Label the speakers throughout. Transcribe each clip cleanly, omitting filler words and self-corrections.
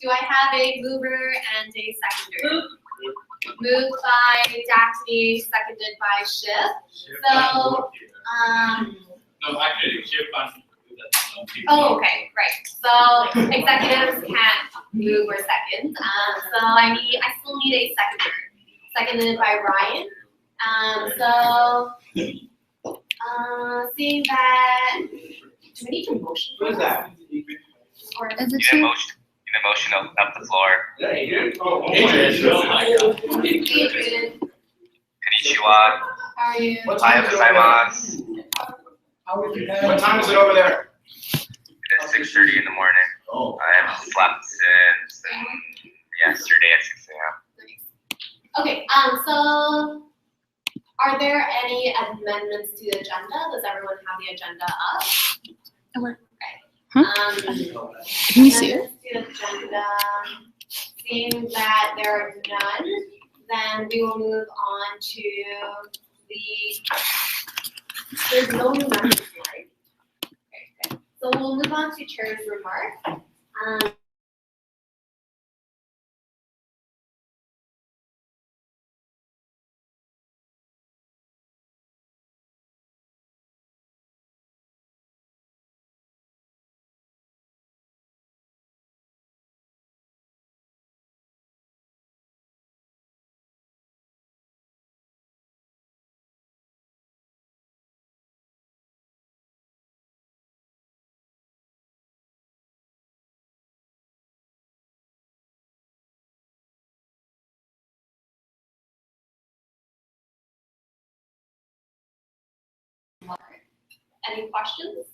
Speaker 1: do I have a mover and a seconder? Moved by Daphne, seconded by Shiv. So,
Speaker 2: no, actually, Shiv can't do that.
Speaker 1: oh, okay, right. So executives can't move or second. So I still need a seconder. Seconded by Ryan. Seeing that, do we need to motion?
Speaker 3: What is that?
Speaker 1: Or
Speaker 4: You need a motion up the floor.
Speaker 3: Yeah, you do. Oh,
Speaker 2: Adrian.
Speaker 1: Adrian,
Speaker 4: Konnichiwa.
Speaker 1: how are you?
Speaker 3: What time is it over there? What time is it over there?
Speaker 4: It is 6:30 in the morning.
Speaker 3: Oh.
Speaker 4: I have slept since yesterday at 6 a.m.
Speaker 1: Okay, so are there any amendments to the agenda? Does everyone have the agenda up?
Speaker 5: Can you see it?
Speaker 1: Amendments to the agenda, seeing that there are none, then we will move on to there's no new members, right? Okay. So we'll move on to chair's remarks. Any questions?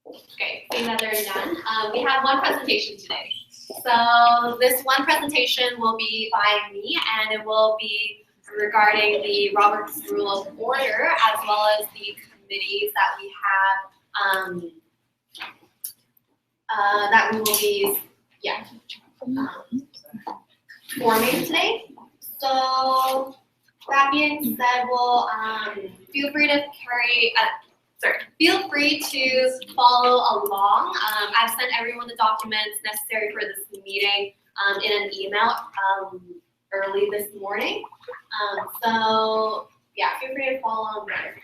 Speaker 1: Okay, seeing that there are none, we have one presentation today. So this one presentation will be by me, and it will be regarding the Robert's Rule of Order, as well as the committees that we have, that we will be, forming today. So that being said, we'll feel free to feel free to follow along. I've sent everyone the documents necessary for this meeting in an email early this morning. So yeah, feel free to follow along there.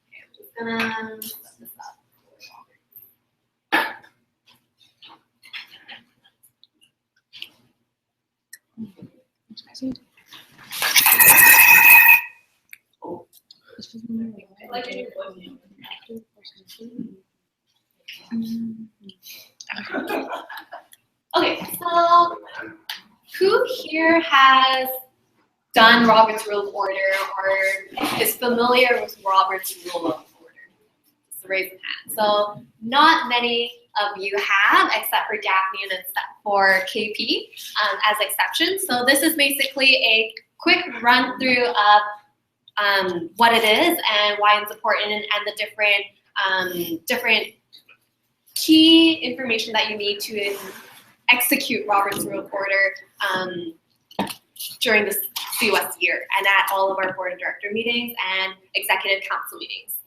Speaker 1: Okay, I'm just gonna set this up. Okay, so who here has done Robert's Rule of Order or is familiar with Robert's Rule of Order? Just raise your hand. So not many of you have, except for Daphne and except for KP as exceptions. So this is basically a quick run through of what it is and why it's important, and the different key information that you need to execute Robert's Rule of Order during this CUS year and at all of our board of director meetings and executive council meetings.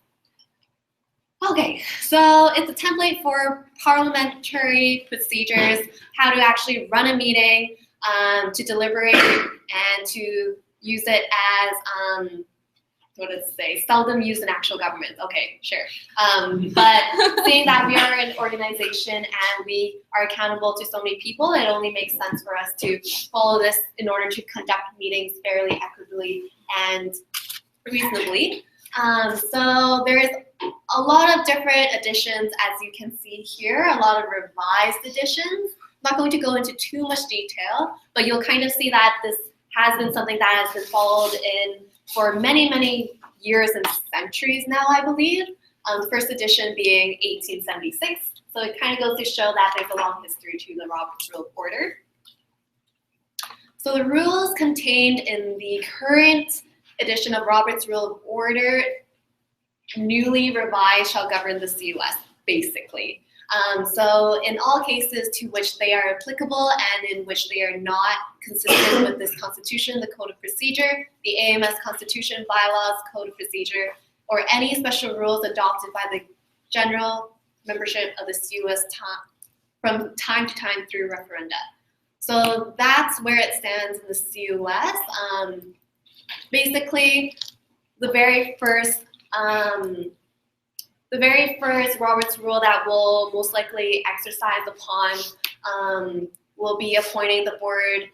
Speaker 1: Okay, so it's a template for parliamentary procedures, how to actually run a meeting, to deliberate, and to use it as what does it say? Seldom used in actual government. Okay, sure. But seeing that we are an organization and we are accountable to so many people, it only makes sense for us to follow this in order to conduct meetings fairly, equitably, and reasonably. So there is a lot of different additions, as you can see here, a lot of revised additions. I'm not going to go into too much detail, but you'll kind of see that this has been something that has been followed in for many, many years and centuries now, I believe. The first edition being 1876. So it kind of goes to show that there's a long history to the Robert's Rule of Order. So the rules contained in the current edition of Robert's Rule of Order, newly revised, shall govern the CUS, basically. So in all cases to which they are applicable and in which they are not consistent with this constitution, the code of procedure, the AMS constitution, bylaws, code of procedure, or any special rules adopted by the general membership of the CUS from time to time through referenda. So that's where it stands in the CUS. Basically, the very first Robert's Rule that we'll most likely exercise upon will be appointing the board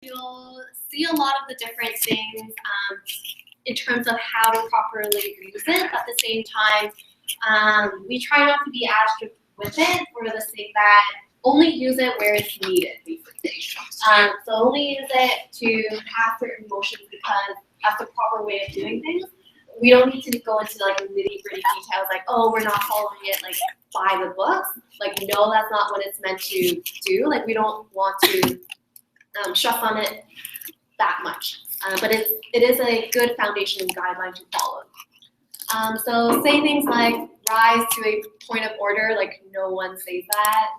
Speaker 1: you'll see a lot of the different things in terms of how to properly use it. At the same time, we try not to be as strict with it for the sake that only use it where it's needed, basically. So only use it to pass certain motions because that's the proper way of doing things. We don't need to go into like nitty-gritty details like, oh, we're not following it like by the books. Like, no, that's not what it's meant to do. Like, we don't want to stress on it that much. But it is a good foundation and guideline to follow. So say things like rise to a point of order, like no one says that.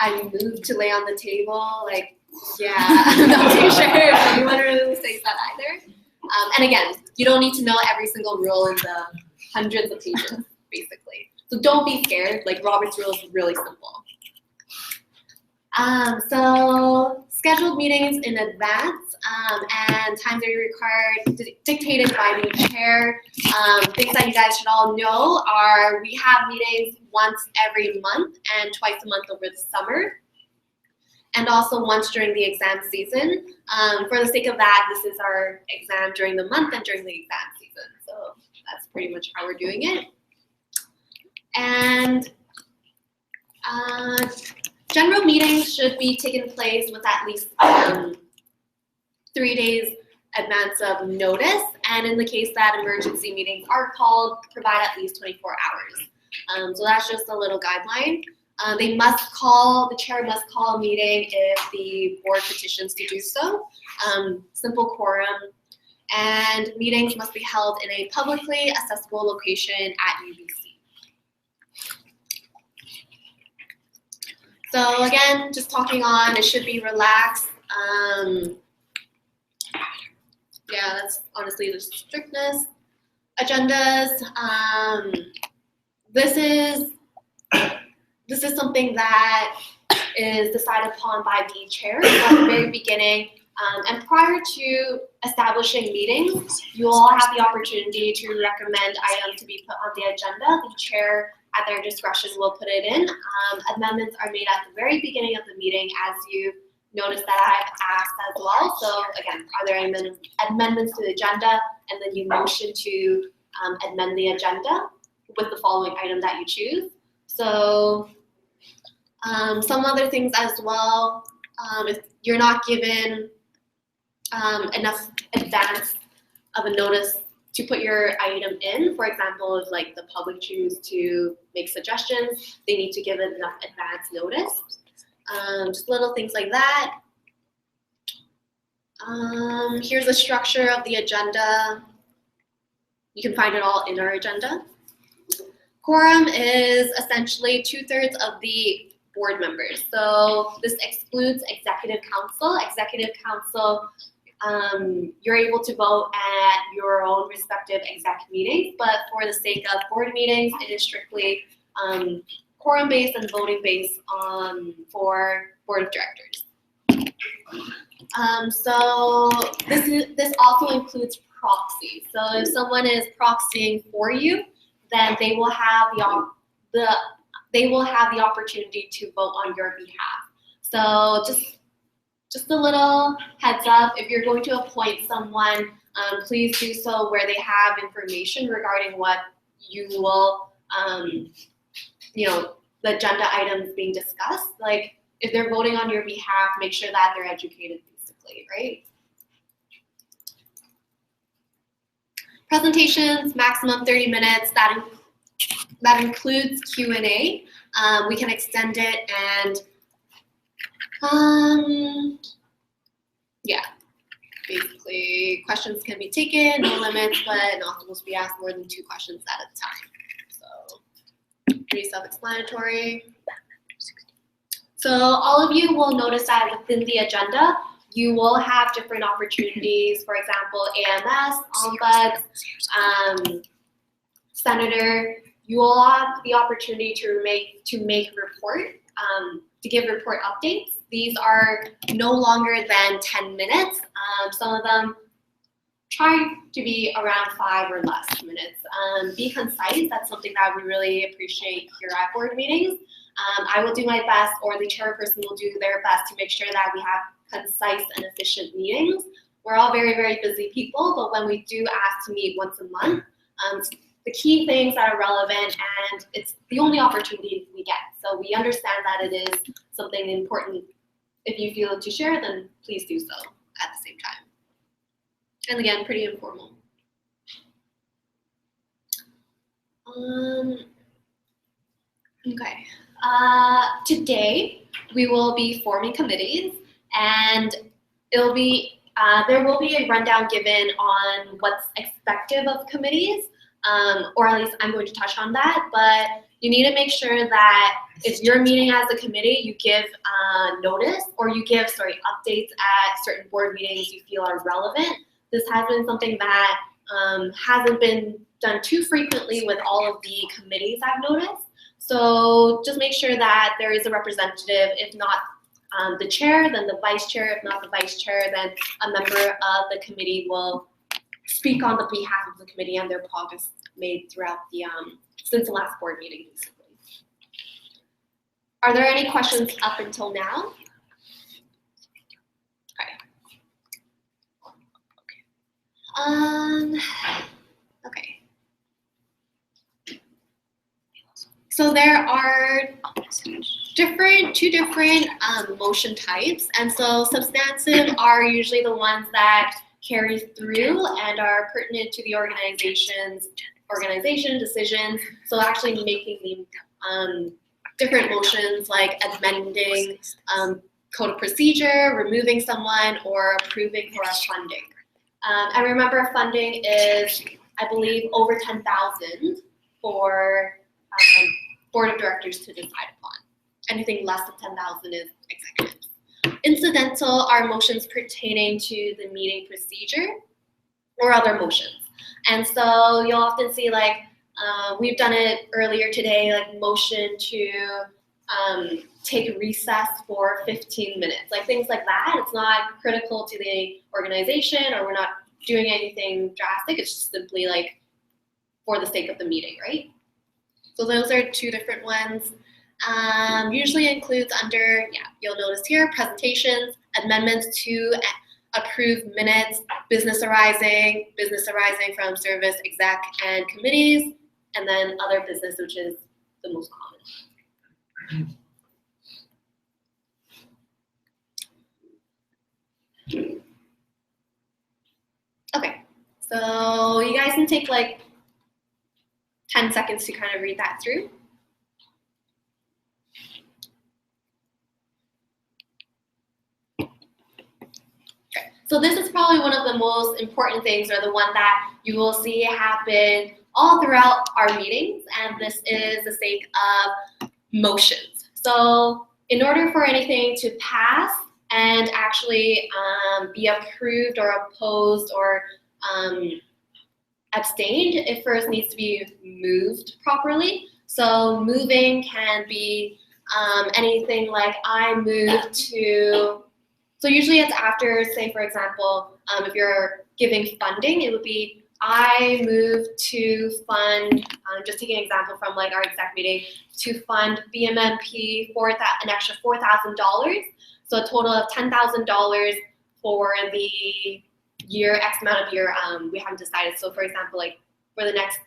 Speaker 1: I moved to lay on the table, like, yeah, I'm not too sure if anyone really says that either. And again, you don't need to know every single rule in the hundreds of pages, basically. So don't be scared, like Robert's Rule is really simple. So scheduled meetings in advance and times are required, dictated by the chair. Things that you guys should all know are we have meetings once every month and twice a month over the summer, and also once during the exam season. For the sake of that, this is our exam during the month and during the exam season. So that's pretty much how we're doing it. And general meetings should be taking place with at least 3 days advance of notice, and in the case that emergency meetings are called, provide at least 24 hours. So that's just a little guideline. The chair must call a meeting if the board petitions to do so. Simple quorum, and meetings must be held in a publicly accessible location at UBC. So again, just talking on, it should be relaxed. Yeah, that's honestly the strictness. Agendas. This is something that is decided upon by the chair at the very beginning. And prior to establishing meetings, you all have the opportunity to recommend items to be put on the agenda. The chair, at their discretion, will put it in. Amendments are made at the very beginning of the meeting, as you notice that I've asked as well. So again, are there amendments to the agenda? And then you motion to amend the agenda with the following item that you choose. So some other things as well, if you're not given enough advance of a notice to put your item in, for example, if like the public choose to make suggestions, they need to give it enough advance notice. Just little things like that. Here's the structure of the agenda. You can find it all in our agenda. Quorum is essentially 2/3 of the board members. So this excludes executive council. Executive council, you're able to vote at your own respective exec meetings, but for the sake of board meetings, it is strictly quorum-based and voting-based for board of directors. So this also includes proxies. So if someone is proxying for you, then they will have the opportunity to vote on your behalf. So just a little heads up, if you're going to appoint someone, please do so where they have information regarding what you will, the agenda items being discussed. Like if they're voting on your behalf, make sure that they're educated basically, right? Presentations, maximum 30 minutes. That includes Q&A. We can extend it and yeah, basically questions can be taken, no limits, but not supposed to be asked more than 2 questions at a time. So pretty self-explanatory. So all of you will notice that within the agenda, you will have different opportunities. For example, AMS, ombuds, senator. You will have the opportunity to make report, to give report updates. These are no longer than 10 minutes. Some of them try to be around 5 or less minutes. Be concise. That's something that we really appreciate here at board meetings. I will do my best, or the chairperson will do their best to make sure that we have concise and efficient meetings. We're all very, very busy people, but when we do ask to meet once a month, the key things that are relevant, and it's the only opportunity we get. So we understand that it is something important. If you feel to share, then please do so at the same time. And again, pretty informal. Okay. Today we will be forming committees, and it'll be there will be a rundown given on what's expected of committees, or at least I'm going to touch on that. But you need to make sure that if you're meeting as a committee, you give notice, or you give updates at certain board meetings you feel are relevant. This has been something that hasn't been done too frequently with all of the committees I've noticed. So just make sure that there is a representative. If not the chair, then the vice chair. If not the vice chair, then a member of the committee will speak on the behalf of the committee and their progress made throughout the since the last board meeting, basically. Are there any questions up until now? Okay. So there are two different motion types, and so substantive are usually the ones that carry through and are pertinent to the organization decisions. So actually making the different motions like amending code of procedure, removing someone, or approving for funding. And remember, funding is, I believe, over 10,000 for board of directors to decide upon. Anything less than 10,000 is executives. Incidental are motions pertaining to the meeting procedure or other motions. And so you'll often see, like, we've done it earlier today, like motion to take a recess for 15 minutes, like things like that. It's not critical to the organization, or we're not doing anything drastic. It's just simply like for the sake of the meeting, right? So those are 2 different ones. Usually includes under, you'll notice here, presentations, amendments to approve minutes, business arising from service, exec, and committees, and then other business, which is the most common. Okay, so you guys can take like 10 seconds to kind of read that through. Okay. So this is probably one of the most important things, or the one that you will see happen all throughout our meetings, and this is the sake of motions. So in order for anything to pass and actually be approved or opposed or abstained, it first needs to be moved properly. So moving can be anything like I move to, so usually it's after, say for example, if you're giving funding, it would be I move to fund, just taking an example from like our exec meeting, to fund BMMP for an extra $4,000. So a total of $10,000 for the year, X amount of year, we haven't decided. So for example, like for the next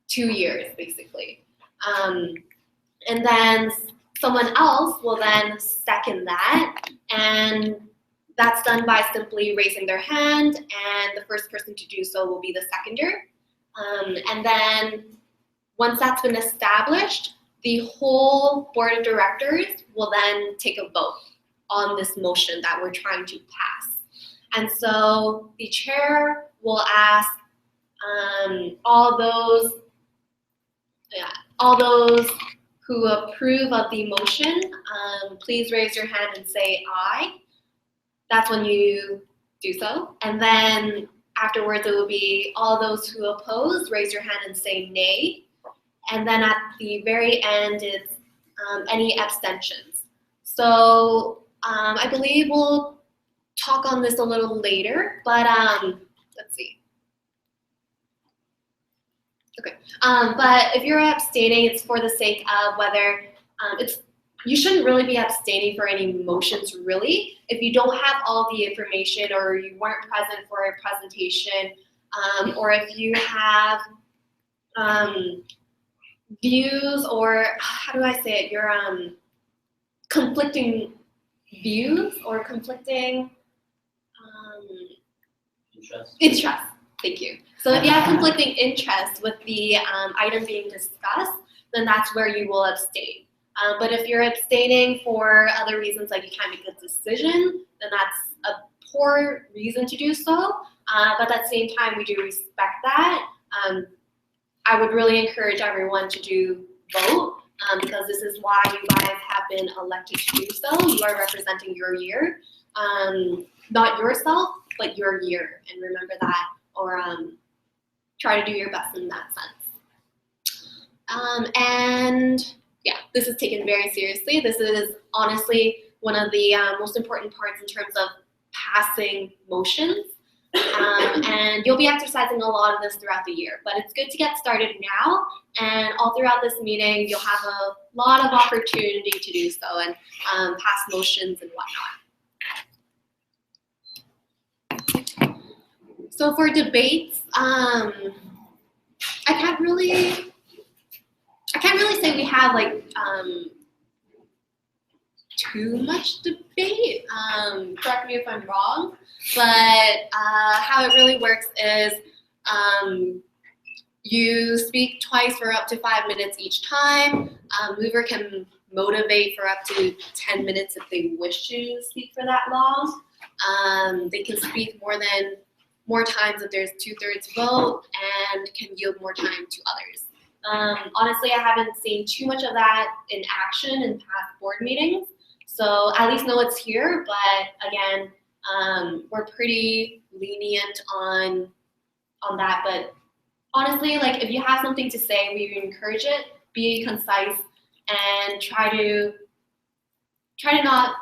Speaker 1: 2 years, basically. And then someone else will then second that, and that's done by simply raising their hand, and the first person to do so will be the seconder. And then once that's been established, the whole board of directors will then take a vote on this motion that we're trying to pass. And so the chair will ask all those who approve of the motion, please raise your hand and say aye. That's when you do so. And then afterwards it will be all those who oppose, raise your hand and say nay. And then at the very end, it's any abstentions. So I believe we'll talk on this a little later, but let's see. Okay, but if you're abstaining, it's for the sake of whether you shouldn't really be abstaining for any motions, really. If you don't have all the information or you weren't present for a presentation, or if you have views, or how do I say it, your conflicting views or conflicting interest. Thank you. So if you have conflicting interest with the item being discussed, then that's where you will abstain. But if you're abstaining for other reasons, like you can't make a decision, then that's a poor reason to do so. But at the same time, we do respect that. I would really encourage everyone to do vote, because this is why you guys have been elected to do so. You are representing your year, not yourself, but your year, and remember that, or try to do your best in that sense. And yeah, this is taken very seriously. This is honestly one of the most important parts in terms of passing motions. And you'll be exercising a lot of this throughout the year, but it's good to get started now, and all throughout this meeting you'll have a lot of opportunity to do so and pass motions and whatnot. So for debates, I can't really say we have like too much debate. Correct me if I'm wrong, but how it really works is you speak twice for up to 5 minutes each time. Mover can motivate for up to 10 minutes if they wish to speak for that long. They can speak more times if there's 2/3 vote, and can yield more time to others. Honestly, I haven't seen too much of that in action in past board meetings, so at least know it's here, but again, we're pretty lenient on that. But honestly, like if you have something to say, we encourage it, be concise, and try to not,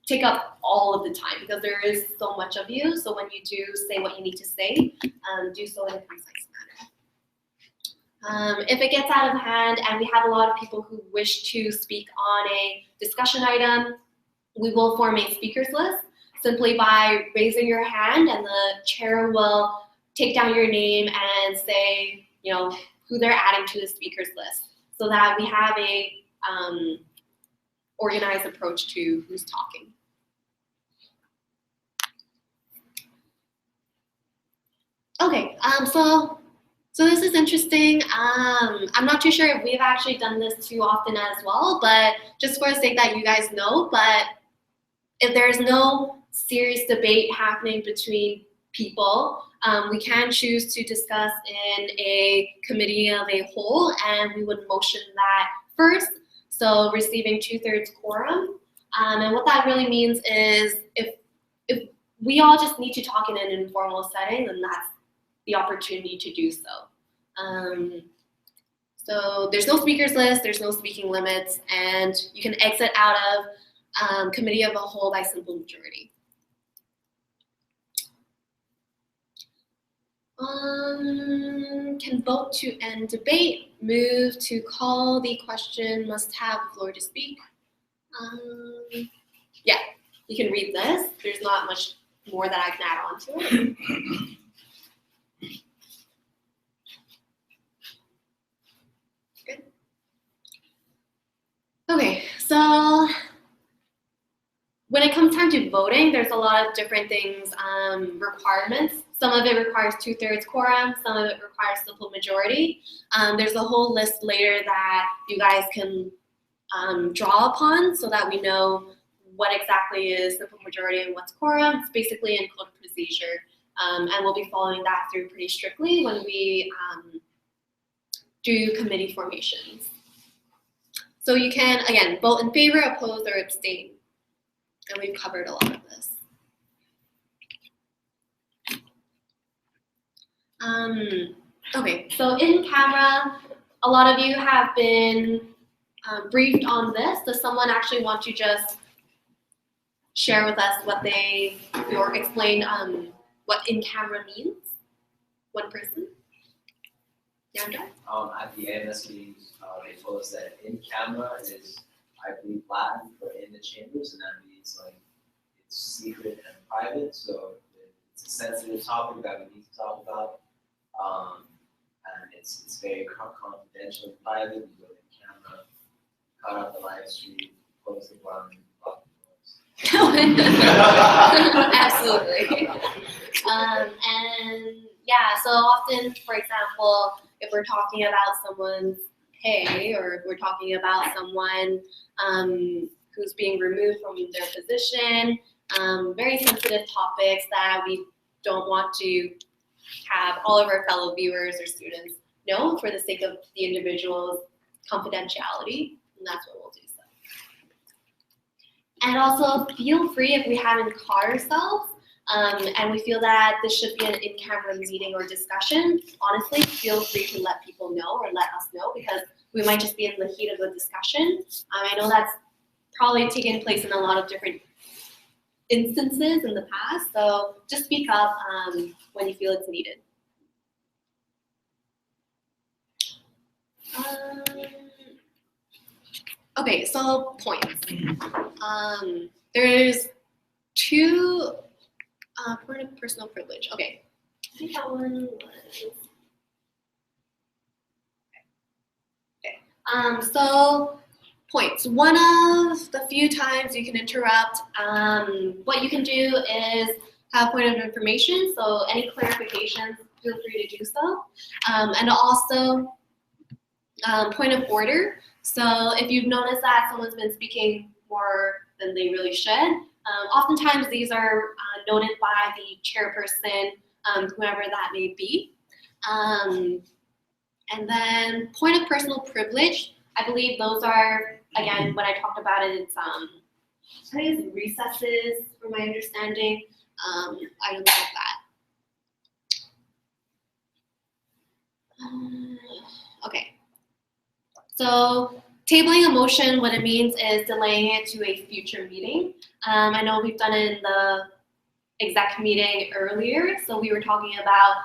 Speaker 1: take up all of the time, because there is so much of you. So when you do say what you need to say, do so in a concise manner. If it gets out of hand and we have a lot of people who wish to speak on a discussion item, we will form a speakers list simply by raising your hand, and the chair will take down your name and say, who they're adding to the speakers list, so that we have a organized approach to who's talking. Okay, so this is interesting. I'm not too sure if we've actually done this too often as well, but just for the sake that you guys know, but if there's no serious debate happening between people, we can choose to discuss in a committee of a whole, and we would motion that first. So receiving 2/3 quorum. And what that really means is if we all just need to talk in an informal setting, then that's the opportunity to do so. So there's no speakers list, there's no speaking limits, and you can exit out of committee of a whole by simple majority. Can vote to end debate, move to call the question, must have the floor to speak. Yeah, you can read this. There's not much more that I can add on to it. Good. Okay, so when it comes time to voting, there's a lot of different things, requirements. Some of it requires 2/3 quorum, some of it requires simple majority. There's a whole list later that you guys can draw upon so that we know what exactly is simple majority and what's quorum. It's basically in code of procedure, and we'll be following that through pretty strictly when we do committee formations. So you can, again, vote in favor, oppose, or abstain. And we've covered a lot of this. Okay, so in camera, a lot of you have been briefed on this. Does someone actually want to just share with us what or explain what in camera means? One person? Yandra?
Speaker 6: At the AMS meetings, they told us that in camera is, I believe, Latin for in the chambers, and that means like it's secret and private. So it's a sensitive topic that we need to talk about, and it's very confidential and private. We go in camera, cut out the live stream, close the button, block the doors.
Speaker 1: Absolutely. And yeah, so often, for example, if we're talking about someone's pay, or if we're talking about someone who's being removed from their position, very sensitive topics that we don't want to have all of our fellow viewers or students know for the sake of the individual's confidentiality, and that's what we'll do. So. And also feel free if we haven't caught ourselves and we feel that this should be an in-camera meeting or discussion, honestly, feel free to let people know or let us know, because we might just be in the heat of a discussion. I know that's probably taken place in a lot of different instances in the past, so just speak up when you feel it's needed. Okay, so points. There's two point of personal privilege. Okay, I think that one was. Okay. So points. One of the few times you can interrupt. What you can do is have point of information. So any clarifications, feel free to do so. And also point of order. So if you've noticed that someone's been speaking more than they really should, oftentimes these are noted by the chairperson, whoever that may be. And then point of personal privilege, I believe those are, again, when I talked about it, it's I think it's recesses, from my understanding, items like that. Okay. So tabling a motion, what it means is delaying it to a future meeting. I know we've done it in the exec meeting earlier. So we were talking about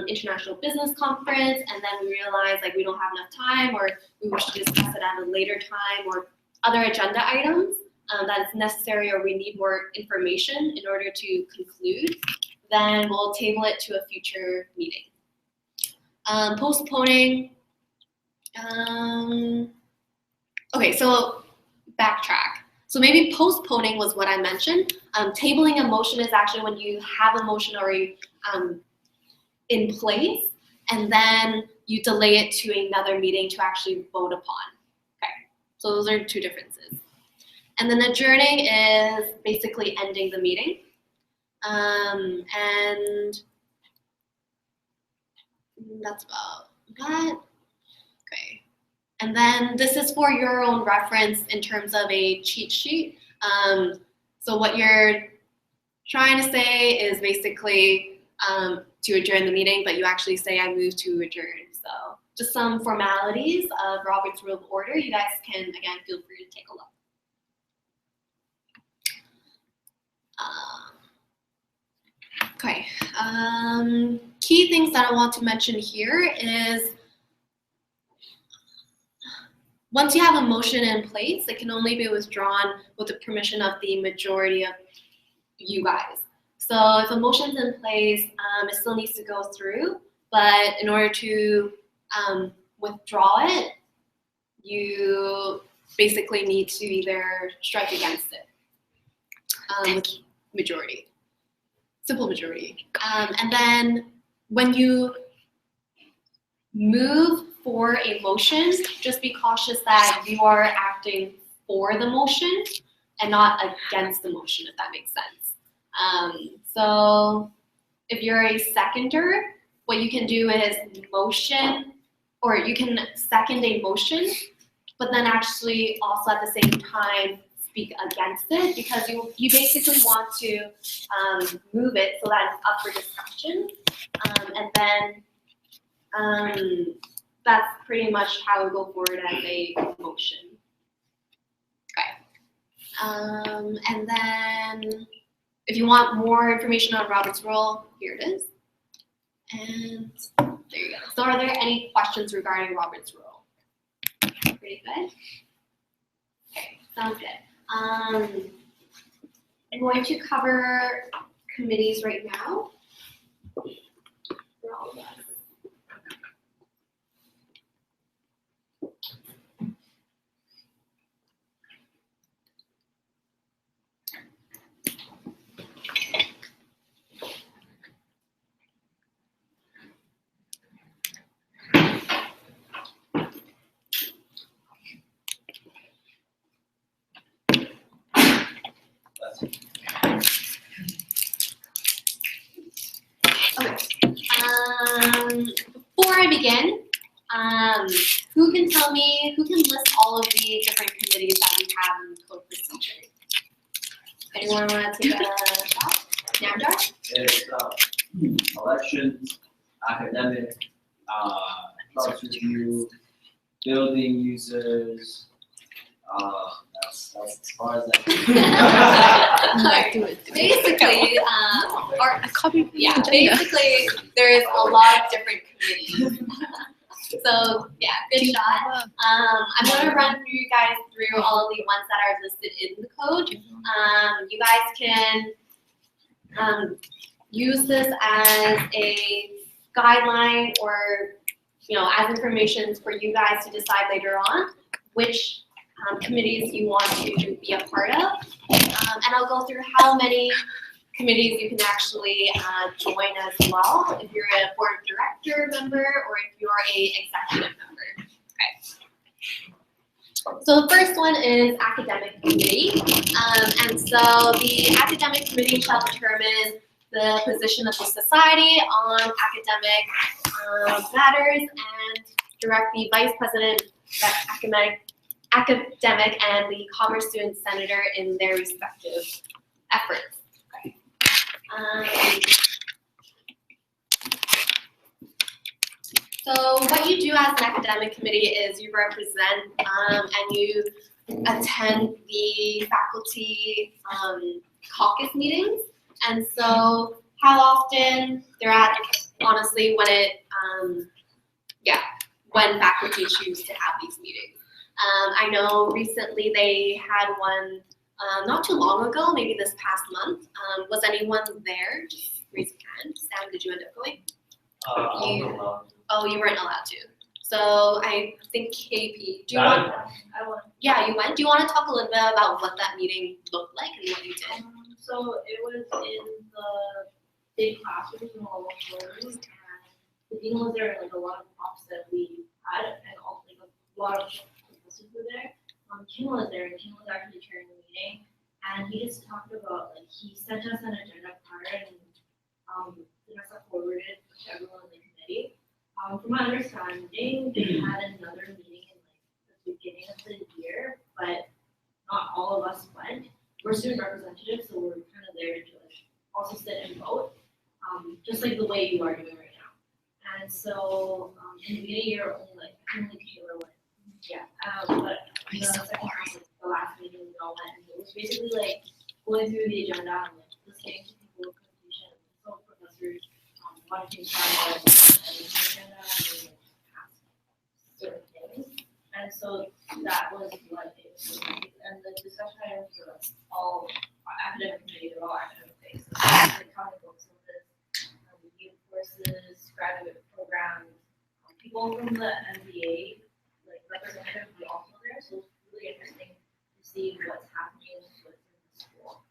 Speaker 1: international business conference, and then we realized like we don't have enough time, or we wish to discuss it at a later time, or other agenda items that is necessary, or we need more information in order to conclude, then we'll table it to a future meeting. Postponing. Okay, so backtrack. So maybe postponing was what I mentioned. Tabling a motion is actually when you have a motion already in place, and then you delay it to another meeting to actually vote upon. Okay, so those are two differences. And then adjourning is basically ending the meeting. And that's about that. Okay. And then this is for your own reference in terms of a cheat sheet. So what you're trying to say is basically to adjourn the meeting, but you actually say I move to adjourn. So just some formalities of Robert's Rule of Order. You guys can, again, feel free to take a look. Okay, key things that I want to mention here is once you have a motion in place, it can only be withdrawn with the permission of the majority of you guys. So if a motion's in place, it still needs to go through, but in order to withdraw it, you basically need to either strike against it with majority, simple majority. And then when you move for a motion, just be cautious that you are acting for the motion and not against the motion, if that makes sense. So if you're a seconder, what you can do is motion, or you can second a motion, but then actually also at the same time speak against it, because you basically want to move it so that it's up for discussion, and then that's pretty much how we go forward as a motion. Okay. And then if you want more information on Robert's Rule, here it is. And there you go. So are there any questions regarding Robert's Rule? Pretty good? Okay, sounds good. I'm going to cover committees right now for all of us. Before I begin, who can list all of the different committees that we have in the code procedure? Anyone want to take a shot? Namjar?
Speaker 6: It's elections, academic, clubs review, building users, that's as far as I can.
Speaker 1: Basically, basically, there is a lot of different committees. So yeah, good shot. I'm going to run you guys through all of the ones that are listed in the code. You guys can use this as a guideline, or as information for you guys to decide later on which committees you want to be a part of. And I'll go through how many committees you can actually join as well, if you're a board of director member or if you're a executive member. Okay. So the first one is academic committee. And so the academic committee shall determine the position of the society on academic matters and direct the vice president, academic and the Commerce Student Senator in their respective efforts. Okay. So what you do as an academic committee is you represent and you attend the faculty caucus meetings. And so how often they're at, honestly, when it, when faculty choose to have these meetings. I know recently they had one not too long ago, maybe this past month. Was anyone there? Just raise your hand. Sam, did you end up going? Oh, you weren't allowed to. So I think KP, do you want?
Speaker 7: I went.
Speaker 1: Yeah, you went. Do you want to talk a little bit about what that meeting looked like and what you did?
Speaker 7: So it was in the big classrooms in all rooms, and the dean was there, and like a lot of props that we had, and also like a lot of professors were there. King was there, and King was actually chairing the meeting, and he just talked about, like, he sent us an agenda card, and the rest of forwarded to everyone in the committee. From my understanding, they had another meeting in like beginning of the year, but not all of us went. We're student representatives, so we're kind of there to also sit and vote, just like the way you are doing right now. And so in the beginning of the year, only Taylor went. Yeah, but the second half, like, the last meeting, we all went, and it was basically like going through the agenda and like listening to people's presentations, so professors watching slides and the agenda and like ask certain things. And so that was what it was. And the discussion items were like all academic committee, they're all academic based. So like how to focus on this, youth courses, graduate programs, people from the MBA, like representatives, were also there. So it's really interesting to see what's happening within the school.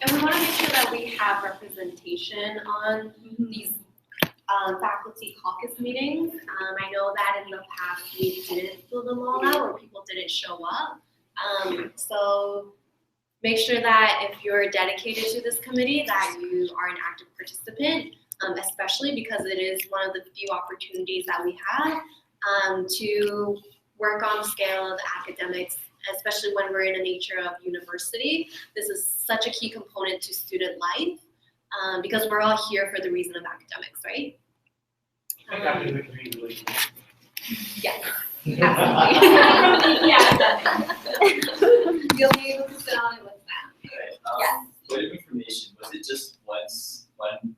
Speaker 1: And we want to make sure that we have representation on these faculty caucus meetings. I know that in the past we didn't fill them all out or people didn't show up. So make sure that if you're dedicated to this committee that you are an active participant, especially because it is one of the few opportunities that we have to work on the scale of academics, especially when we're in the nature of university. This is such a key component to student life because we're all here for the reason of academics, right?
Speaker 3: Academic committee really.
Speaker 1: Yes, absolutely. You'll be able to sit on it with them.
Speaker 4: Right.
Speaker 1: Yes.
Speaker 4: Bit of information, was it just one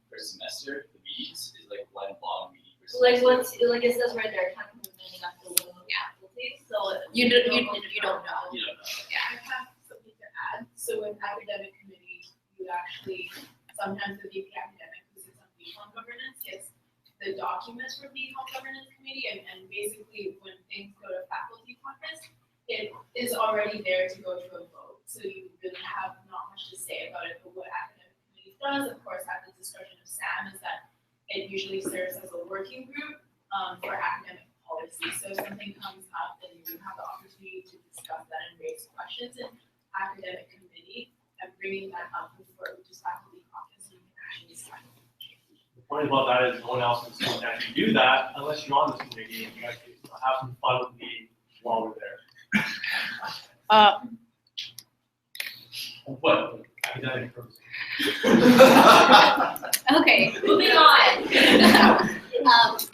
Speaker 4: per semester, the meetings, is like one long meeting per semester?
Speaker 7: Like what's, like it says right there, time commitment after one faculty, so.
Speaker 1: You don't know.
Speaker 4: You don't know.
Speaker 8: I have something to add. So in academic committee, you actually, sometimes the VP academic who sits on VCOM governance gets the documents from VCOM governance committee and basically when things go to faculty caucus, it is already there to go to a vote. So you really have not much to say about it, but what academic committee does, of course, at the discretion of Sam, is that it usually serves as a working group for academic policy. So if something comes up, then you have the opportunity to discuss that and raise questions in academic committee and bringing that up before just faculty caucus, you can actually decide.
Speaker 3: The point about that is no one else is going to actually do that unless you're on this committee and you actually have some fun with me while we're there. What? Academic purposes.
Speaker 1: Okay.
Speaker 7: Moving on.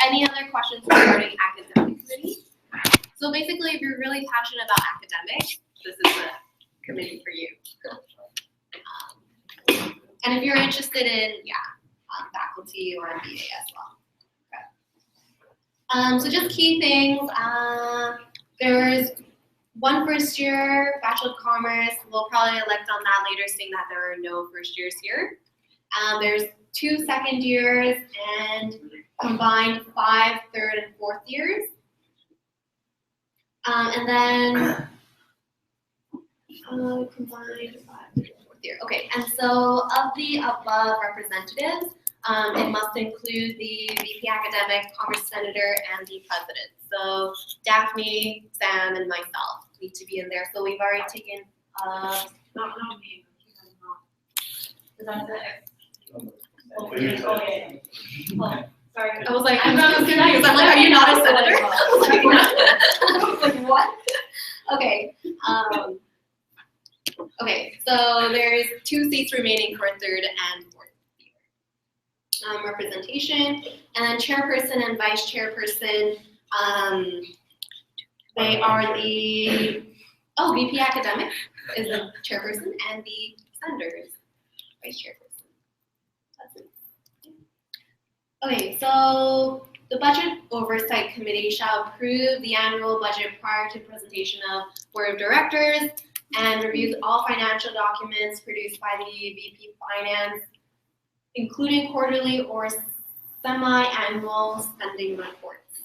Speaker 1: Any other questions regarding academic committee? So basically, if you're really passionate about academics, this is the committee for you. And if you're interested in, faculty or MBA as well. Okay. So just key things. There's one first year, Bachelor of Commerce. We'll probably elect on that later, seeing that there are no first years here. There's 2 second years and combined 5 third and fourth years. And then combined 5 third and fourth year. Okay, and so of the above representatives, it must include the VP Academic, Commerce Senator, and the President. So Daphne, Sam, and myself need to be in there. So we've already taken,
Speaker 7: Not me, because I'm the
Speaker 3: Okay.
Speaker 7: Oh, sorry.
Speaker 1: I was like, I'm not confused. I'm like, are you not a senator? I was like, what? Okay. Okay, so there's 2 seats remaining for third and fourth year. Representation, and then chairperson and vice chairperson, they are the, VP Academic is the chairperson and the senator is vice chairperson. That's it. Okay, so the Budget Oversight Committee shall approve the annual budget prior to presentation of Board of Directors and reviews all financial documents produced by the VP Finance, including quarterly or semi-annual spending reports.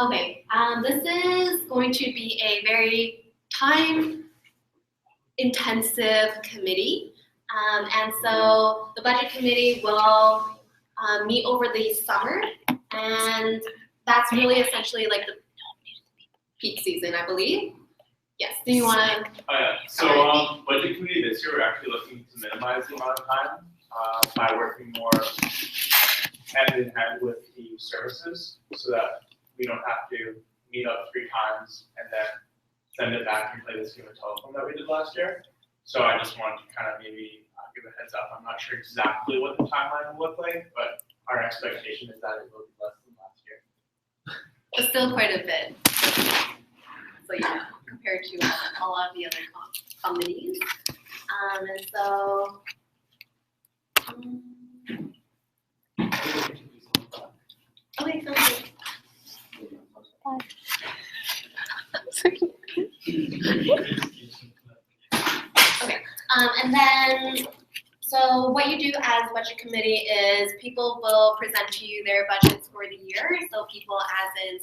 Speaker 1: Okay, this is going to be a very time-intensive committee. And so the Budget Committee will meet over the summer, and that's really essentially like the peak season, I believe. Yes, do you want to?
Speaker 3: Oh yeah, so budget committee this year, we're actually looking to minimize the amount of time by working more hand in hand with the services so that we don't have to meet up 3 times and then send it back and play this game of telephone that we did last year. So I just wanted to kind of maybe give a heads up. I'm not sure exactly what the timeline will look like, but our expectation is that it will be less than last year.
Speaker 1: But still quite a bit. So yeah, compared to a lot of the other committees. And so, okay, so and then, so what you do as budget committee is people will present to you their budgets for the year. So people as in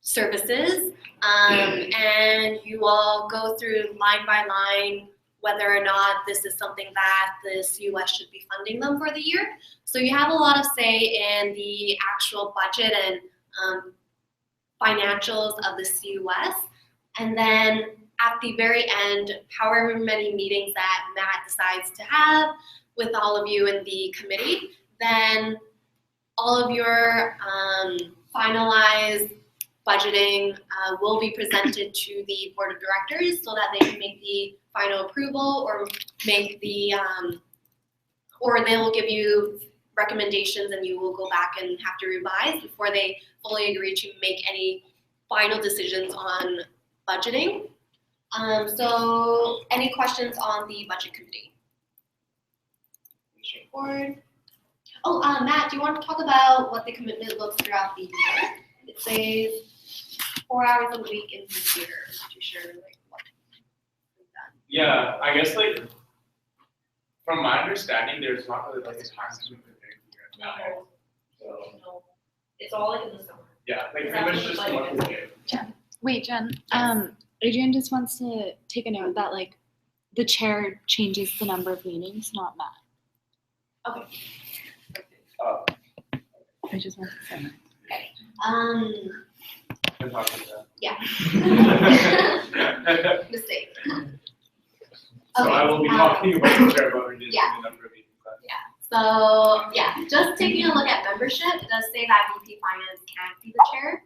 Speaker 1: services, and you will go through line by line whether or not this is something that the CUS should be funding them for the year. So you have a lot of say in the actual budget and financials of the CUS. And then at the very end, however many meetings that Matt decides to have with all of you in the committee, then all of your finalized budgeting will be presented to the board of directors so that they can make the final approval or make the, or they will give you recommendations and you will go back and have to revise before they fully agree to make any final decisions on budgeting. So any questions on the budget committee? Straightforward. Oh, Matt, do you want to talk about what the commitment looks throughout the year? It says 4 hours a week in the year. I'm not too sure like what we've done.
Speaker 3: Yeah, I guess like from my understanding, there's not really like a time commitment there. So
Speaker 7: No, it's all like in the summer.
Speaker 3: yeah, like pretty much just one day.
Speaker 5: Wait, Jen, Adrian just wants to take a note that like the chair changes the number of meetings, not Matt.
Speaker 1: Okay.
Speaker 5: I just want to say that.
Speaker 3: I'm talking about
Speaker 1: Yeah.
Speaker 3: that.
Speaker 1: Mistake.
Speaker 3: So I will be talking about the chair, but reducing
Speaker 1: Yeah.
Speaker 3: the number of meetings.
Speaker 1: So yeah, just taking a look at membership, it does say that VP Finance can be the chair,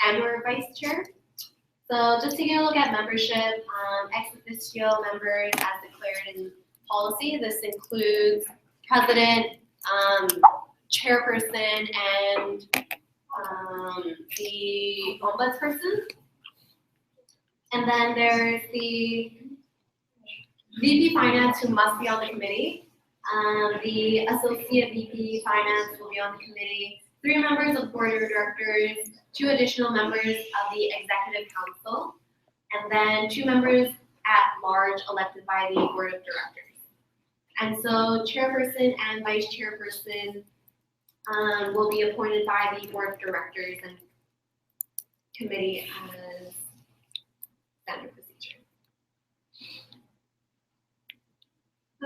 Speaker 1: and or vice chair. So just taking a look at membership, ex officio members as declared in policy. This includes president, chairperson, and the ombudsperson. And then there's the VP Finance who must be on the committee. The associate VP Finance will be on the committee. 3 members of board of directors, 2 additional members of the executive council, and then 2 members at large elected by the board of directors. And so chairperson and vice chairperson will be appointed by the board of directors and committee as standard procedure.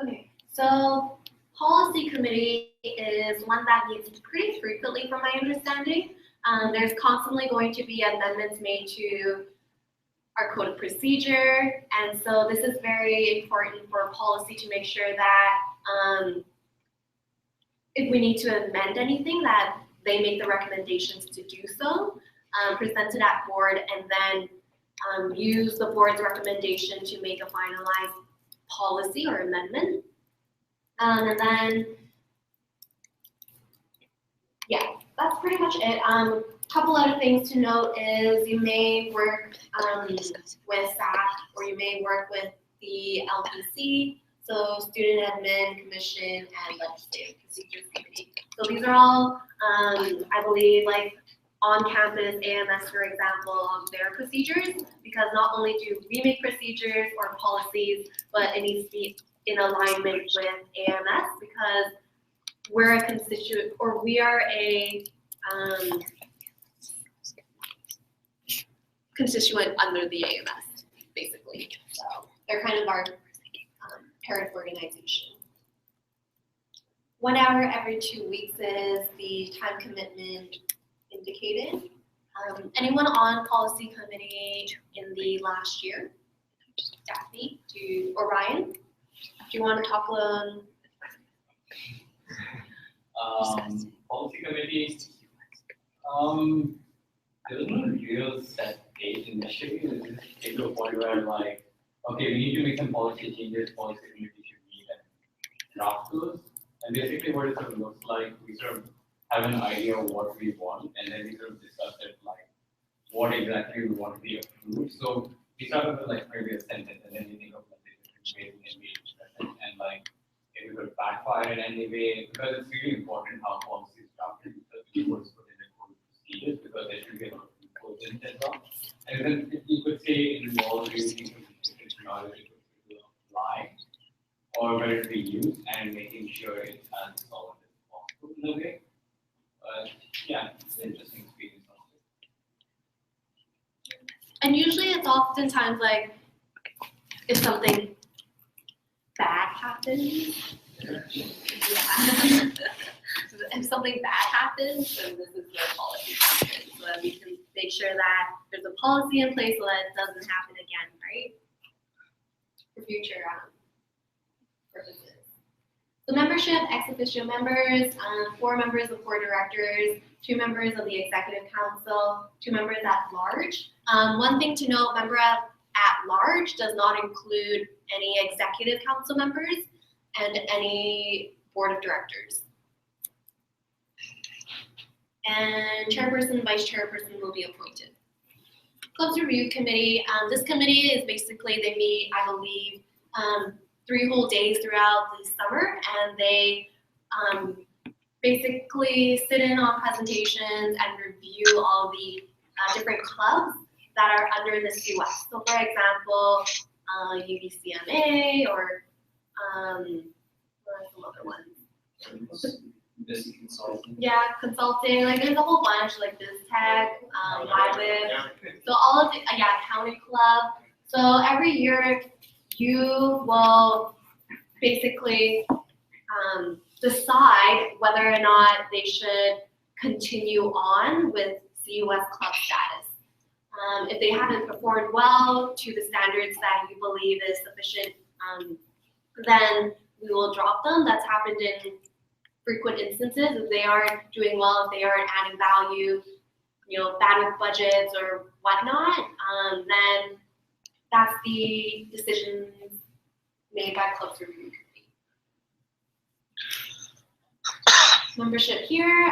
Speaker 1: Okay, so policy committee is one that meets pretty frequently from my understanding. There's constantly going to be amendments made to our code of procedure, and so this is very important for policy to make sure that if we need to amend anything, that they make the recommendations to do so, present it at board, and then use the board's recommendation to make a finalized policy or amendment. And then, yeah, that's pretty much it. Couple other things to note is you may work with staff, or you may work with the LPC, so Student Admin Commission and Legislative Procedures Committee. So these are all, I believe, like on-campus AMS, for example, of their procedures, because not only do we make procedures or policies, but it needs to be in alignment with AMS, because we're a constituent, or we are a constituent under the AMS, basically. So they're kind of our parent organization. 1 hour every 2 weeks is the time commitment indicated. Anyone on policy committee in the last year? Daphne, or Ryan? Do you want to talk on?
Speaker 4: Policy committee,
Speaker 2: There was no real set date initially. It was just came to a point where like, okay, we need to make some policy changes, policy committee should meet and draft those. And basically what it sort of looks like, we sort of have an idea of what we want, and then we sort of discuss it like what exactly we want to be approved. So we started with like maybe a sentence, and then we think of like the different ways we can be expressed, and like if it could backfire in any way, because it's really important how policy is drafted, because we put in the code procedures, because there should be a lot of codes in it as well. And then if you could say it involves using different technology to apply or where it be used, and making sure it's as solid as possible in a way. But yeah, it's an interesting experience.
Speaker 1: And usually it's oftentimes like if something bad happens. Yeah. If something bad happens, then this is where policy comes in, so that we can make sure that there's a policy in place so that it doesn't happen again, right? For future purposes. So membership, ex officio members, 4 members of board directors, 2 members of the executive council, 2 members at large. One thing to note, member at large does not include any executive council members and any board of directors. And chairperson, vice chairperson will be appointed. Clubs Review Committee. This committee is basically, they meet, I believe, 3 whole days throughout the summer, and they basically sit in on presentations and review all the different clubs that are under the CUS. So for example, UBCMA or what are some other ones?
Speaker 6: This consulting.
Speaker 1: Yeah, consulting, like there's a whole bunch, like BizTech, YWIB, so all of the, county club. So every year you will basically decide whether or not they should continue on with CUS club status. If they haven't performed well to the standards that you believe is sufficient, then we will drop them. That's happened in frequent instances. If they aren't doing well, if they aren't adding value, bad with budgets or whatnot, then that's the decision made by Clubs Review Committee. Membership here,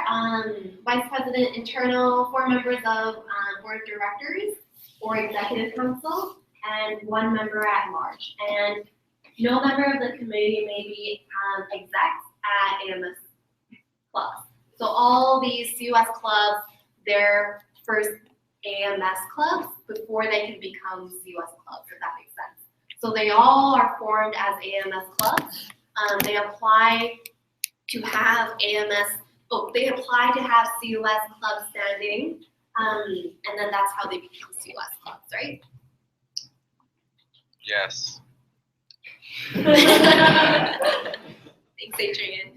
Speaker 1: Vice President internal, 4 members of Board of Directors or Executive Council, and 1 member at large. And no member of the committee may be execs at AMS clubs. So all these CUS clubs, they're first AMS clubs before they can become CUS clubs, if that makes sense. So they all are formed as AMS clubs. They apply to have they apply to have CUS club standing, and then that's how they become CUS clubs, right?
Speaker 9: Yes.
Speaker 1: Thanks, Adrian.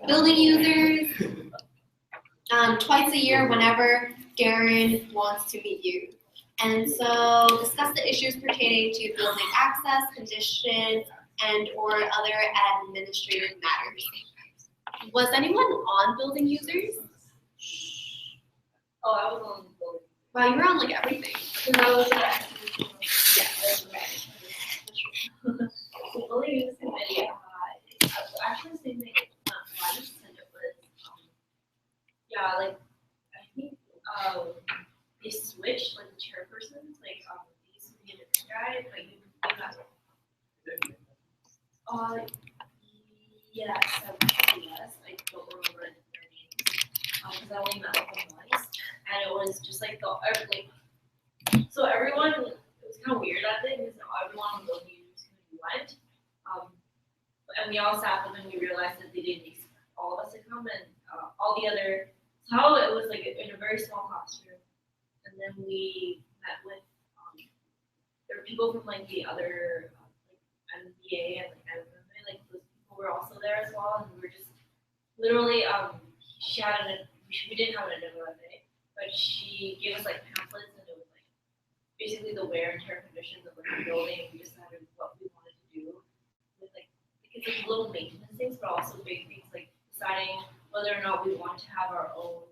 Speaker 1: Building users, twice a year whenever Darren wants to meet you. And so discuss the issues pertaining to building access, conditions, and or other administrative matters. Was anyone on building users?
Speaker 7: Oh, I was on the board.
Speaker 1: Wow, you were on like everything.
Speaker 7: Because I was at the bullying use committee, actually the same thing. I just sent it was, I think they switched like the chairpersons, they used to be a different guy, but you got yes, I don't remember their names, because I only met with them once, and it was just like so everyone, it was kind of weird that day because everyone on the building users committee went, and we all sat with them and we realized that they didn't expect all of us to come, and all the other, so how it was like in a very small classroom, and then we met with, there were people from like the other, like MBA and like MMA, like those people were also there as well, and we were just literally, she had we didn't have an agenda that day, but she gave us like pamphlets, and it was like basically the wear and tear conditions of like the building, and we decided what we wanted to do with like, because it's little maintenance things, but also big things like deciding whether or not we want to have our own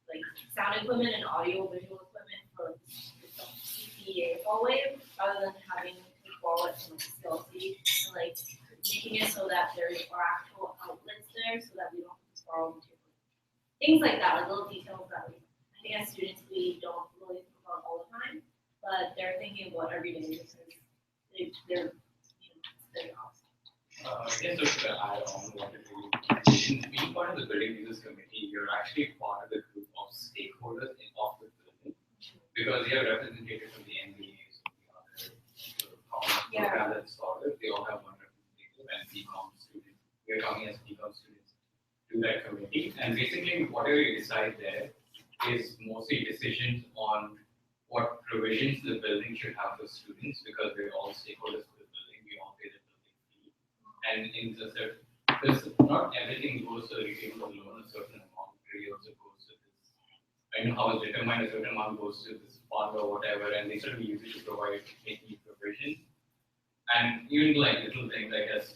Speaker 7: like sound equipment and audio visual equipment for the CPA hallway rather than having to borrow it from like CLC and like making it so that there are actual outlets there so that we don't have to borrow material. Things like that, like little details that we, I think as students we don't really think about all the time, but they're thinking about every day because they're it's their jobs.
Speaker 2: Yes, so to add on what it really being part of the building users committee, you're actually part of the group of stakeholders of the building because you have representatives from the MBAs, from the other program that's started, they all have one representative and BCom students. We're coming as BCom students to that committee, and basically whatever you decide there is mostly decisions on what provisions the building should have for students because we're all stakeholders of the building, we all pay the building fee. And in the because not everything goes to the repayment of loan, a certain amount really also goes to this. I know how it's determined, a certain amount goes to this fund or whatever, and they sort of use it to provide making provisions. And even like little things, I guess,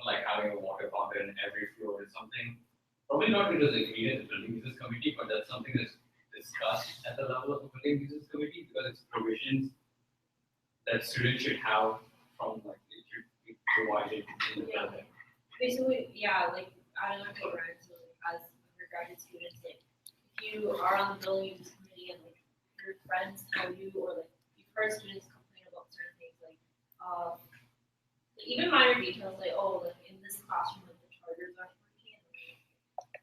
Speaker 2: like having a water fountain in every floor is something, probably not because agreed at the building users committee, but that's something that's discussed at the level of the building users committee because it's provisions that students should have from like it should be provided in the building.
Speaker 7: Basically, yeah, like I don't know what Ryan, so like as undergraduate students, like if you are on the building use committee and like your friends tell you or like you've heard students complain about certain things like even minor details like oh like in this classroom like the chargers aren't working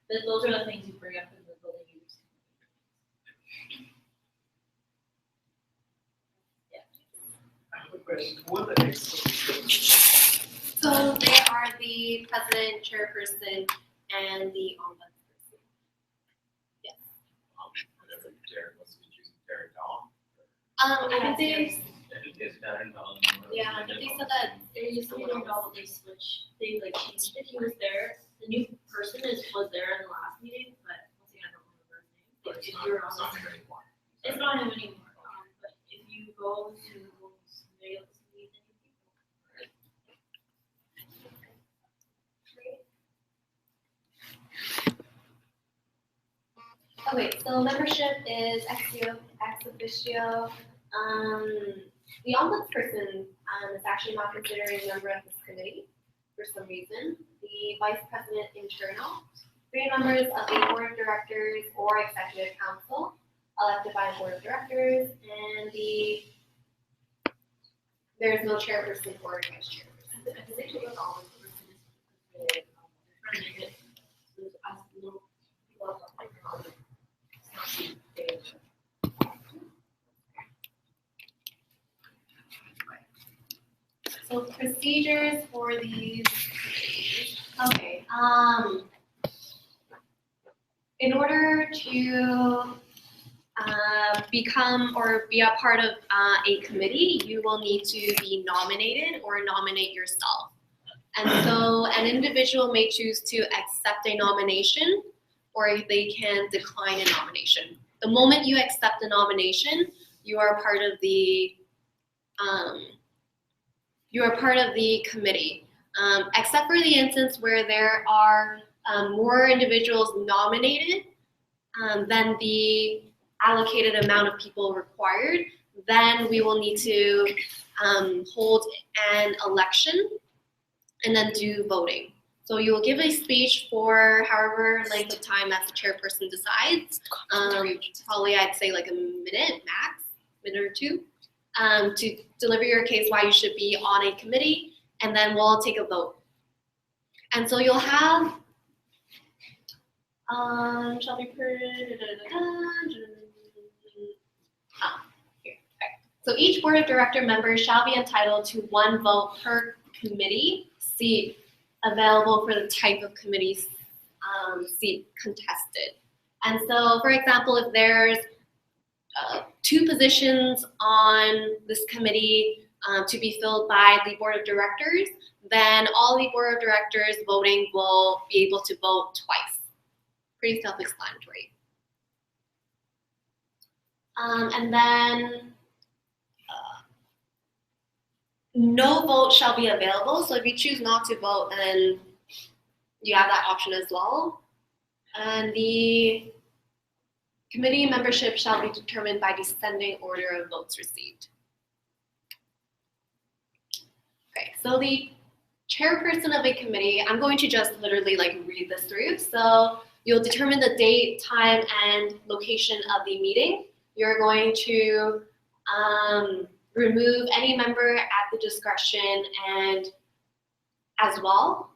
Speaker 7: but those are the things you bring up in the building use committee. Yeah.
Speaker 3: I have a question. Who are the next?
Speaker 1: So they are the president, chairperson, and the ombudsperson. Yes.
Speaker 4: Whatever Derek was choosing Derek Dawn.
Speaker 1: I think they,
Speaker 2: Yes, Darren Dawn.
Speaker 1: yeah, I think they said that
Speaker 7: There used to be no doubt they switched. They like changed it. He was there. The new person was there in the last meeting, but once again, I don't remember his name.
Speaker 4: But
Speaker 7: If
Speaker 4: it's
Speaker 7: you're
Speaker 4: not,
Speaker 7: on
Speaker 4: it's not him anymore.
Speaker 7: it's not him anymore. But if you go to somebody else's meeting,
Speaker 1: okay, so membership is ex officio. The ombudsperson is actually not considered a member of this committee for some reason. The vice president internal, 3 members of the board of directors or executive council elected by the board of directors, and there's no chairperson or vice chairperson.
Speaker 7: I think it was all the person is trying to get those as little people up
Speaker 1: So procedures for these, okay, in order to become or be a part of a committee, you will need to be nominated or nominate yourself. And so an individual may choose to accept a nomination or they can decline a nomination. The moment you accept a nomination, you are part of the committee, except for the instance where there are more individuals nominated than the allocated amount of people required, then we will need to hold an election and then do voting. So you will give a speech for however length of time that the chairperson decides, probably I'd say like a minute max, minute or two, to deliver your case why you should be on a committee, and then we'll take a vote. And so you'll have, shall be per, here. Okay. So each board of director member shall be entitled to 1 vote per committee seat available for the type of committee seat contested. And so, for example, if there's 2 positions on this committee to be filled by the board of directors, then all the board of directors voting will be able to vote twice. Pretty self-explanatory. And then no vote shall be available. So if you choose not to vote, then you have that option as well. And the committee membership shall be determined by descending order of votes received. Okay, so the chairperson of a committee, I'm going to just literally like read this through. So you'll determine the date, time, and location of the meeting. You're going to remove any member at the discretion and as well,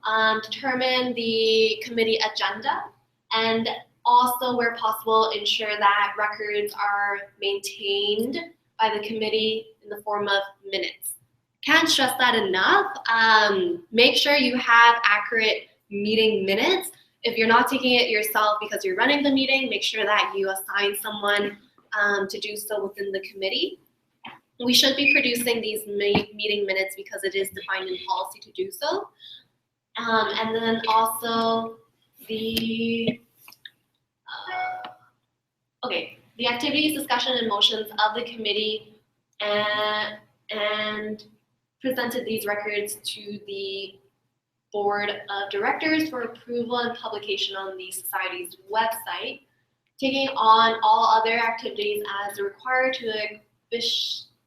Speaker 1: determine the committee agenda, and also where possible ensure that records are maintained by the committee in the form of minutes. Can't stress that enough. Make sure you have accurate meeting minutes. If you're not taking it yourself because you're running the meeting, make sure that you assign someone to do so within the committee. We should be producing these meeting minutes because it is defined in policy to do so. And then also the, the activities, discussion, and motions of the committee and presented these records to the board of directors for approval and publication on the society's website, taking on all other activities as required to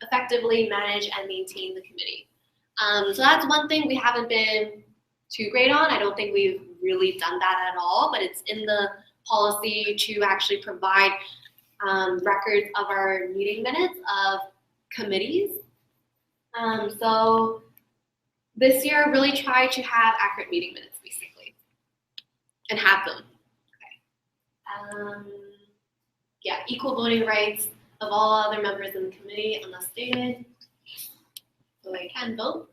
Speaker 1: effectively manage and maintain the committee. So that's one thing we haven't been too great on. I don't think we've really done that at all, but it's in the policy to actually provide records of our meeting minutes of committees. So this year, really try to have accurate meeting minutes, basically, and have them. Okay. Yeah, equal voting rights of all other members in the committee, unless stated. So they can vote.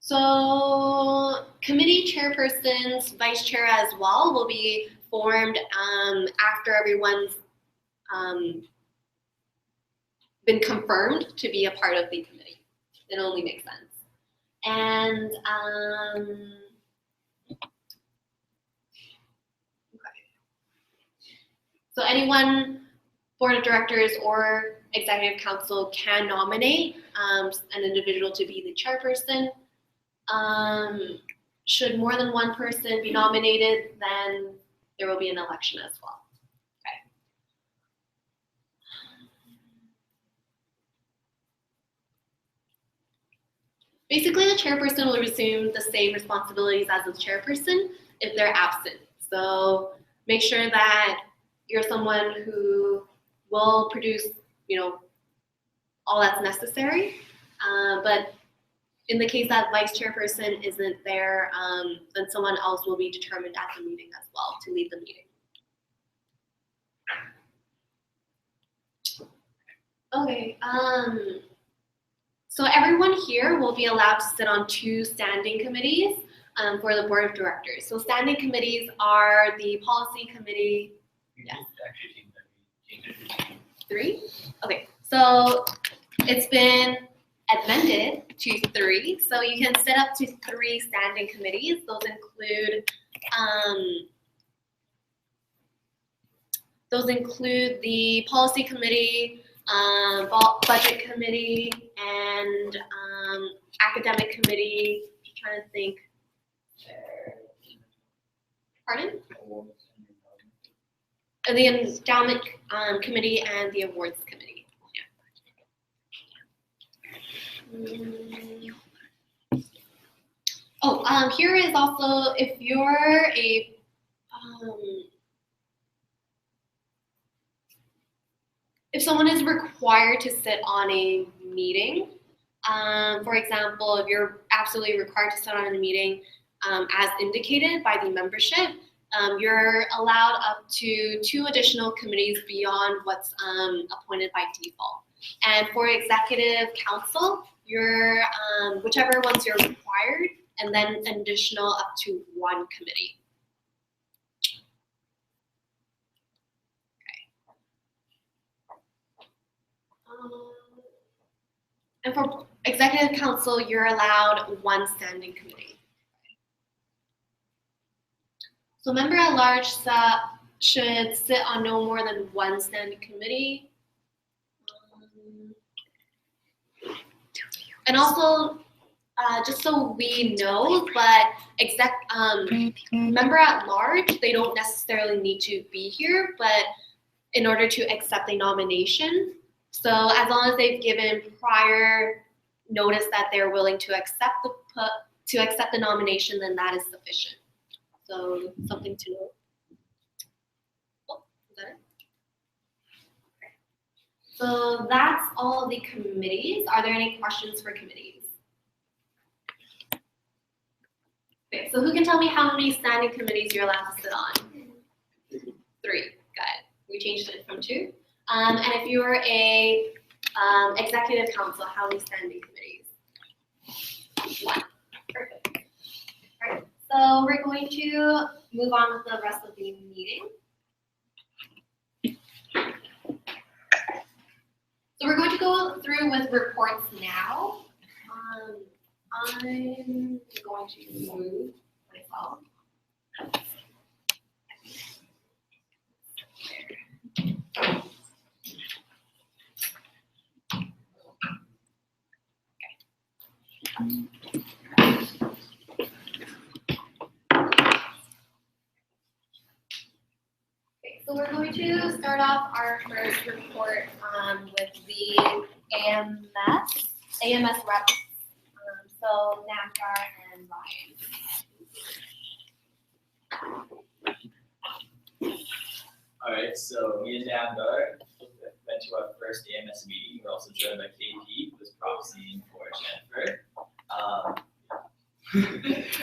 Speaker 1: So committee chairpersons, vice chair as well, will be formed after everyone's been confirmed to be a part of the committee. It only makes sense. And so anyone, board of directors or executive council can nominate an individual to be the chairperson. Should more than one person be nominated, then there will be an election as well. Okay. Basically, the chairperson will resume the same responsibilities as the chairperson if they're absent. So make sure that you're someone who will produce, all that's necessary. But in the case that vice chairperson isn't there, then someone else will be determined at the meeting as well to lead the meeting. Okay. So everyone here will be allowed to sit on 2 standing committees for the board of directors. So standing committees are the policy committee. Yeah. 3? Okay, so it's been amended to 3. So you can set up to 3 standing committees. Those include the policy committee, budget committee, and academic committee. I'm trying to think. Pardon? The endowment committee and the awards committee. Yeah. Oh, here is also if you're a if someone is required to sit on a meeting, for example, if you're absolutely required to sit on a meeting as indicated by the membership, you're allowed up to 2 additional committees beyond what's appointed by default. And for executive council, you're whichever ones you're required, and then an additional up to 1 committee. And for executive council, you're allowed 1 standing committee. So member at large should sit on no more than 1 standing committee. And also, just so we know, but member at large, they don't necessarily need to be here, but in order to accept a nomination. So as long as they've given prior notice that they're willing to accept the nomination, then that is sufficient. So something to note. Oh, is that it? Okay. So that's all the committees. Are there any questions for committees? Okay, so who can tell me how many standing committees you're allowed to sit on? 3. Got it. We changed it from 2. And if you're a executive council, how many standing committees? 1. Perfect. All right. So we're going to move on with the rest of the meeting. So we're going to go through with reports now. I'm going to move myself. Okay, so we're going to start off our first report with the AMS reps. So Namgar and Ryan.
Speaker 4: All right, so me and Namgar went to our first AMS meeting. We're also joined by KP, who was proxying for Jennifer.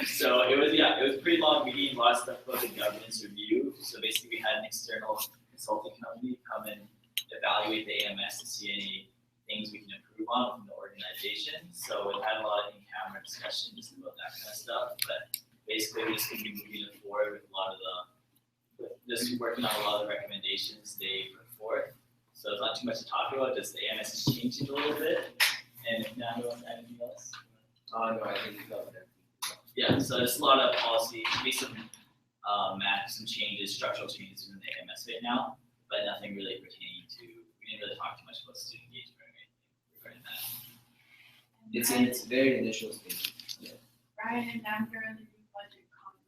Speaker 4: So it was a pretty long meeting, a lot of stuff about the governance review. So basically we had an external consulting company come and evaluate the AMS to see any things we can improve on within the organization. So we had a lot of in-camera discussion just about that kind of stuff. But basically we're just going to be moving it forward with a lot of just working on a lot of the recommendations they put forth. So it's not too much to talk about, just the AMS is changing a little bit. And if Nando wants anything else?
Speaker 6: No, I think you covered everything.
Speaker 4: Yeah, so there's a lot of policy, maybe some some changes, structural changes in the AMS right now, but nothing really pertaining to, we didn't really talk too much about student engagement or anything regarding that.
Speaker 6: It's in its very initial stage. Yeah.
Speaker 8: Ryan and Namgar and the new budget comment.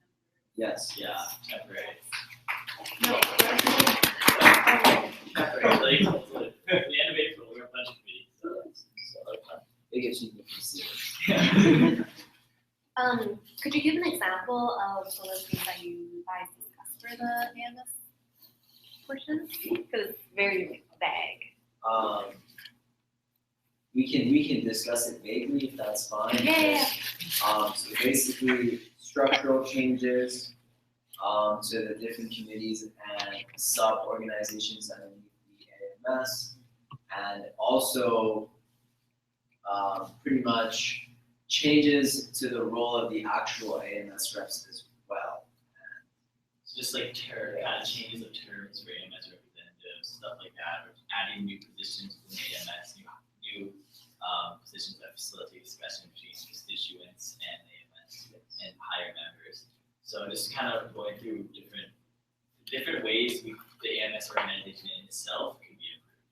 Speaker 6: Yes.
Speaker 4: Yeah, temporary.
Speaker 8: No,
Speaker 4: Temporary, like, the end of April, we're a budget meeting, so
Speaker 6: They get you to see it.
Speaker 1: Could you give an example of some of the things that you guys discussed for the AMS portion? Because it's very vague.
Speaker 6: We can discuss it vaguely if that's fine.
Speaker 1: Yeah.
Speaker 6: So basically, structural changes to the different committees and sub-organizations underneath the AMS, and also pretty much changes to the role of the actual AMS reps as well.
Speaker 4: it's just like kind of changes of terms for AMS representatives, stuff like that, or adding new positions in AMS, new positions that facilitate discussion between constituents and AMS and higher members. So just kind of going through different ways the AMS organization in itself could be improved.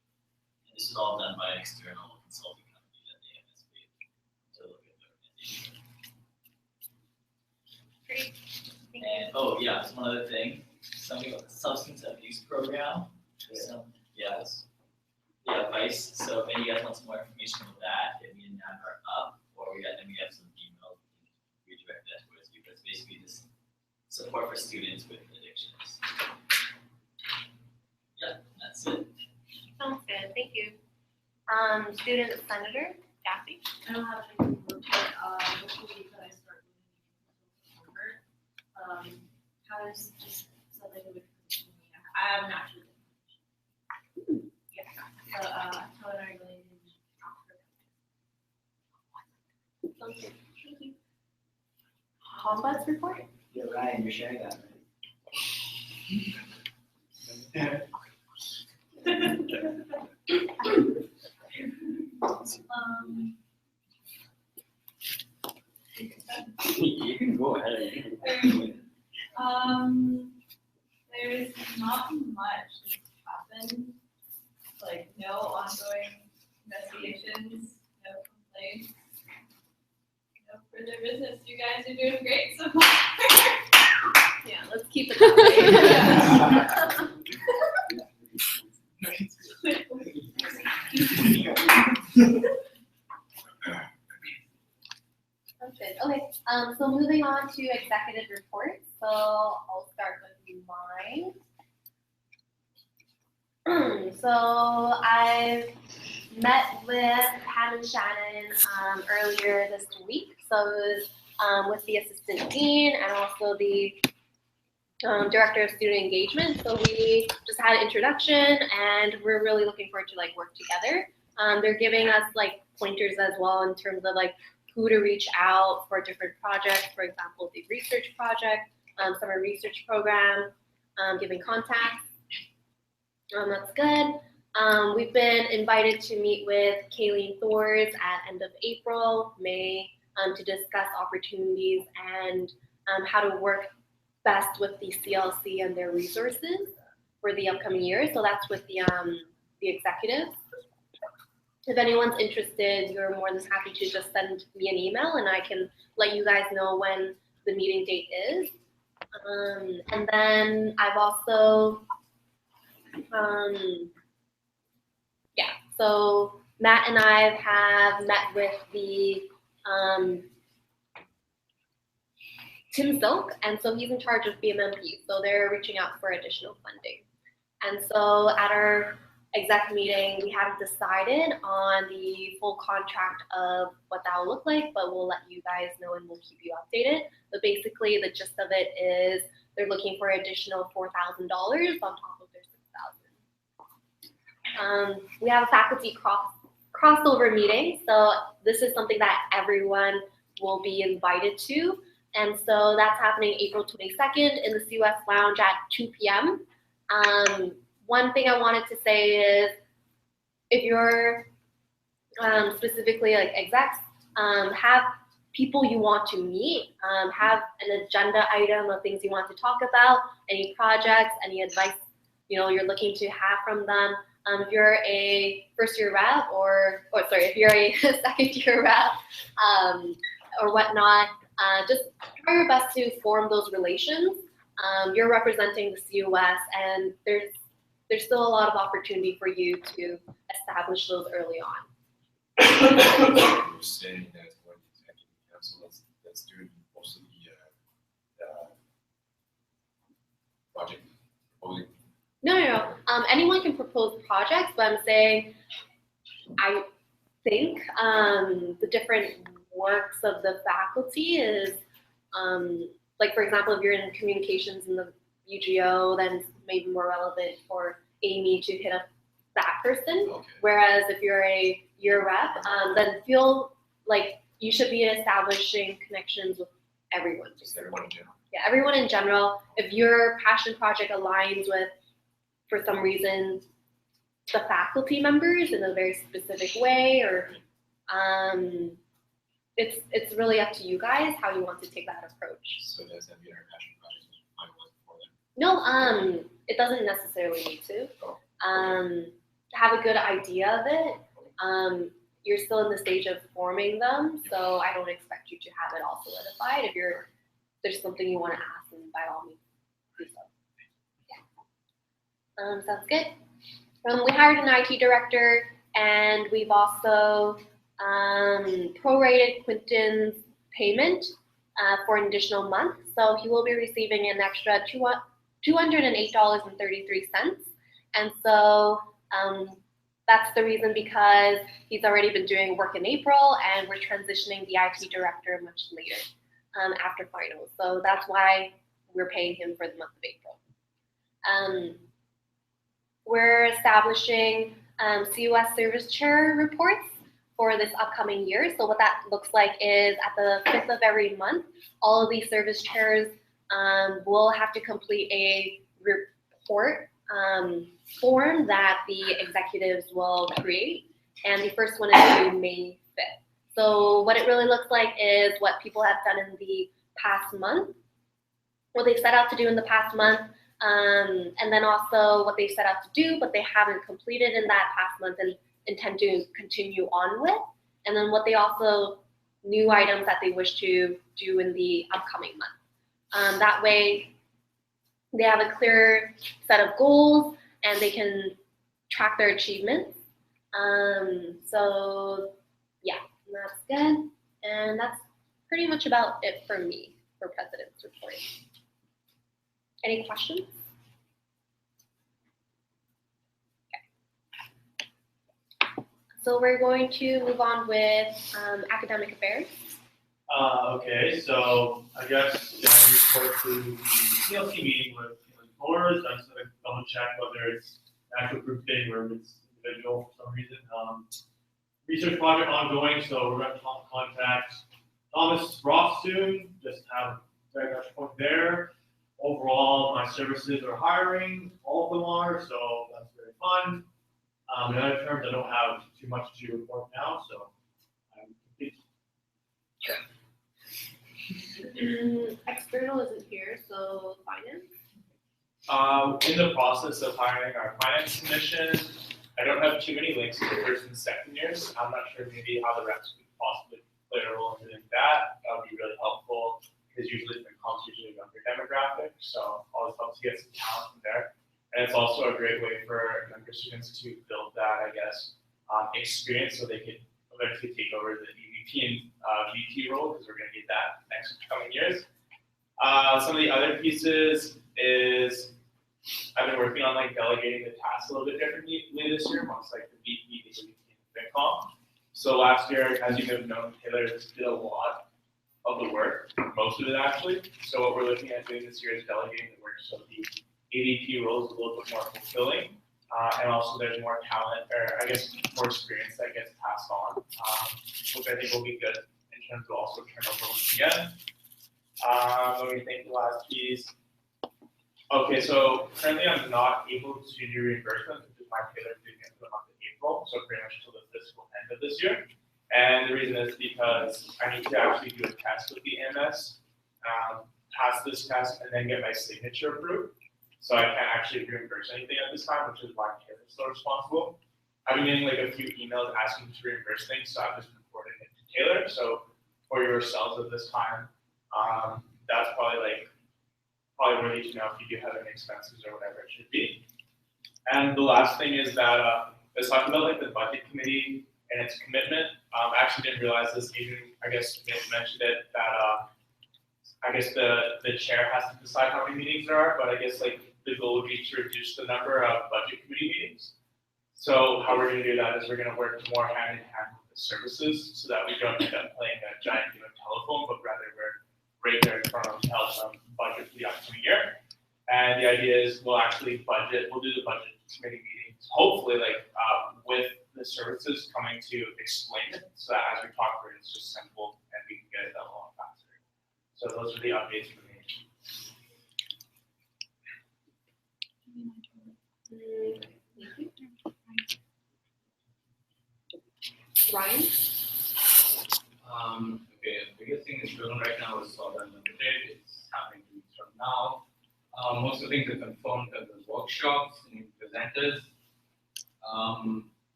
Speaker 4: And this is all done by an external consulting company that the AMS paid to look at the organization.
Speaker 1: Great. Thank
Speaker 4: And oh yeah, so one other thing, something about the substance abuse program. So, yes. Yeah, Vice. So if any of you guys want some more information about that, hit me and Namgar up, or we have some emails we can redirect that towards you. But it's basically just support for students with addictions. Yeah, that's it.
Speaker 1: Sounds good. Thank you. Student senator, Kathy.
Speaker 7: I don't have anything to report, before I start moving how is just something with, I haven't actually. Yeah, so, how are I going to
Speaker 1: Sounds good. Thank you. Hombuds report.
Speaker 6: Yeah, Ryan, you're sharing that, right?
Speaker 4: You can go ahead.
Speaker 8: There's not much that's happened, like no ongoing investigations, no complaints. no further business. You guys are doing great so far.
Speaker 1: Yeah, let's keep it that way. Sounds good. Okay, so moving on to executive reports. So I'll start with mine. So I've met with Pam and Shannon earlier this week. So it was with the assistant dean and also the director of student engagement. So we just had an introduction, and we're really looking forward to like work together. They're giving us like pointers as well in terms of like who to reach out for different projects. For example, the research project, summer research program, giving contacts. That's good. We've been invited to meet with Kayleen Thors at end of April, May, to discuss opportunities and how to work best with the CLC and their resources for the upcoming year. So that's with the executives. If anyone's interested, you're more than happy to just send me an email and I can let you guys know when the meeting date is. And then I've also, so Matt and I have met with the Tim Silk, and so he's in charge of BMMP, so they're reaching out for additional funding. And so at our exec meeting, we haven't decided on the full contract of what that will look like, but we'll let you guys know and we'll keep you updated. But basically, the gist of it is they're looking for additional $4,000 on top of their $6,000. We have a faculty crossover meeting, so this is something that everyone will be invited to. And so that's happening April 22nd in the CUS Lounge at 2 p.m. One thing I wanted to say is if you're specifically like execs, have people you want to meet, have an agenda item of things you want to talk about, any projects, any advice you're looking to have from them. If you're a first-year rep if you're a second-year rep or whatnot, just try your best to form those relations. You're representing the CUS, and there's still a lot of opportunity for you to establish those early on.
Speaker 9: Understanding that what the executive council that's doing most of the project proposing.
Speaker 1: No. Anyone can propose projects, but I'm saying I think the different works of the faculty is like, for example, if you're in communications in the UGO, then it's maybe more relevant for Amy to hit up that person.
Speaker 9: Okay.
Speaker 1: Whereas if you're a year rep, then feel like you should be establishing connections with everyone.
Speaker 9: Just everyone in general.
Speaker 1: Yeah, everyone in general. If your passion project aligns with, for some reason, the faculty members in a very specific way, or it's really up to you guys how you want to take that approach.
Speaker 9: So does that mean our passion project was finalized before that?
Speaker 1: No, it doesn't necessarily need to. Have a good idea of it. You're still in the stage of forming them, so I don't expect you to have it all solidified. If there's something you want to ask, then by all means, do so. Yeah. Sounds good. We hired an IT director, and we've also prorated Quinton's payment for an additional month. So he will be receiving an extra $208.33. And so that's the reason, because he's already been doing work in April, and we're transitioning the IT director much later after finals. So that's why we're paying him for the month of April. We're establishing CUS service chair reports for this upcoming year. So what that looks like is at the 5th of every month, all of these service chairs will have to complete a report form that the executives will create. And the first one is due May 5th. So what it really looks like is what people have done in the past month, what they set out to do in the past month, and then also what they set out to do, but they haven't completed in that past month and intend to continue on with. And then what they also new items that they wish to do in the upcoming month. That way, they have a clear set of goals and they can track their achievements. So yeah, that's good. And that's pretty much about it for me for President's Report. Any questions? So we're going to move on with academic affairs.
Speaker 3: Okay, so I guess I report to the CLC meeting with boards. I just want to double check whether it's an actual group thing or if it's individual for some reason. Research project ongoing, so we're going to contact Thomas Ross soon. Just have a very much point there. Overall, my services are hiring. All of them are, so that's very fun. In other terms, I don't have too much to report now, so I'm complete.
Speaker 7: External isn't here, so finance.
Speaker 3: In the process of hiring our finance commission, I don't have too many links to first and second years. I'm not sure maybe how the reps could possibly play a role in doing that. That would be really helpful because usually the comps usually a younger demographic, so always helps to get some talent from there. And it's also a great way for younger students to build that, I guess, experience so they can eventually take over the EVP and VP role because we're going to need that next coming years. Some of the other pieces is I've been working on like delegating the tasks a little bit differently this year amongst like the VP, the EVP, and FinCom. So last year, as you may have known, Taylor did a lot of the work, most of it actually. So what we're looking at doing this year is delegating the work so the AVP role is a little bit more fulfilling, and also there's more talent, or I guess more experience that gets passed on, which I think will be good in terms of also turnover once again. Let me think the last piece. Okay, so currently I'm not able to do reimbursements, which is my Taylor due at the month of April, so pretty much till the fiscal end of this year. And the reason is because I need to actually do a test with the AMS, pass this test, and then get my signature approved. So I can't actually reimburse anything at this time, which is why Taylor's still responsible. I've been getting like a few emails asking to reimburse things, so I've just reported it to Taylor. So for yourselves at this time, that's probably worthy to know if you do have any expenses or whatever it should be. And the last thing is that let's talk about like the budget committee and its commitment. I actually didn't realize this. Adrian, I guess, mentioned it that I guess the chair has to decide how many meetings there are, but I guess like the goal would be to reduce the number of budget committee meetings. So how we're going to do that is we're going to work more hand in hand with the services so that we don't end up playing a giant game of telephone, but rather we're right there in front of them to help them budget for the upcoming year. And the idea is we'll do the budget committee meetings, hopefully with the services coming to explain it, so that as we talk through it, it's just simple and we can get it done a lot faster. So those are the updates for me.
Speaker 1: Ryan?
Speaker 2: Okay, the biggest thing is going right now is Solid Unlimited. It's happening 2 weeks from now. Most of the things are confirmed that there's workshops, new presenters.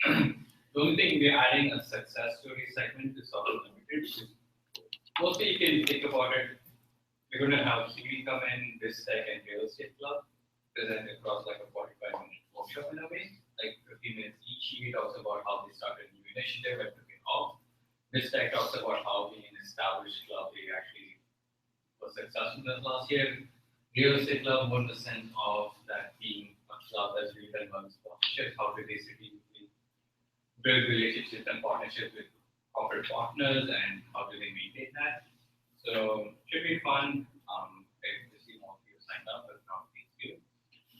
Speaker 2: The only thing we're adding a success story segment to Solid Unlimited. Mostly you can think about it. We're going to have Huey come in, this tech and real estate club, present across like a 45-minute workshop in a way, like 15 minutes each. Huey talks about how they started a new initiative and took it off. This tech talks about how being an established club, they actually was successful this last year. Real estate club, more in the sense of that being a club that's really done well sponsorship, how do they strategically build relationships and partnerships with corporate partners and how do they maintain that. So should be fun. To see more of you signed up, but not please do.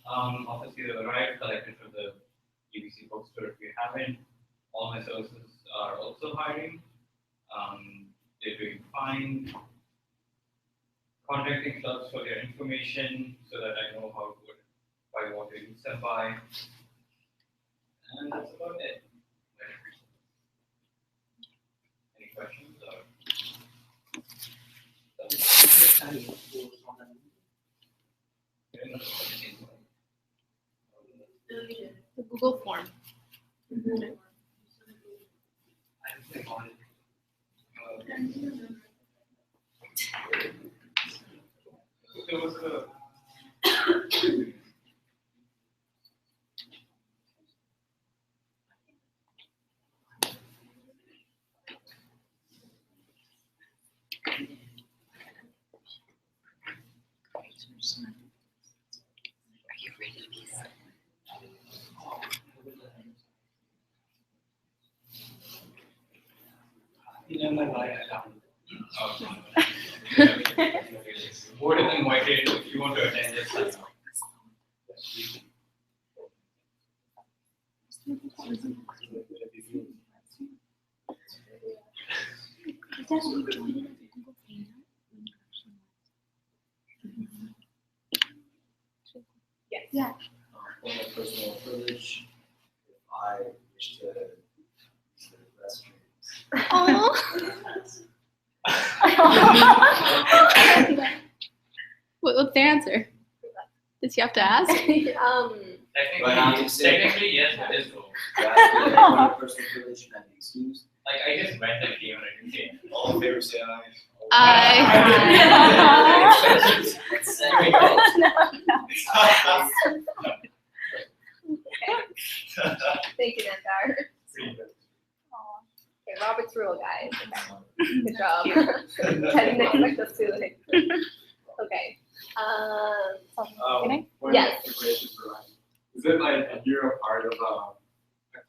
Speaker 2: Obviously the variety collected from the BBC bookstore if you haven't. All my services are also hiring. They're doing fine. Contacting clubs for their information so that I know how to by what they use them by. And that's about it. Any questions or?
Speaker 5: The Google form.
Speaker 3: There was a
Speaker 2: Board is invited if you want to attend this sign up.
Speaker 1: Yes.
Speaker 5: Yeah.
Speaker 6: On my personal privilege, if I wish to use the restrooms.
Speaker 5: Oh. What's the answer? Does he have to ask?
Speaker 6: But I'm just saying-
Speaker 2: Technically, yes, that is true.
Speaker 6: My personal privilege can be excused.
Speaker 2: Like, I just read the game and I didn't say it.
Speaker 9: All in favor, say aye.
Speaker 1: Thank you, Nandar. Okay, Robert's rule, guys. Good job. I didn't expect us to. Like, okay.
Speaker 10: One
Speaker 1: Yes.
Speaker 10: information for Ryan. Is it like if you're a part of a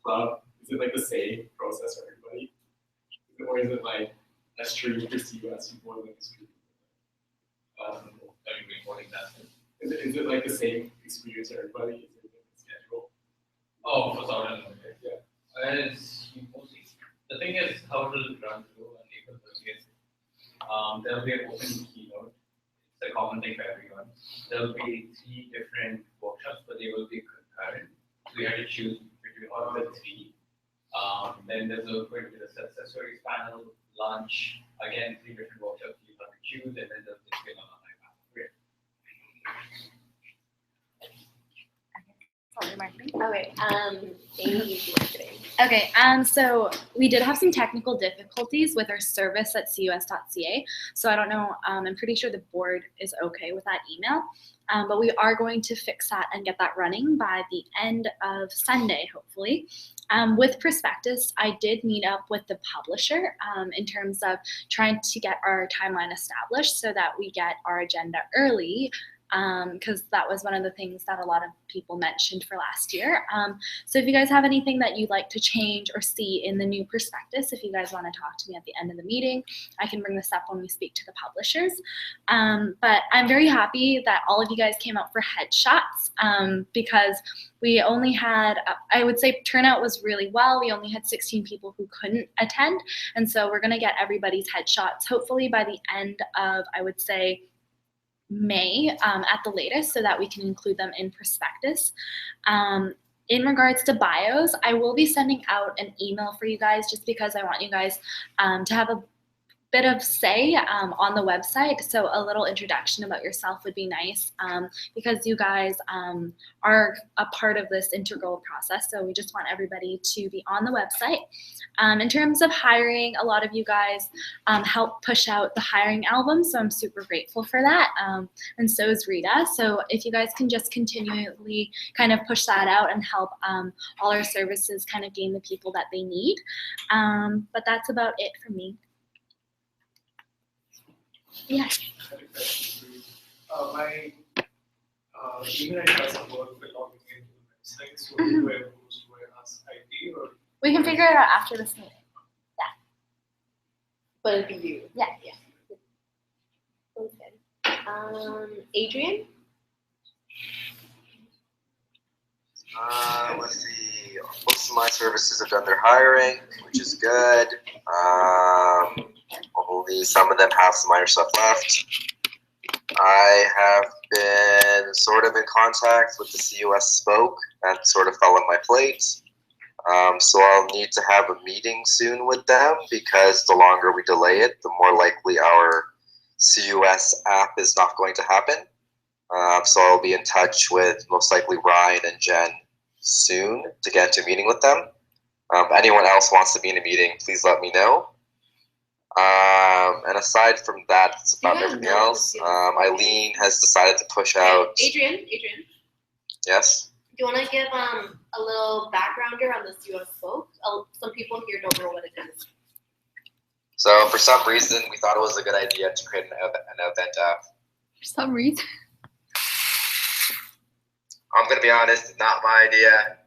Speaker 10: club, is it like the same process for everybody? Or is it like a stream for CUS more than a stream? Is it like the same experience for everybody? Is it like a schedule?
Speaker 2: Oh, for Southern Limited.
Speaker 10: Yeah.
Speaker 2: As you mostly, the thing is how it will run through on April 30th. There will be an open keynote. It's a common thing for everyone. There will be 3 different workshops, but they will be concurrent. So we have to choose between all of the 3. Then there's going to be the success stories panel, lunch, again 3 different workshops you have to choose, and then there's the spin on iPad.
Speaker 1: Okay, Amy, you do marketing.
Speaker 5: Okay, so we did have some technical difficulties with our service at cus.ca. So I don't know, I'm pretty sure the board is okay with that email. But we are going to fix that and get that running by the end of Sunday, hopefully. With Prospectus, I did meet up with the publisher in terms of trying to get our timeline established so that we get our agenda early. Because that was one of the things that a lot of people mentioned for last year. So if you guys have anything that you'd like to change or see in the new prospectus, if you guys want to talk to me at the end of the meeting, I can bring this up when we speak to the publishers. But I'm very happy that all of you guys came out for headshots because we only had, I would say turnout was really well. We only had 16 people who couldn't attend. And so we're gonna get everybody's headshots hopefully by the end of, I would say, May at the latest so that we can include them in prospectus. In regards to bios, I will be sending out an email for you guys just because I want you guys to have a bit of say on the website. So a little introduction about yourself would be nice because you guys are a part of this integral process. So we just want everybody to be on the website. In terms of hiring, a lot of you guys help push out the hiring album. So I'm super grateful for that. And so is Rita. So if you guys can just continually kind of push that out and help all our services kind of gain the people that they need. But that's about it for me. Yes.
Speaker 3: I had a question for you. My email address doesn't work for logging into the website, so do I post to my last ID or?
Speaker 5: We can figure it out after this meeting.
Speaker 1: But it'd be you.
Speaker 5: Yeah.
Speaker 1: Okay. Adrian?
Speaker 11: Let's see. Most of my services have done their hiring, which is good. Only some of them have some minor stuff left. I have been sort of in contact with the CUS spoke. That sort of fell on my plate. So I'll need to have a meeting soon with them because the longer we delay it, the more likely our CUS app is not going to happen. So I'll be in touch with most likely Ryan and Jen soon to get into a meeting with them. Anyone else wants to be in a meeting, please let me know. And aside from that, it's
Speaker 1: You
Speaker 11: about
Speaker 1: guys
Speaker 11: everything
Speaker 1: know what
Speaker 11: else.
Speaker 1: the CUS
Speaker 11: Eileen has decided to push out.
Speaker 1: Adrian,
Speaker 11: Yes.
Speaker 1: do you want to give a little backgrounder on the CUS spoke? Some people here don't know what it is.
Speaker 11: So for some reason, we thought it was a good idea to create an event app.
Speaker 5: For some reason.
Speaker 11: I'm gonna be honest, not my idea.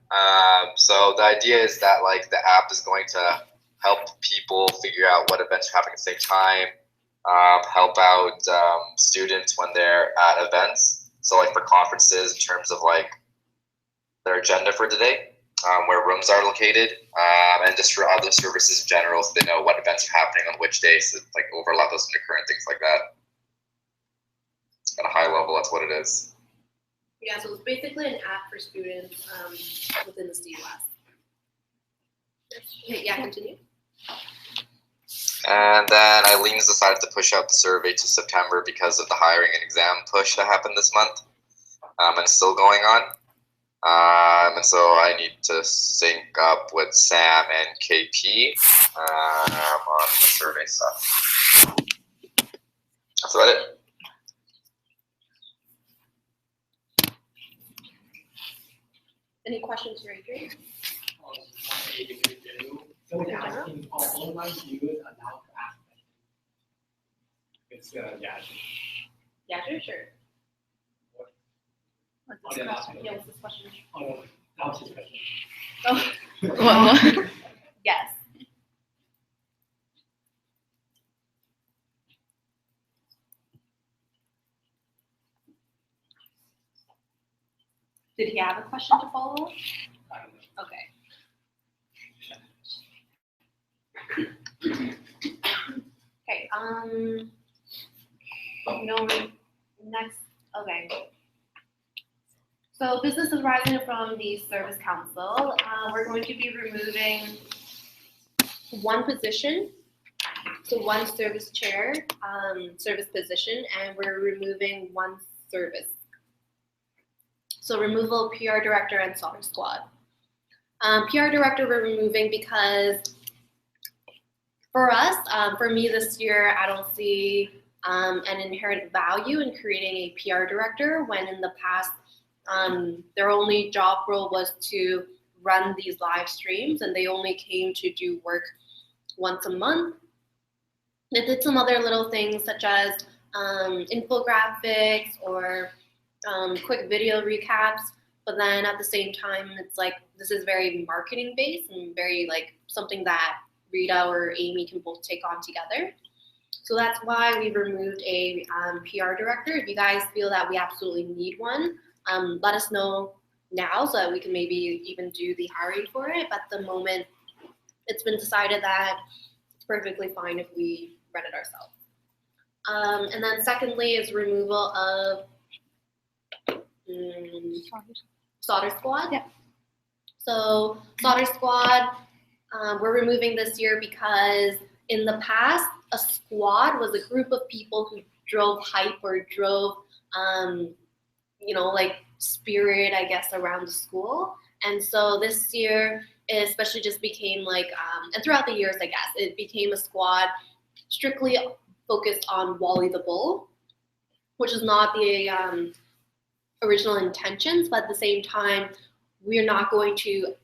Speaker 11: So the idea is that like the app is going to help people figure out what events are happening at the same time, help out students when they're at events. So like for conferences, in terms of like their agenda for today, where rooms are located, and just for other services in general, so they know what events are happening on which days, so like overlap those into current things like that. At a high level, that's what it is.
Speaker 1: Yeah, so it's basically an app for students within the CUS. Okay, yeah, continue.
Speaker 11: And then Eileen's decided to push out the survey to September because of the hiring and exam push that happened this month, and still going on. And so I need to sync up with Sam and KP on the survey stuff. That's about it.
Speaker 1: Any questions for Adrian?
Speaker 10: Someone asking, are online viewers allowed to ask questions? It's, yeah.
Speaker 1: Yeah, sure.
Speaker 5: What's
Speaker 10: Oh,
Speaker 5: this
Speaker 10: yeah,
Speaker 5: question?
Speaker 1: Yeah, what's this question?
Speaker 10: Oh, no, that was his question.
Speaker 1: Oh,
Speaker 5: What?
Speaker 1: yes. Did he have a question to follow?
Speaker 10: I don't know.
Speaker 1: Okay. Okay, next, okay. So business is rising from the service council. We're going to be removing one position, so one service chair, service position, and we're removing one service. So removal of PR director and solder squad. PR director we're removing because for us, for me this year, I don't see an inherent value in creating a PR director when in the past their only job role was to run these live streams and they only came to do work once a month. They did some other little things such as infographics or quick video recaps, but then at the same time, it's like this is very marketing based and very like something that Rita or Amy can both take on together. So that's why we removed a PR director. If you guys feel that we absolutely need one, let us know now so that we can maybe even do the hiring for it. But at the moment, it's been decided that it's perfectly fine if we run it ourselves. And then secondly is removal of solder squad.
Speaker 5: Yeah.
Speaker 1: So solder squad, we're removing this year because in the past, a squad was a group of people who drove hype or drove, like spirit, I guess, around the school. And so this year, it especially just became like, and throughout the years, I guess, it became a squad strictly focused on Wally the Bull, which is not the original intentions, but at the same time, we're not going to,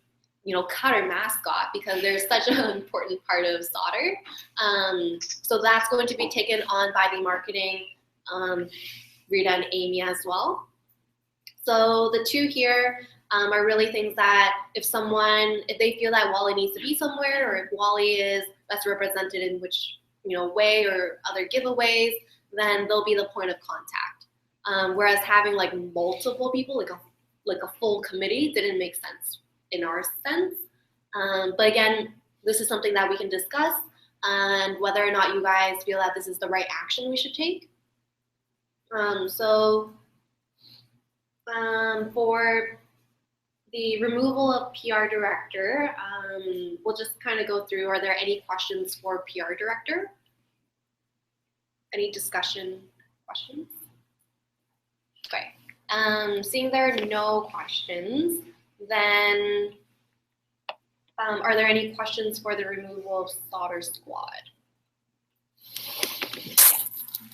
Speaker 1: cut our mascot because there's such an important part of solder. So that's going to be taken on by the marketing, Rita and Amy as well. So the two here are really things that if they feel that Wally needs to be somewhere, or if Wally is best represented in which way or other giveaways, then they'll be the point of contact. Whereas having like multiple people, like a full committee, didn't make sense in our sense. But again, this is something that we can discuss, and whether or not you guys feel that this is the right action we should take. For the removal of PR director, we'll just kind of go through, are there any questions for PR director? Any discussion questions? Okay, seeing there are no questions, then are there any questions for the removal of solder squad?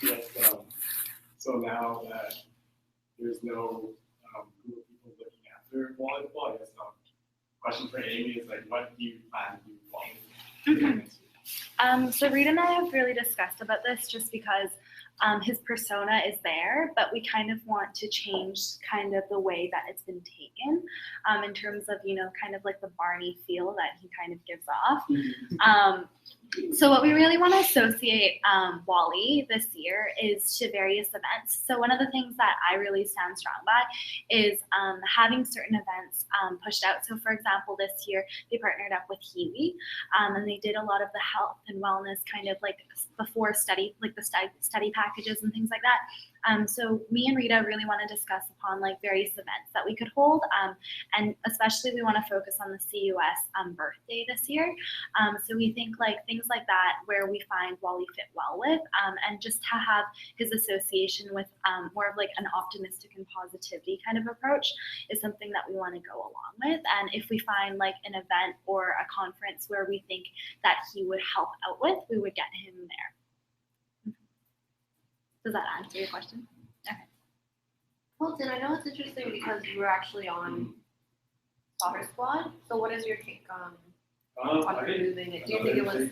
Speaker 10: Yes, so now that there's no group of people looking after volleyball, I guess question for Amy is like, what do you plan to do volleyball next week?
Speaker 5: So Reed and I have really discussed about this just because his persona is there, but we kind of want to change kind of the way that it's been taken in terms of, kind of like the Barney feel that he kind of gives off. So what we really want to associate Wally this year is to various events. So one of the things that I really stand strong by is having certain events pushed out. So for example, this year they partnered up with Healy and they did a lot of the health and wellness kind of like before study, like the study packages and things like that. So me and Rita really want to discuss upon like various events that we could hold, and especially we want to focus on the CUS birthday this year. So we think like things like that where we find Wally fit well with, and just to have his association with more of like an optimistic and positivity kind of approach is something that we want to go along with. And if we find like an event or a conference where we think that he would help out with, we would get him there. Does that answer your question? Okay.
Speaker 1: Colton, I know it's interesting because you were actually on Soccer Squad. So what is your take on removing it? Do you think it was?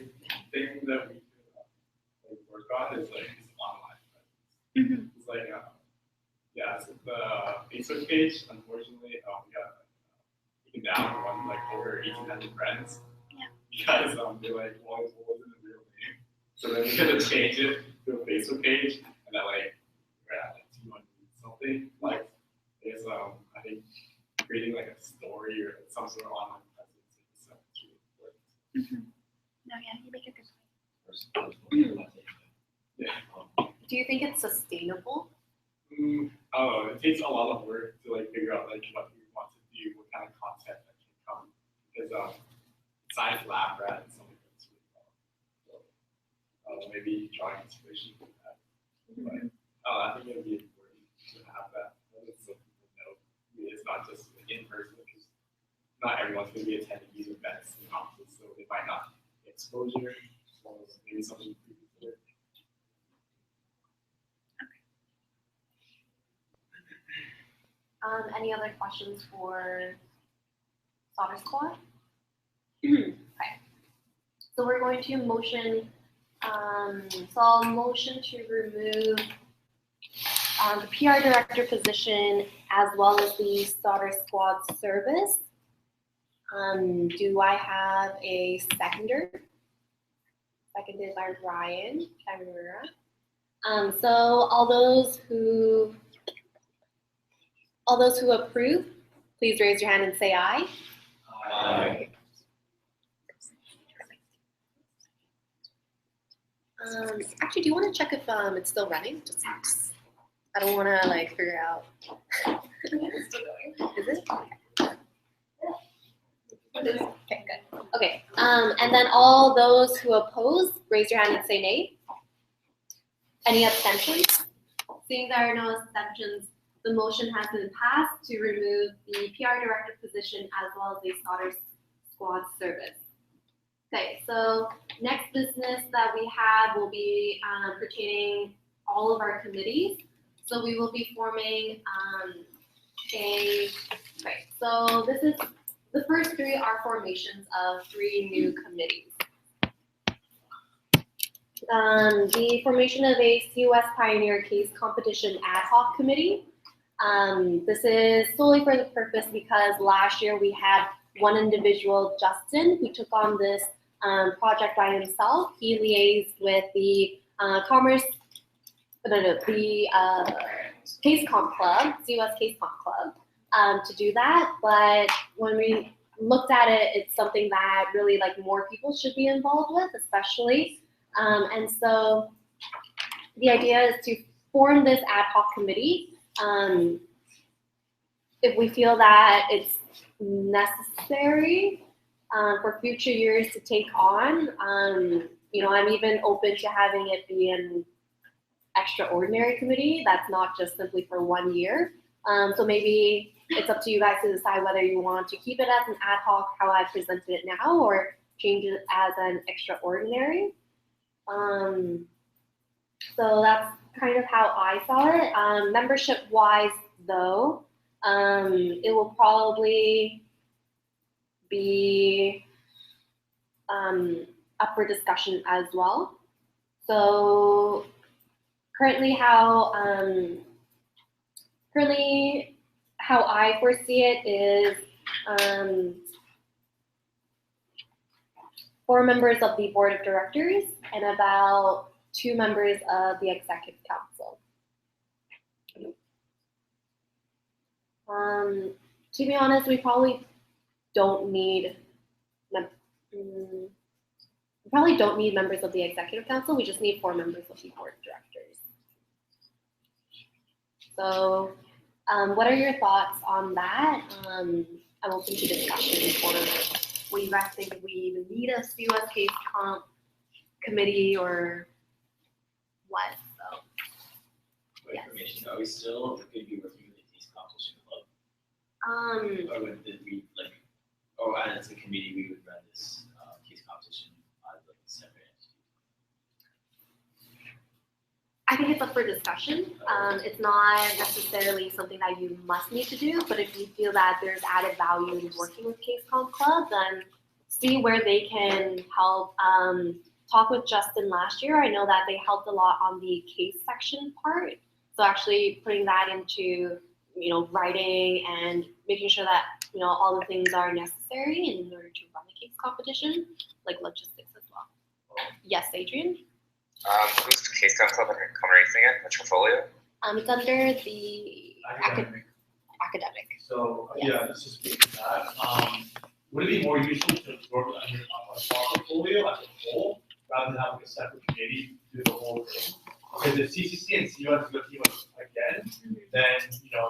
Speaker 10: Thing that we could work on is like online presence. It's like so the Facebook page, unfortunately, we got taken down from like over 1,800 friends.
Speaker 5: Yeah.
Speaker 10: Because they're like, well, it wasn't a real name. So then we had to change it to a Facebook page, and then like we're at like 200 something. Like, there's I think creating like a story or some sort of online presence is really important.
Speaker 5: No, yeah, you make a good point.
Speaker 10: Yeah.
Speaker 1: Do you think it's sustainable?
Speaker 10: I don't know. It takes a lot of work to like figure out like what we want to do, what kind of content that can come. Because besides lab rat and something that's really well. So maybe drawing inspiration from that. But I think it would be important to have that. So people know it's not just in person, because not everyone's going to be attending these events and conferences, so they might not get exposure. So maybe something to do.
Speaker 1: Any other questions for Solder Squad? Okay. So we're going to motion, so I'll motion to remove the PR director position as well as the Solder Squad service. Do I have a seconder? Seconded by Ryan Chimera. So all those who approve, please raise your hand and say aye.
Speaker 4: Aye.
Speaker 1: Actually, do you want to check if it's still running? Just I don't want to like figure out.
Speaker 8: It's still going.
Speaker 1: Is it? Okay, good. Okay, and then all those who oppose, raise your hand and say nay. Any abstentions? Seeing there are no abstentions, the motion has been passed to remove the PR director position as well as the Solder Squad service. Okay, so next business that we have will be pertaining all of our committees. So we will be forming so this is, the first three are formations of 3 new committees. The formation of a CUS Pioneer Case Competition Ad Hoc Committee. This is solely for the purpose because last year we had one individual, Justin, who took on this project by himself. He liaised with the Case Comp Club, CUS Case Comp Club, to do that. But when we looked at it, it's something that really like more people should be involved with, especially. And so the idea is to form this ad hoc committee. If we feel that it's necessary for future years to take on, you know, I'm even open to having it be an extraordinary committee that's not just simply for 1 year. So maybe it's up to you guys to decide whether you want to keep it as an ad hoc, how I presented it now, or change it as an extraordinary.
Speaker 12: So that's kind of how I saw it. Membership wise though, it will probably be up for discussion as well. So currently how I foresee it is 4 members of the board of directors and about 2 members of the executive council. To be honest, we probably don't need members of the executive council. We just need 4 members of the board of directors. So, what are your thoughts on that? I'm open to discussion for what you guys think. If we even need a CUS case comp committee or what? So,
Speaker 4: For information, are we still going to be working with the case competition club? Or would we or as a committee, we would run this case competition as like a separate entity?
Speaker 12: I think it's up for discussion. It's not necessarily something that you must need to do, but if you feel that there's added value in working with Case Comp Club, then see where they can help. Talk with Justin last year. I know that they helped a lot on the case section part. So actually putting that into, writing and making sure that, all the things are necessary in order to run the case competition, like logistics as well. Yes, Adrian?
Speaker 11: Who's the case comp club underneath again? Which portfolio?
Speaker 12: It's under the academic.
Speaker 3: So,
Speaker 12: Yes.
Speaker 3: yeah, let's just speak to that. Would it be more useful to work under a portfolio as a whole, rather than having a separate committee do the whole thing? Because if CCC and CUS is going to team up again, then,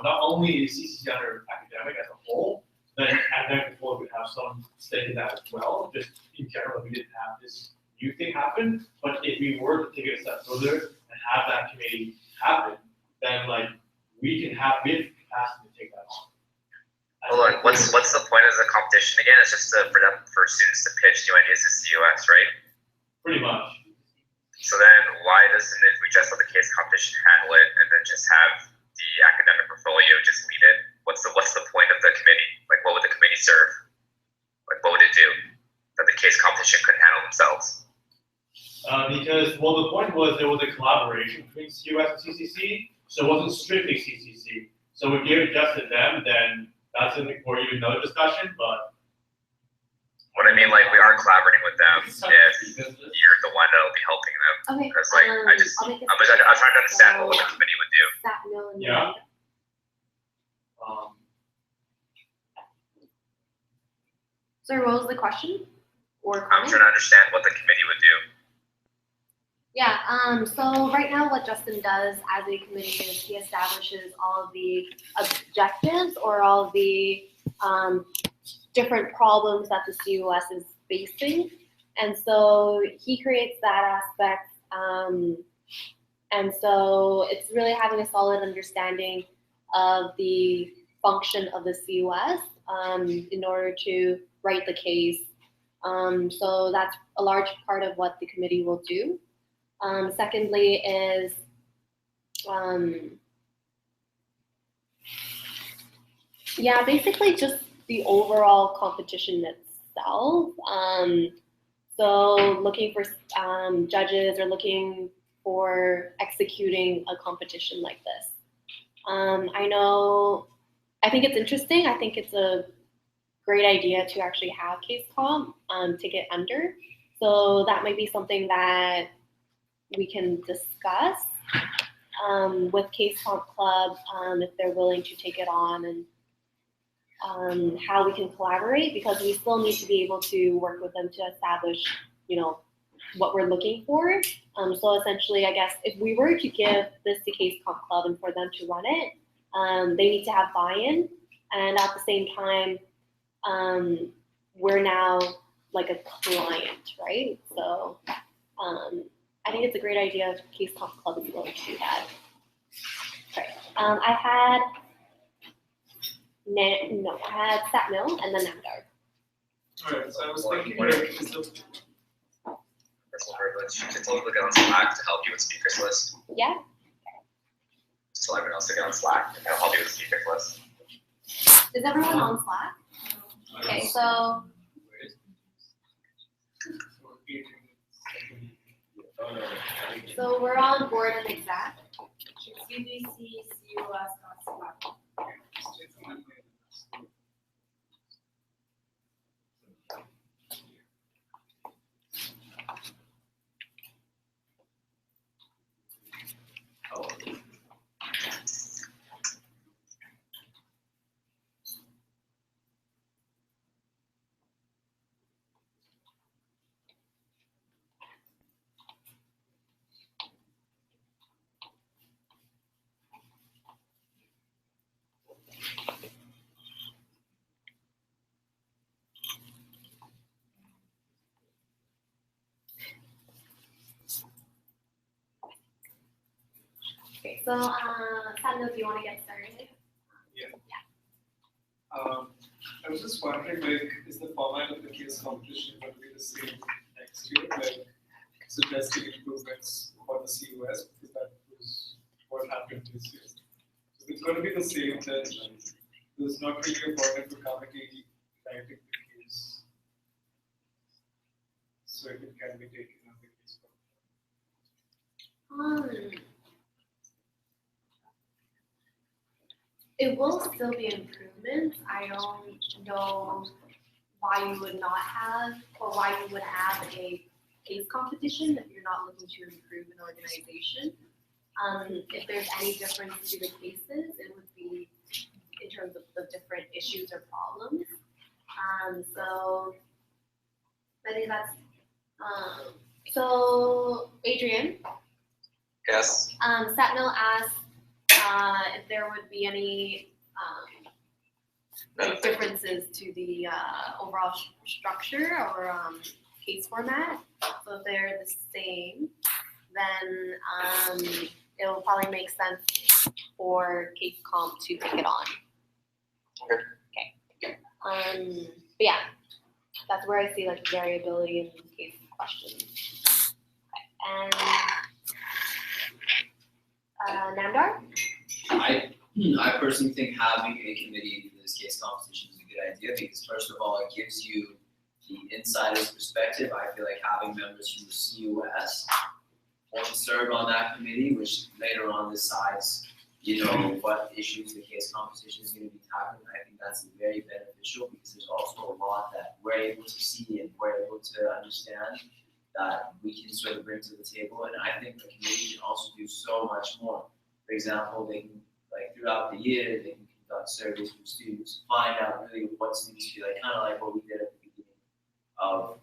Speaker 3: not only is CCC under academic as a whole, then academic portfolio would have some stake in that as well. Just in general, we didn't have this new thing happen, but if we were to take it a step further and have that committee happen, then we have capacity to take that on.
Speaker 11: Hold on, what's the point of the competition again? It's just for students to pitch new ideas to CUS, right?
Speaker 3: Pretty much.
Speaker 11: So then why doesn't we just let the case competition handle it and then just have the academic portfolio just lead it? What's the point of the committee? What would the committee serve? What would it do that the case competition couldn't handle themselves?
Speaker 3: Because, the point was there was a collaboration between CUS and CCC, so it wasn't strictly CCC. So if you just to them, then that's something for you another discussion, but.
Speaker 11: What I mean, we are collaborating with them if you're the one that'll be helping them.
Speaker 12: Okay.
Speaker 11: Because I'm trying to understand what the committee would do.
Speaker 3: Yeah.
Speaker 12: Sorry, what was the question? Or
Speaker 11: I'm
Speaker 12: comment?
Speaker 11: trying to understand what the committee would do.
Speaker 12: Yeah, so right now what Justin does as a committee is he establishes all of the objectives or all of the different problems that the CUS is facing. And so he creates that aspect. And so it's really having a solid understanding of the function of the CUS in order to write the case. So that's a large part of what the committee will do. Secondly is basically just the overall competition itself. So looking for judges or looking for executing a competition like this. I think it's interesting. I think it's a great idea to actually have case comp to get under. So that might be something that we can discuss with Case Comp Club if they're willing to take it on and how we can collaborate, because we still need to be able to work with them to establish, what we're looking for. So essentially, I guess if we were to give this to Case Comp Club and for them to run it, they need to have buy-in, and at the same time, we're now like a client, right? So I think it's a great idea if Case Comp Club is willing to do that. Okay. I had Satmil and then Namdar.
Speaker 10: Alright, so I was thinking,
Speaker 11: technical privilege to totally get on Slack to help you with speakers list.
Speaker 12: Yeah.
Speaker 11: Just tell everyone else to get on Slack and they'll help you with speakers list.
Speaker 12: Is everyone on Slack? Okay, so we're on board and exact.
Speaker 7: CBC, CUS, Slack.
Speaker 12: Okay, so Samuel, do you want to get started?
Speaker 13: I was just wondering, like, is the format of the CUS competition going to be the same next year? Like, suggesting improvements for the CUS, because that was what happened this year. So it's going to be the same, then there's not really a point of the committee writing the CUS. So if it can be taken on the CUS.
Speaker 12: It will still be improvements. I don't know why you would not have, or why you would have a case competition if you're not looking to improve an organization. If there's any difference to the cases, it would be in terms of the different issues or problems. So I think that's, so Adrian?
Speaker 11: Yes.
Speaker 12: Satnil asked if there would be any like differences to the overall structure or case format. So if they're the same, then it will probably make sense for case comp to take it on. Okay. But yeah, that's where I see like variability in case questions. Okay. And Namdar?
Speaker 6: I personally think having a committee for this case competition is a good idea because first of all, it gives you the insider's perspective. I feel like having members from the CUS want to serve on that committee, which later on decides, what issues the case competition is going to be tackling. I think that's very beneficial because there's also a lot that we're able to see and we're able to understand that we can sort of bring to the table. And I think the committee can also do so much more. For example, they can, throughout the year, they can conduct surveys from students, find out really what students feel like, kind of like what we did at the beginning of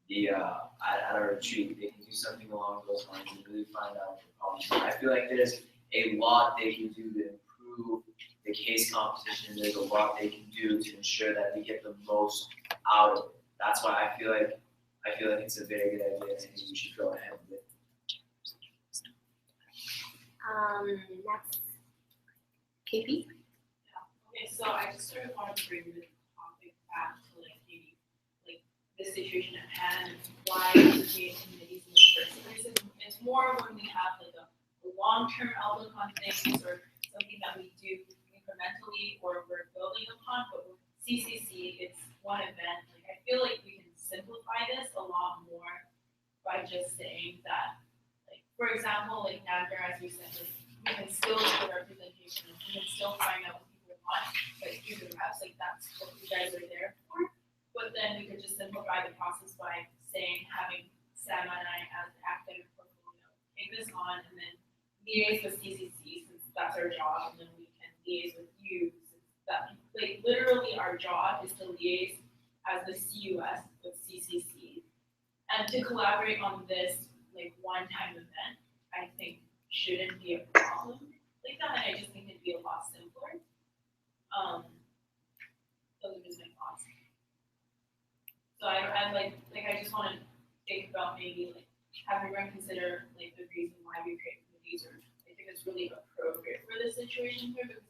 Speaker 6: the, at our retreat. They can do something along those lines and really find out the problems. I feel like there's a lot they can do to improve the case competition. There's a lot they can do to ensure that we get the most out of it. That's why I feel like it's a very good idea. I think we should go ahead with it.
Speaker 12: Next, KP?
Speaker 8: Okay, so I just sort of want to bring the topic back to maybe the situation at hand, why we create committees in the first place. It's more when we have a long-term outlook on things or something that we do incrementally or we're building upon. But with CCC, it's one event. I feel like we can simplify this a lot more by just saying that, for example, Nagar, as you said, we can still do a representation, we can still find out what people want, but through the reps, that's what you guys are there for. But then we could just simplify the process by saying, having Sam and I as the academic portfolio take this on and then liaise with CCC since that's our job, and then we can liaise with you since that, literally our job is to liaise as the CUS with CCC and to collaborate on this one-time event. I think shouldn't be a problem like that, and I just think it'd be a lot simpler. Those are just my thoughts. So I just want to think about maybe have everyone consider the reason why we create committees, or I think it's really appropriate for this situation here because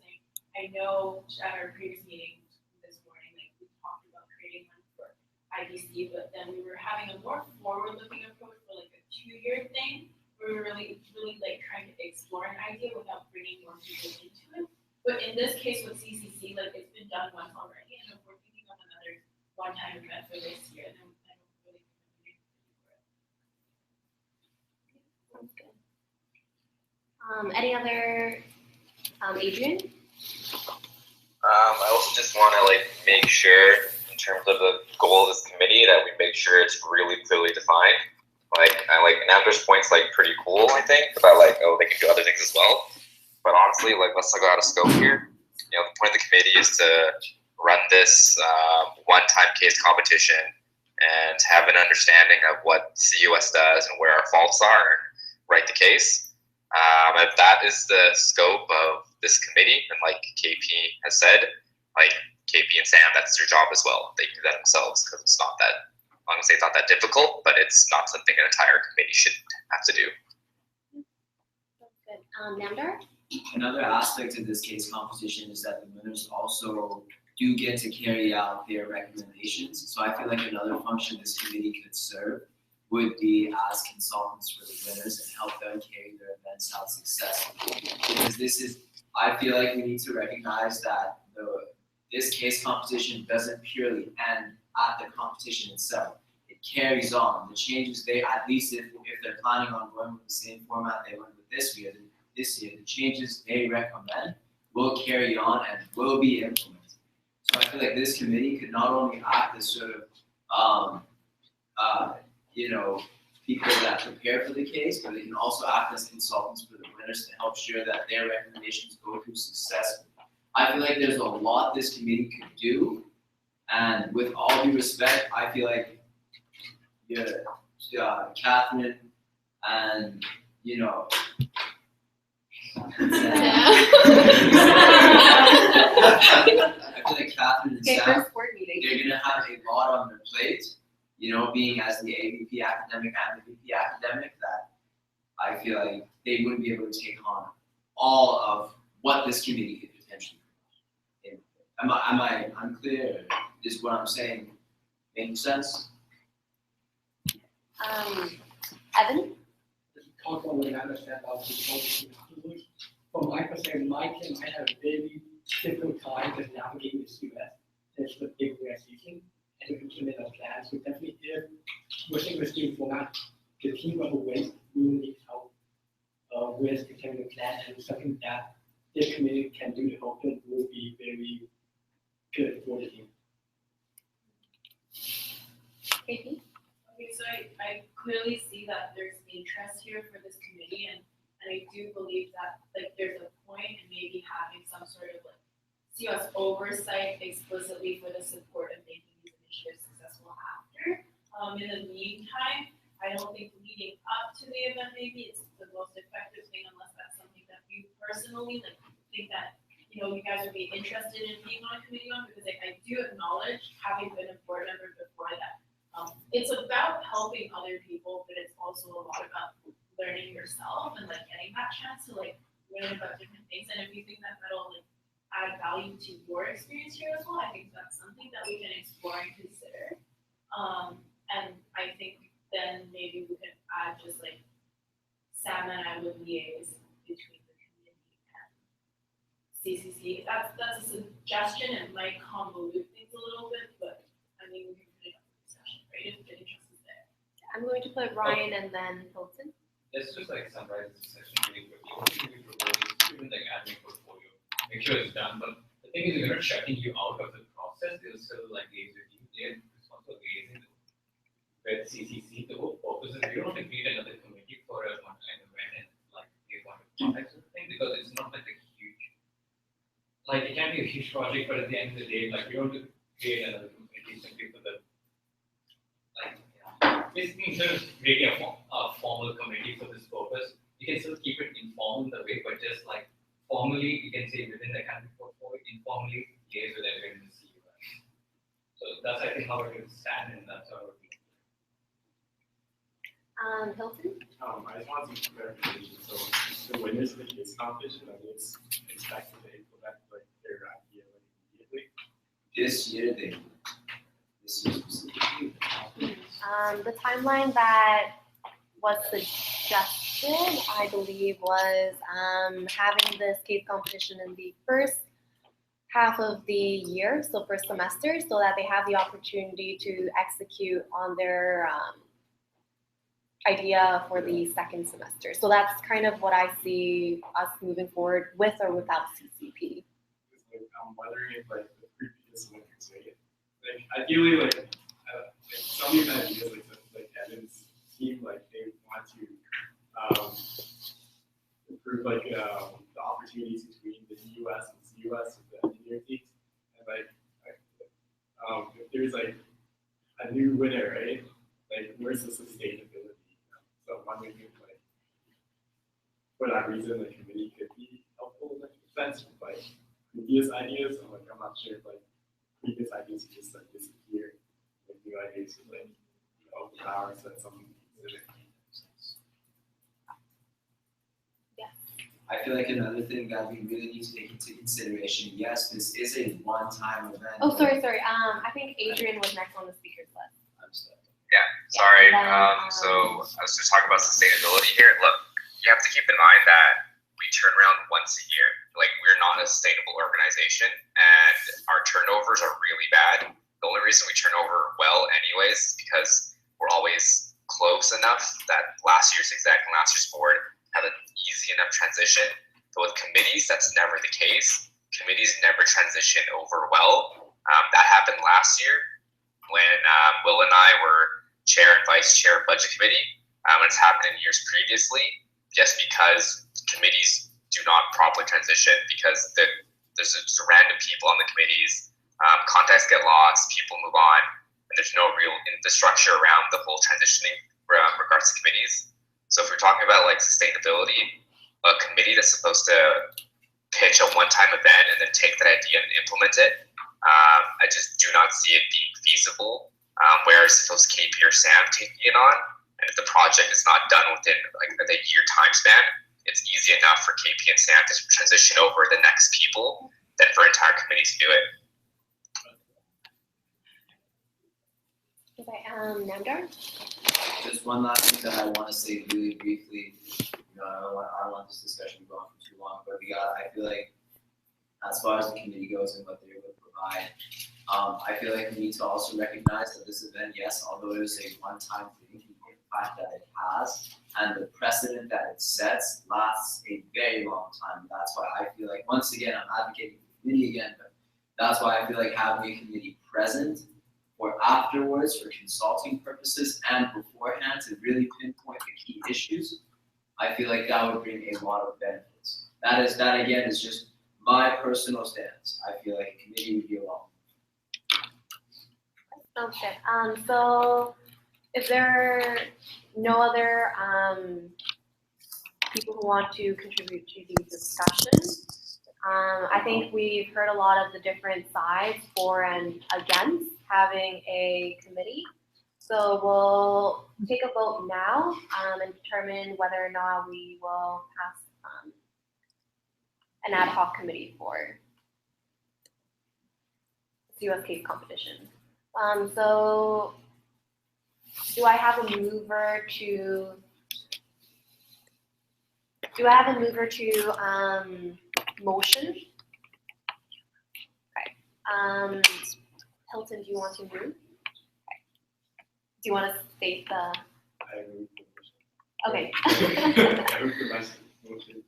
Speaker 8: I know at our previous meeting this morning, we talked about creating one for IDC, but then we were having a more forward-looking approach for a 2-year thing. We were really like trying to explore an idea without bringing more people into it. But in this case with CCC, like it's been done once already, and if we're thinking of another one-time event for this year, then I don't really think we need for it.
Speaker 12: Sounds good. Any other, Adrian?
Speaker 11: I also just want to make sure in terms of the goal of this committee that we make sure it's really clearly defined. Nander's point's pretty cool, I think, about they can do other things as well. But honestly, let's not go out of scope here. The point of the committee is to run this one-time case competition and have an understanding of what CUS does and where our faults are and write the case. If that is the scope of this committee, and like KP has said, KP and Sam, that's their job as well. They do that themselves because it's not that, I'm going to say it's not that difficult, but it's not something an entire committee should have to do.
Speaker 12: That's good. Nander?
Speaker 6: Another aspect of this case competition is that the winners also do get to carry out their recommendations. So I feel like another function this committee could serve would be as consultants for the winners and help them carry their events out successfully. Because I feel like we need to recognize that this case competition doesn't purely end at the competition itself. It carries on. The changes at least if they're planning on going with the same format they went with this year, the changes they recommend will carry on and will be implemented. So I feel like this committee could not only act as sort of, people that prepare for the case, but they can also act as consultants for the winners to help sure that their recommendations go through successfully. I feel like there's a lot this committee could do, and with all due respect, I feel like Catherine and I feel like Catherine and Sam, they're gonna have a lot on their plate, being as the AVP academic and the VP academic, that I feel like they wouldn't be able to take on all of what this committee could potentially provide. Am I unclear? Is what I'm saying making sense?
Speaker 12: Evan?
Speaker 14: Talk about what I understand about the from my perspective, my team, I have a very difficult time just navigating this US. There's the big organization and to implement a plan. So definitely if we're saying we're doing format, the team of ways we will need help with implementing the plan, and something that this committee can do to help them will be very good for the team.
Speaker 12: KP?
Speaker 7: Okay, so I clearly see that there's interest here for this committee, and I do believe that there's a point in maybe having some sort of CUS oversight explicitly for the support of making these initiatives successful after. In the meantime, I don't think leading up to the event maybe it's the most effective thing unless that's something that you personally think that you guys would be interested in being on a committee on, because I do acknowledge, having been a board member before, that it's about helping other people, but it's also a lot about learning yourself and getting that chance to learn about different things. And if you think that that'll add value to your experience here as well, I think that's something that we can explore and consider. And I think then maybe we could add just Sam and I would liaise between the community and CCC. That's a suggestion. It might convolute things a little bit, but I mean we can put it up for discussion, right? If the interest is there.
Speaker 12: I'm going to put Ryan and then Hilton.
Speaker 2: Let's just summarize this section really quickly. What we propose is even admin portfolio, make sure it's done. But the thing is, we're not shutting you out of the process. They'll still liaise with you. They're responsible liaising with CCC. The whole purpose is we don't want to create another committee for a one-time event and they want to contact sort of thing, because it's not a huge, it can be a huge project, but at the end of the day, we don't want to create another committee simply for the basically, instead of creating a formal committee for this purpose, you can still keep it informal in the way, but just formally, you can say within the academic portfolio, informally liaise with everyone in the CUS. So that's, I think, how it would stand, and that's how it would be.
Speaker 12: Hilton?
Speaker 10: I just want some clarification. So the winners of the case competition, it's expected to implement their idea immediately.
Speaker 6: This year specifically.
Speaker 12: The timeline that was suggested, I believe, was having this case competition in the first half of the year, so first semester, so that they have the opportunity to execute on their idea for the second semester. So that's kind of what I see us moving forward with or without CCP.
Speaker 10: I'm wondering if like the previous one can say it. Like ideally, like some of these ideas, like Evan's team, like they want to improve like the opportunities between the US and CUS with the engineering teams, and if there's like a new winner, right? Like where's the sustainability? So I'm wondering if like for that reason the committee could be helpful in that sense with like previous ideas. I'm not sure if like previous ideas just like disappear, like new ideas like overpower set something specific.
Speaker 6: I feel like another thing that we really need to take into consideration, yes, this is a one-time event.
Speaker 12: Oh, sorry. I think Adrian was next on the speaker's list.
Speaker 6: I'm sorry.
Speaker 11: Yeah, sorry. So I was just talking about sustainability here. Look, you have to keep in mind that we turn around once a year. Like, we're not a sustainable organization, and our turnovers are really bad. The only reason we turn over well anyways is because we're always close enough that last year's exec and last year's board have an easy enough transition. But with committees, that's never the case. Committees never transition over well. That happened last year when Will and I were chair and vice chair of budget committee. It's happened in years previously, just because committees do not properly transition, because there's just random people on the committees. Contacts get lost, people move on, and there's no real infrastructure around the whole transitioning regards to committees. So if we're talking about like sustainability, a committee that's supposed to pitch a one-time event and then take that idea and implement it, I just do not see it being feasible. Whereas if it was KP or Sam taking it on, and if the project is not done within like the year time span, it's easy enough for KP and Sam to transition over the next people than for entire committee to do it.
Speaker 12: Okay, Namdar?
Speaker 6: Just one last thing that I want to say really briefly. I don't want this discussion to go on for too long, but I feel like as far as the committee goes and what they're able to provide, I feel like we need to also recognize that this event, yes, although it is a one-time thing, the impact that it has and the precedent that it sets lasts a very long time. And that's why I feel like, once again, I'm advocating for the committee again, but that's why I feel like having a committee present or afterwards for consulting purposes and beforehand to really pinpoint the key issues, I feel like that would bring a lot of benefits. That again is just my personal stance. I feel like a committee would be alone.
Speaker 12: Okay. So if there are no other people who want to contribute to the discussion, I think we've heard a lot of the different sides for and against having a committee. So we'll take a vote now and determine whether or not we will pass an ad hoc committee for CUS case competition. So do I have a mover to motion? Okay. Hilton, do you want to move? Okay. Do you want to state the?
Speaker 10: I move the
Speaker 12: Okay.
Speaker 10: I move the motion.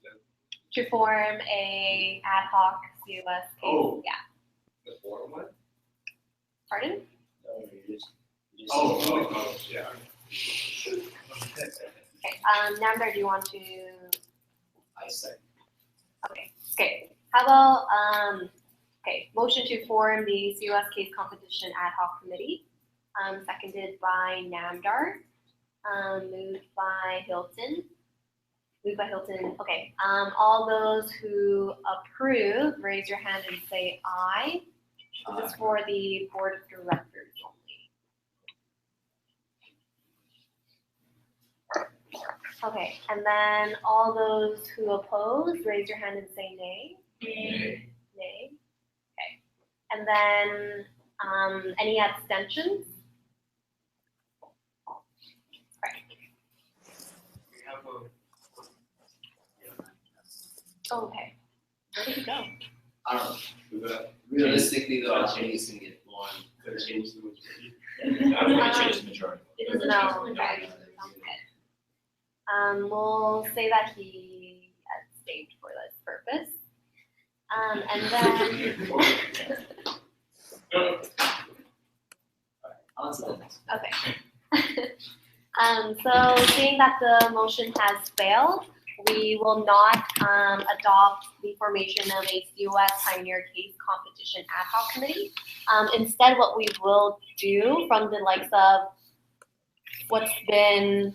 Speaker 12: To form a ad hoc CUS case.
Speaker 10: Oh.
Speaker 12: Yeah.
Speaker 10: The forum one?
Speaker 12: Pardon?
Speaker 6: No, you just
Speaker 10: Yeah.
Speaker 12: Okay. Namdar, do you want to?
Speaker 6: I second.
Speaker 12: Okay. Okay. How about okay, motion to form the CUS case competition ad hoc committee. Seconded by Namdar. Moved by Hilton. Okay. All those who approve, raise your hand and say aye. This is for the board of directors only. Okay, and then all those who oppose, raise your hand and say nay.
Speaker 6: Nay.
Speaker 12: Nay. Okay. And then any abstentions? Right.
Speaker 13: have a,
Speaker 12: Oh, okay. Where did he go?
Speaker 6: I don't know. Realistically though, I think it's gonna get born.
Speaker 10: Could change the majority.
Speaker 6: I don't want to change the majority.
Speaker 7: It doesn't
Speaker 12: No,
Speaker 7: change the
Speaker 12: okay.
Speaker 7: majority.
Speaker 12: We'll say that he has stayed for this purpose. And then,
Speaker 6: On to the next.
Speaker 12: okay. So seeing that the motion has failed, we will not adopt the formation of a CUS Pioneer Case Competition Ad Hoc Committee. Instead, what we will do from the likes of what's been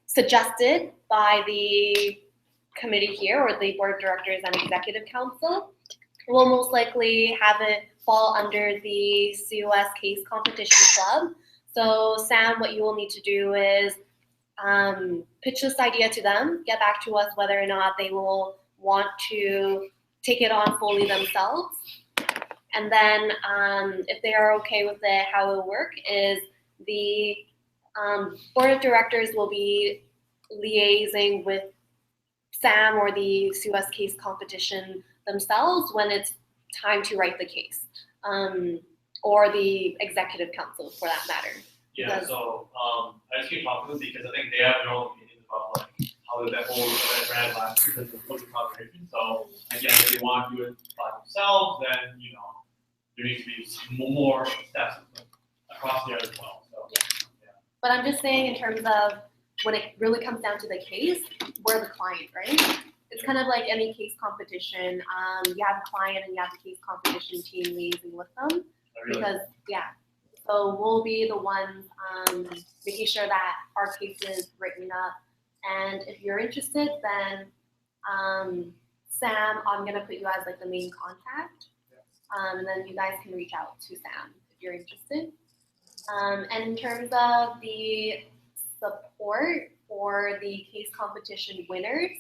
Speaker 12: suggested by the committee here, or the board of directors and executive council, will most likely have it fall under the CUS Case Competition Club. So Sam, what you will need to do is pitch this idea to them, get back to us whether or not they will want to take it on fully themselves. And then if they are okay with it, how it will work is the board of directors will be liaising with Sam or the CUS Case Competition themselves when it's time to write the case, or the executive council for that matter.
Speaker 3: Yeah, so I just keep talking to them because I think they have their own opinions about like how that whole event ran last year because of the collaboration. So again, if they want to do it by themselves, then there needs to be some more steps across there as well. So yeah.
Speaker 12: But I'm just saying in terms of when it really comes down to the case, we're the client, right? It's kind of like any case competition. You have a client and you have the case competition team liaising with them. Because, yeah, so we'll be the ones making sure that our case is written up. And if you're interested, then Sam, I'm going to put you as like the main contact. And then you guys can reach out to Sam if you're interested. And in terms of the support for the case competition winners,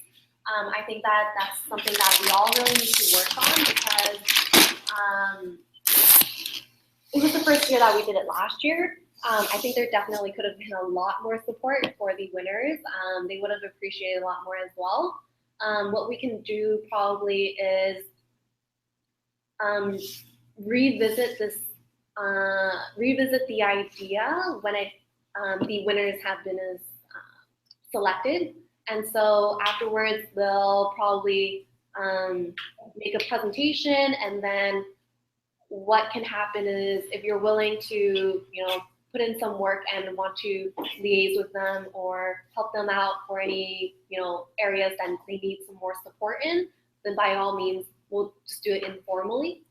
Speaker 12: I think that that's something that we all really need to work on because it was the first year that we did it last year. I think there definitely could have been a lot more support for the winners. They would have appreciated a lot more as well. What we can do probably is revisit the idea when the winners have been selected. And so afterwards, they'll probably make a presentation, and then what can happen is if you're willing to, put in some work and want to liaise with them or help them out for any, areas that they need some more support in, then by all means, we'll just do it informally.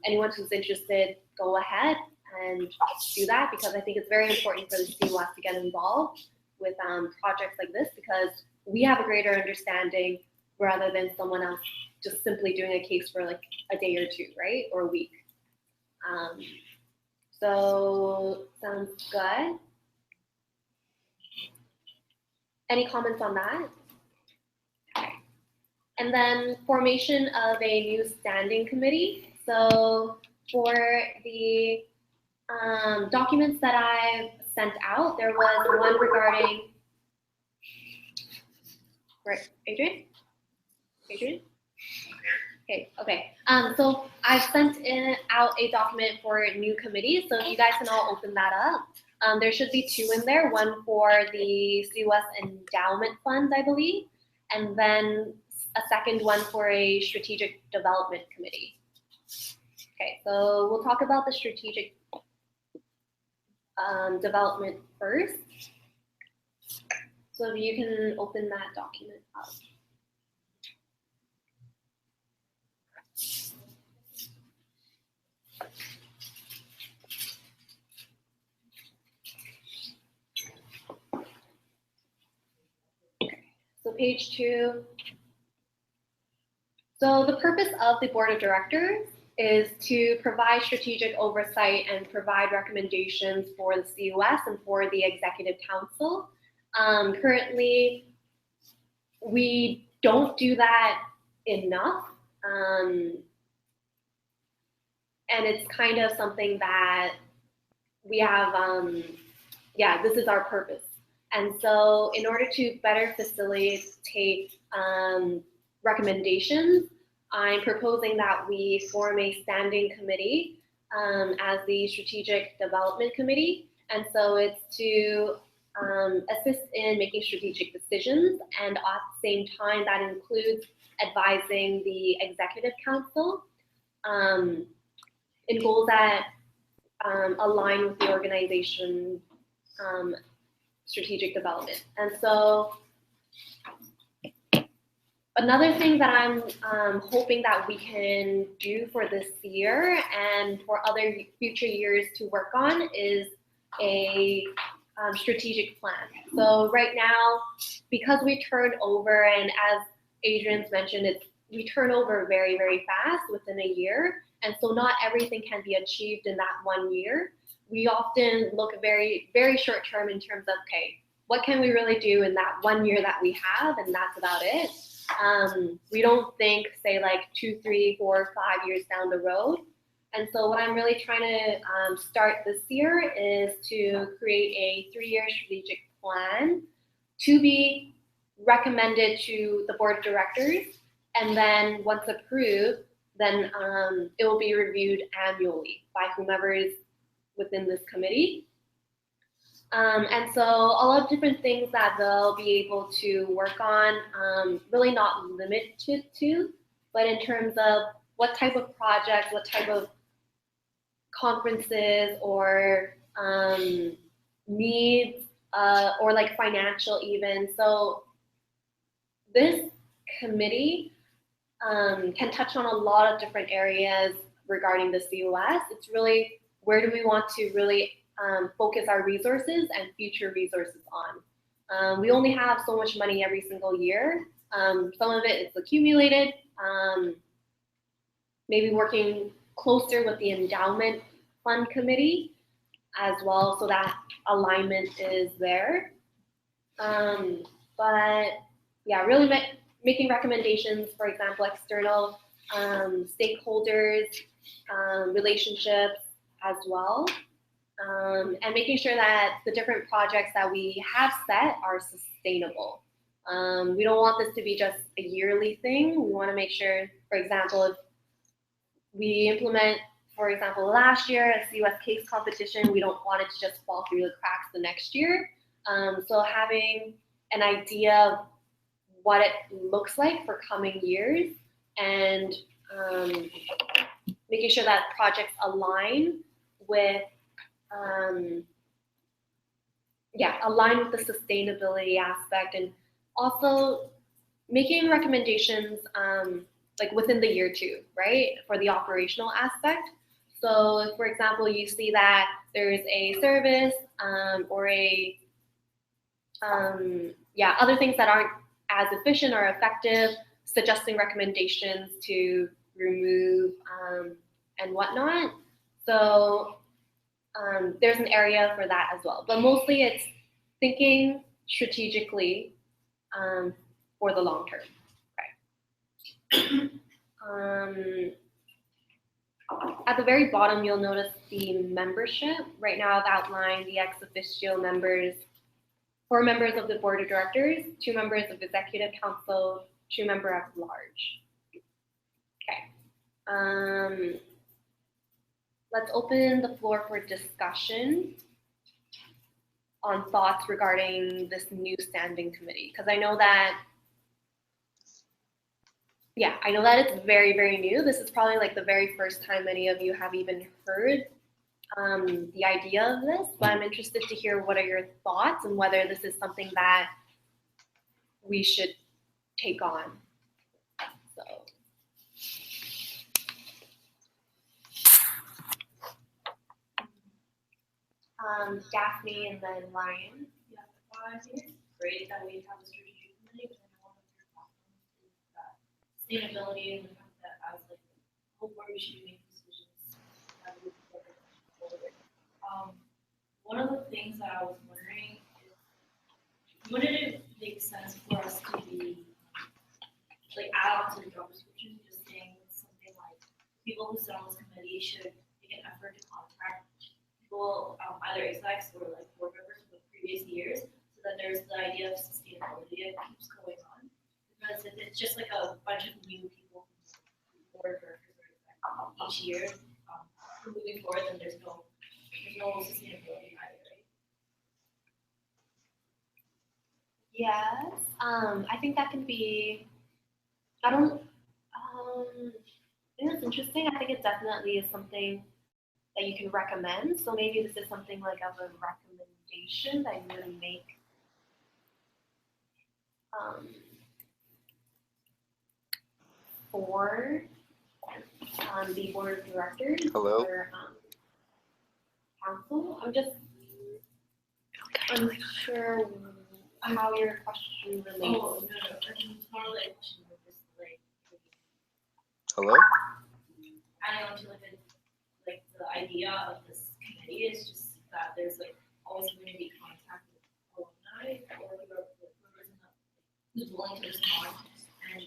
Speaker 12: Anyone who's interested, go ahead and do that because I think it's very important for the CUS to get involved with projects like this because we have a greater understanding rather than someone else just simply doing a case for like a day or two, right? Or a week. So sounds good. Any comments on that? Okay. And then formation of a new standing committee. So for the documents that I've sent out, there was one regarding, right, Adrian? Okay. So I've sent out a document for new committees. So if you guys can all open that up. There should be two in there, one for the CUS Endowment Fund, I believe, and then a second one for a strategic development committee. Okay, so we'll talk about the strategic development first. So if you can open that document up. So page 2. So the purpose of the board of directors is to provide strategic oversight and provide recommendations for the CUS and for the executive council. Currently, we don't do that enough. And it's kind of something that we have, this is our purpose. And so in order to better facilitate recommendations, I'm proposing that we form a standing committee as the Strategic Development Committee. And so it's to assist in making strategic decisions, and at the same time that includes advising the Executive Council in goals that align with the organization strategic development. And so another thing that I'm hoping that we can do for this year and for other future years to work on is a strategic plan. So right now, because we turn over, and as Adrian's mentioned, we turn over very, very fast within a year. And so not everything can be achieved in that 1 year. We often look very, very short term in terms of, okay, what can we really do in that 1 year that we have, and that's about it. We don't think, say, like 2, 3, 4, 5 years down the road. And so what I'm really trying to start this year is to create a 3-year strategic plan to be recommended to the board of directors. And then once approved, then it will be reviewed annually by whomever is within this committee. And so a lot of different things that they'll be able to work on, really not limited to, but in terms of what type of projects, what type of conferences or needs, or like financial even. So this committee can touch on a lot of different areas regarding the CUS. It's really, where do we want to really focus our resources and future resources on. We only have so much money every single year. Some of it is accumulated, maybe working closer with the endowment fund committee as well, so that alignment is there. But yeah, really making recommendations, for example, external stakeholders, relationships as well. And making sure that the different projects that we have set are sustainable. We don't want this to be just a yearly thing. We want to make sure, for example, if we implement, for example, last year a CUS case competition, we don't want it to just fall through the cracks the next year. So having an idea of what it looks like for coming years, and making sure that projects align with align with the sustainability aspect, and also making recommendations like within the year too, right, for the operational aspect. So if, for example, you see that there's a service or a other things that aren't as efficient or effective, suggesting recommendations to remove and whatnot. So there's an area for that as well. But mostly it's thinking strategically for the long term. Right. At the very bottom, you'll notice the membership. Right now, I've outlined the ex officio members, 4 members of the board of directors, 2 members of executive council, 2 members at large. Okay. Let's open the floor for discussion on thoughts regarding this new standing committee, because I know that it's very, very new. This is probably like the very first time many of you have even heard the idea of this, but I'm interested to hear what are your thoughts and whether this is something that we should take on. So. Daphne and then Ryan.
Speaker 7: Yeah, I think it's great that we have a strategic committee, because I know one of your problems is that sustainability and the fact that as like the whole board we should be making decisions that we forward. One of the things that I was wondering is, wouldn't it make sense for us to be like add on to the job description, just saying something like people who sit on this committee should make an effort to contact people, either execs or like board members from the previous years, so then there's the idea of sustainability that keeps going on. Because if it's just like a bunch of new people board directors each year, moving forward, then there's no sustainability either, right?
Speaker 12: Yes, I think that can be, I don't, I think that's interesting. I think it definitely is something that you can recommend. So maybe this is something like of a recommendation that you would make for the board of directors
Speaker 11: Hello?
Speaker 12: or council. I'm just unsure how your question relates.
Speaker 7: Oh, no, it's more like, just like,
Speaker 11: Hello?
Speaker 7: adding on to like the idea of this committee is just that there's like always going to be contact with alumni or who's willing to respond and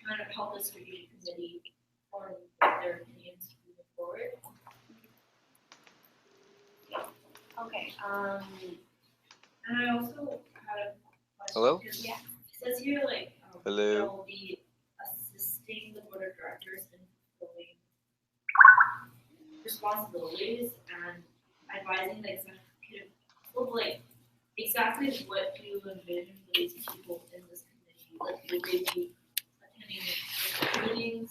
Speaker 7: kind of help this review committee form their opinions moving forward.
Speaker 12: Okay.
Speaker 7: And I also had a question.
Speaker 11: Hello?
Speaker 7: Because, yeah, it says here like
Speaker 11: Hello?
Speaker 7: there will be assisting the board of directors in fulfilling responsibilities and advising the executive. Well, like exactly what do you envision for these people in this committee? Like would they be attending meetings?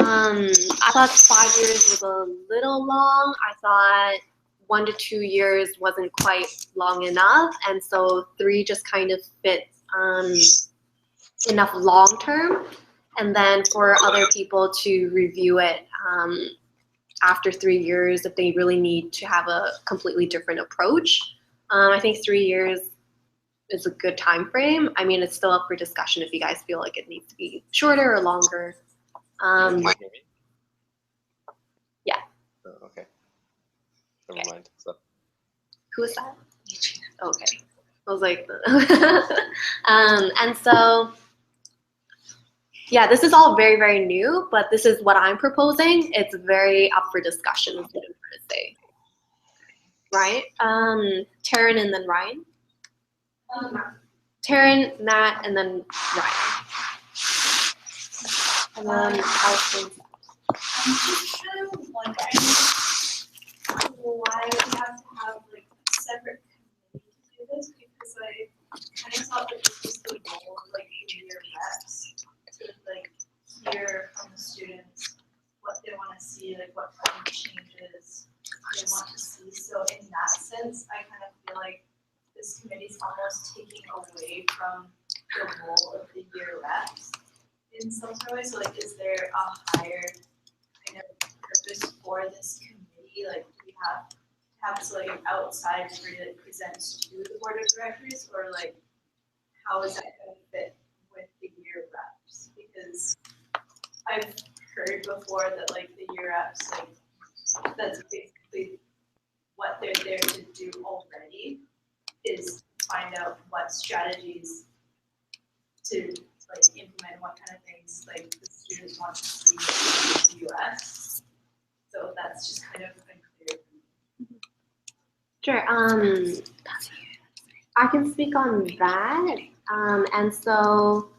Speaker 12: I thought 5 years was a little long. I thought 1 to 2 years wasn't quite long enough, and so 3 just kind of fits enough long term. And then for other people to review it after 3 years if they really need to have a completely different approach. I think 3 years is a good time frame. I mean, it's still up for discussion if you guys feel like it needs to be shorter or longer.
Speaker 11: Can you hear me?
Speaker 12: Yeah.
Speaker 11: Oh, okay. Never mind. So.
Speaker 12: Who is that? Okay. I was like, and so, yeah, this is all very, very new, but this is what I'm proposing. It's very up for discussion, is what I'm trying to say. Right? Taryn and then Ryan. Taryn, Matt, and then Ryan. And then Allison.
Speaker 8: I'm just kind of wondering why we have to have like a separate committee to do this, because I kind of thought that this was the goal of like junior reps to like hear from the students what they want to see, like what kind of changes they want to see. So in that sense, I kind of feel like this committee is almost taking away from the role of the year reps in some sort of way. So like, is there a higher kind of purpose for this committee? Like, do we have this like outside degree that presents to the board of directors, or like how is that going to fit with the year reps? Because I've heard before that like the year reps, like that's basically what they're there to do already, is find out what strategies to like implement, what kind of things like the students want to see in the CUS. So that's just kind of unclear
Speaker 12: Sure. I can speak on that. And so,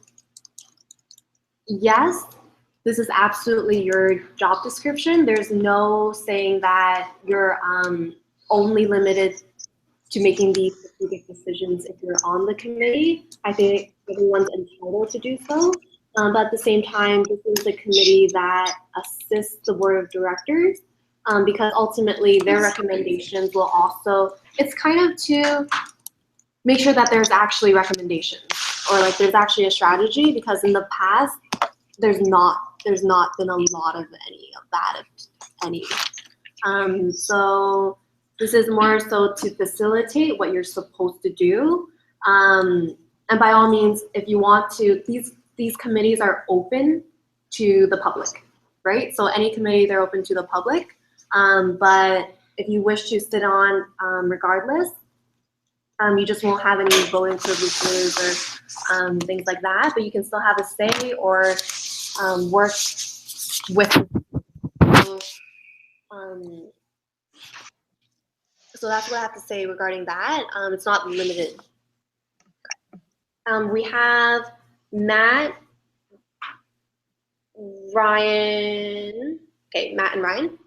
Speaker 12: yes, this is absolutely your job description. There's no saying that you're only limited to making these strategic decisions if you're on the committee. I think everyone's entitled to do so. But at the same time, this is a committee that assists the board of directors because ultimately their recommendations will also, it's kind of to make sure that there's actually recommendations or like there's actually a strategy, because in the past, there's not been a lot of any of that, if any. So this is more so to facilitate what you're supposed to do. And by all means, if you want to, these committees are open to the public, right? So any committee, they're open to the public. But if you wish to sit on regardless, you just won't have any voting privileges or things like that, but you can still have a say or work with. So that's what I have to say regarding that. It's not limited. We have Matt, Ryan. Okay, Matt and Ryan.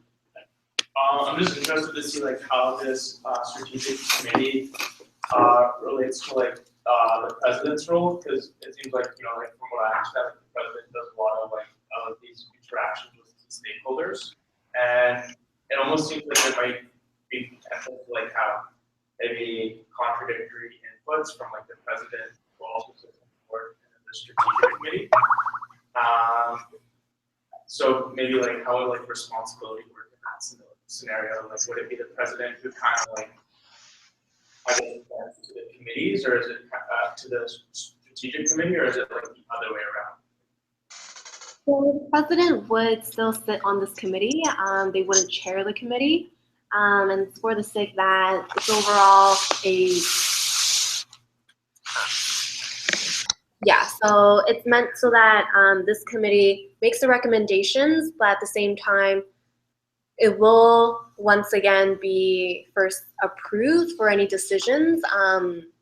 Speaker 3: I'm just interested to see like how this strategic committee relates to like the president's role, because it seems like, you know, like from what I understand, like, the president does a lot of like these interactions with stakeholders, and it almost seems like there might be potential to like have maybe contradictory inputs from like the president who also sits on the board and the strategic committee. So maybe like how would like responsibility work in that scenario? Like would it be the president who kind of like to the committees, or is it to the strategic committee, or is it like the other way around?
Speaker 12: So the president would still sit on this committee. They wouldn't chair the committee. And it's for the sake that it's overall so it's meant so that this committee makes the recommendations, but at the same time, it will once again be first approved for any decisions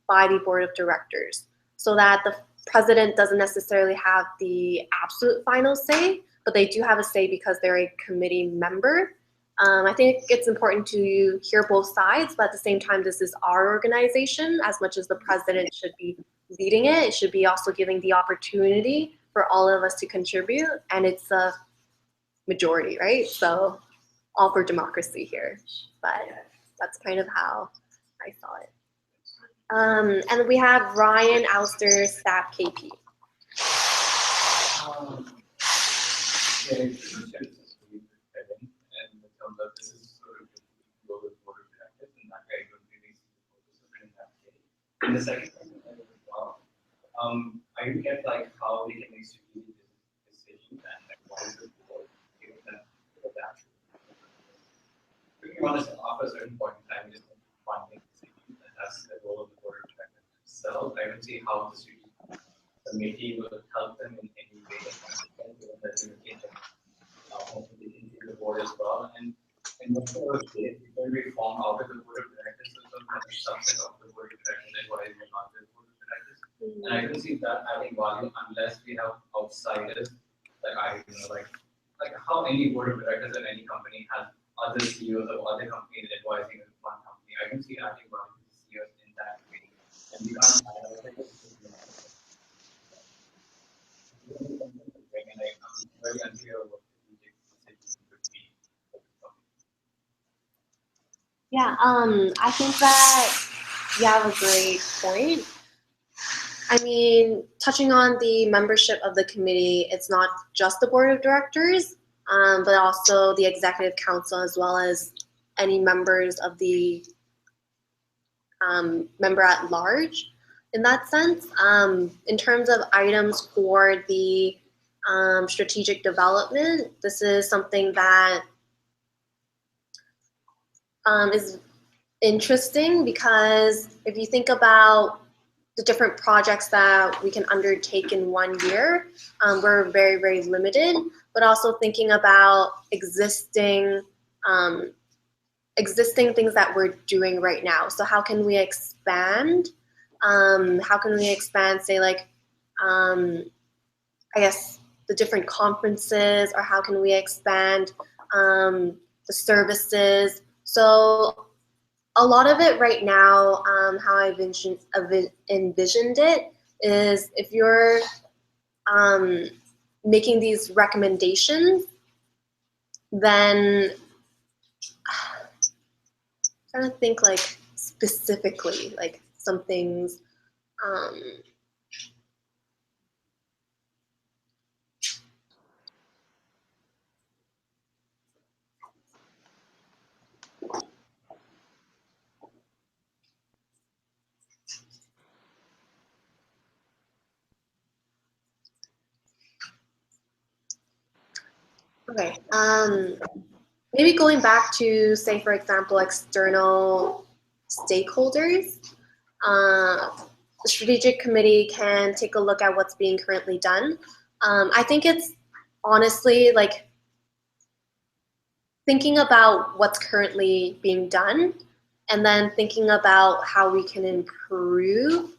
Speaker 12: by the board of directors, so that the president doesn't necessarily have the absolute final say, but they do have a say because they're a committee member. I think it's important to hear both sides, but at the same time, this is our organization. As much as the president should be leading it, it should be also giving the opportunity for all of us to contribute, and it's a majority, right? So all for democracy here, but that's kind of how I saw it. And we have Ryan Ouster, staff KP.
Speaker 15: And the second question as well, I didn't get like how we can make strategic decisions and like why is the board given that we can run this off a certain point in time, just one thing decision, and that's the role of the board of directors. So I don't see how the strategic committee will help them in any way that possible, given that they can into the board as well. And what's the date? It will be formed out of the board of directors, so it's subset of the board of directors, advisory and not the board of directors. And I don't see that adding value unless we have outsiders, like how any board of directors at any company has other CEOs of other companies advising one company. I don't see adding value to the CEOs in that way. And we can't I'm very unclear what the decision would be.
Speaker 12: Yeah, I think that you have a great point. I mean, touching on the membership of the committee, it's not just the board of directors, but also the executive council, as well as any members of the member at large in that sense. In terms of items for the strategic development, this is something that is interesting, because if you think about the different projects that we can undertake in 1 year, we're very, very limited, but also thinking about existing existing things that we're doing right now. So how can we expand? How can we expand, say, like, I guess the different conferences, or how can we expand the services? So a lot of it right now, how I've envisioned it is, if you're making these recommendations, then I'm trying to think like specifically, like some things. Okay. Maybe going back to, say, for example, external stakeholders. The strategic committee can take a look at what's being currently done. I think it's honestly like thinking about what's currently being done, and then thinking about how we can improve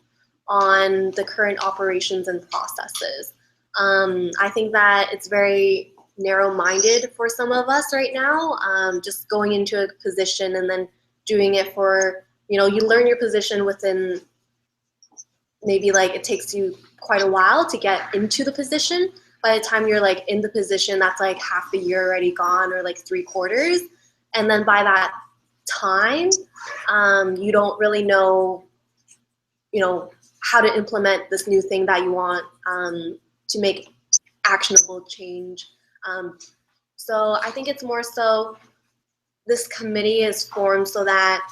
Speaker 12: on the current operations and processes. I think that it's very narrow-minded for some of us right now, just going into a position and then doing it for, you learn your position within, maybe like it takes you quite a while to get into the position. By the time you're like in the position, that's like half the year already gone, or like 3/4. And then by that time, you don't really know, how to implement this new thing that you want to make actionable change. So I think it's more so this committee is formed so that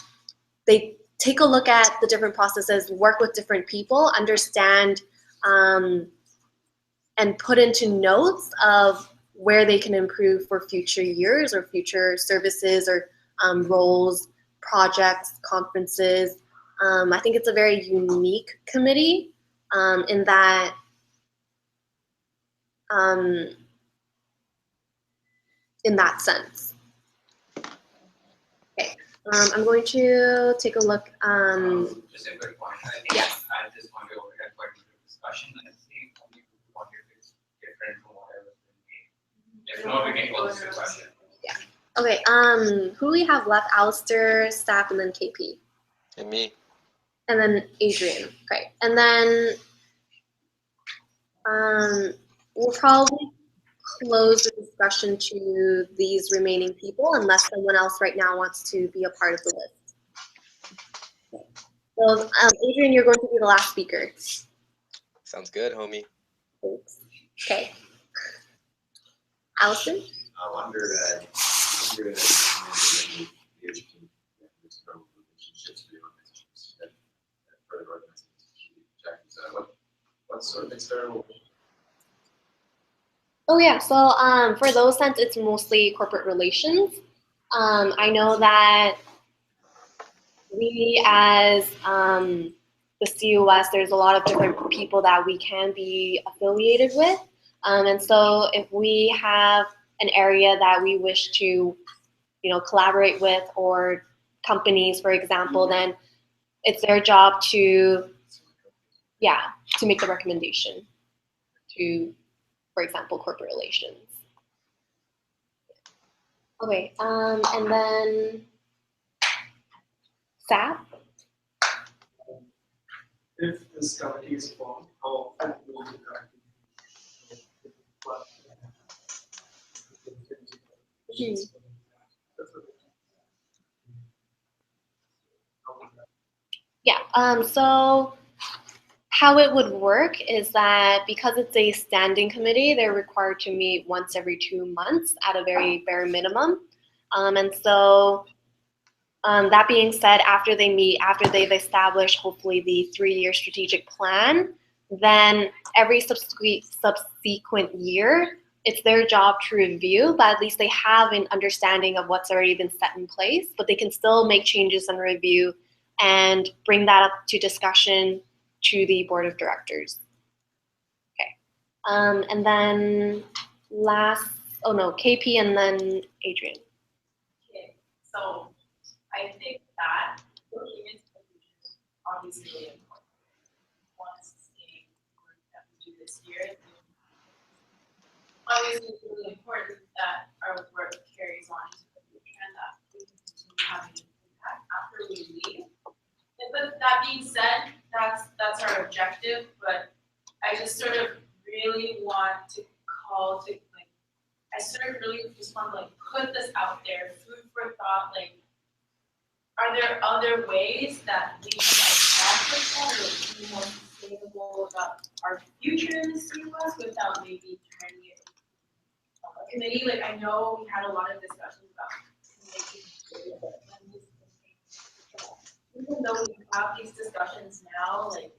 Speaker 12: they take a look at the different processes, work with different people, understand and put into notes of where they can improve for future years or future services or roles, projects, conferences. I think it's a very unique committee in that sense. Okay, I'm going to take a look.
Speaker 15: Just a quick point. I think
Speaker 12: Yes.
Speaker 15: I just want to overhead quite a bit of discussion. I think only one year is different from what I was thinking. If not, we can close the question.
Speaker 12: Okay, who do we have left? Alistair, Staff, and then KP.
Speaker 11: And me.
Speaker 12: And then Adrian. Okay. And then we'll probably close the discussion to these remaining people unless someone else right now wants to be a part of the list. So Adrian, you're going to be the last speaker.
Speaker 11: Sounds good, homie.
Speaker 12: Thanks. Okay. Allison?
Speaker 9: Under the relationships with organizations that further organizations. What sort of external?
Speaker 12: Oh yeah, so for those sense, it's mostly corporate relations. I know that we as the CUS, there's a lot of different people that we can be affiliated with. And so if we have an area that we wish to, collaborate with, or companies, for example, then it's their job to make the recommendation to, for example, corporate relations. Okay, and then SAP.
Speaker 13: If this committee is formed, how often will the committee?
Speaker 12: Yeah, so how it would work is that because it's a standing committee, they're required to meet once every 2 months at a very bare minimum. And so that being said, after they meet, after they've established hopefully the 3-year strategic plan, then every subsequent year, it's their job to review, but at least they have an understanding of what's already been set in place, but they can still make changes and review and bring that up to discussion to the board of directors. Okay, and then KP and then Adrian.
Speaker 8: Okay, so I think that looking into the future is obviously really important. Want to sustain the work that we do this year. Obviously, it's really important that our work carries on into the future and that we continue having an impact after we leave. But that being said, that's our objective. But I just sort of really want to call to like, I sort of really just want to like put this out there, food for thought. Like, are there other ways that we can accomplish that or be more sustainable about our future in the CUS without maybe turning it into a committee? Like, I know we had a lot of discussions about making sure that even though we have these discussions now, like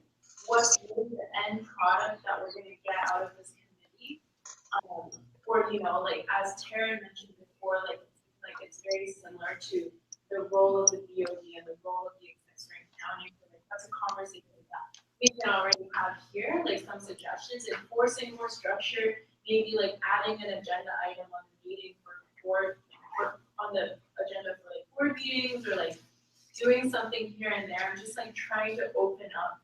Speaker 8: what's really the end product that we're going to get out of this committee? Or like as Taryn mentioned before, like it's very similar to the role of the BOD and the role of the accessory accounting. Like that's a conversation that we can already have here, like some suggestions, enforcing more structure, maybe like adding an agenda item on the meeting for board, or on the agenda for like board meetings, or like doing something here and there. I'm just like trying to open up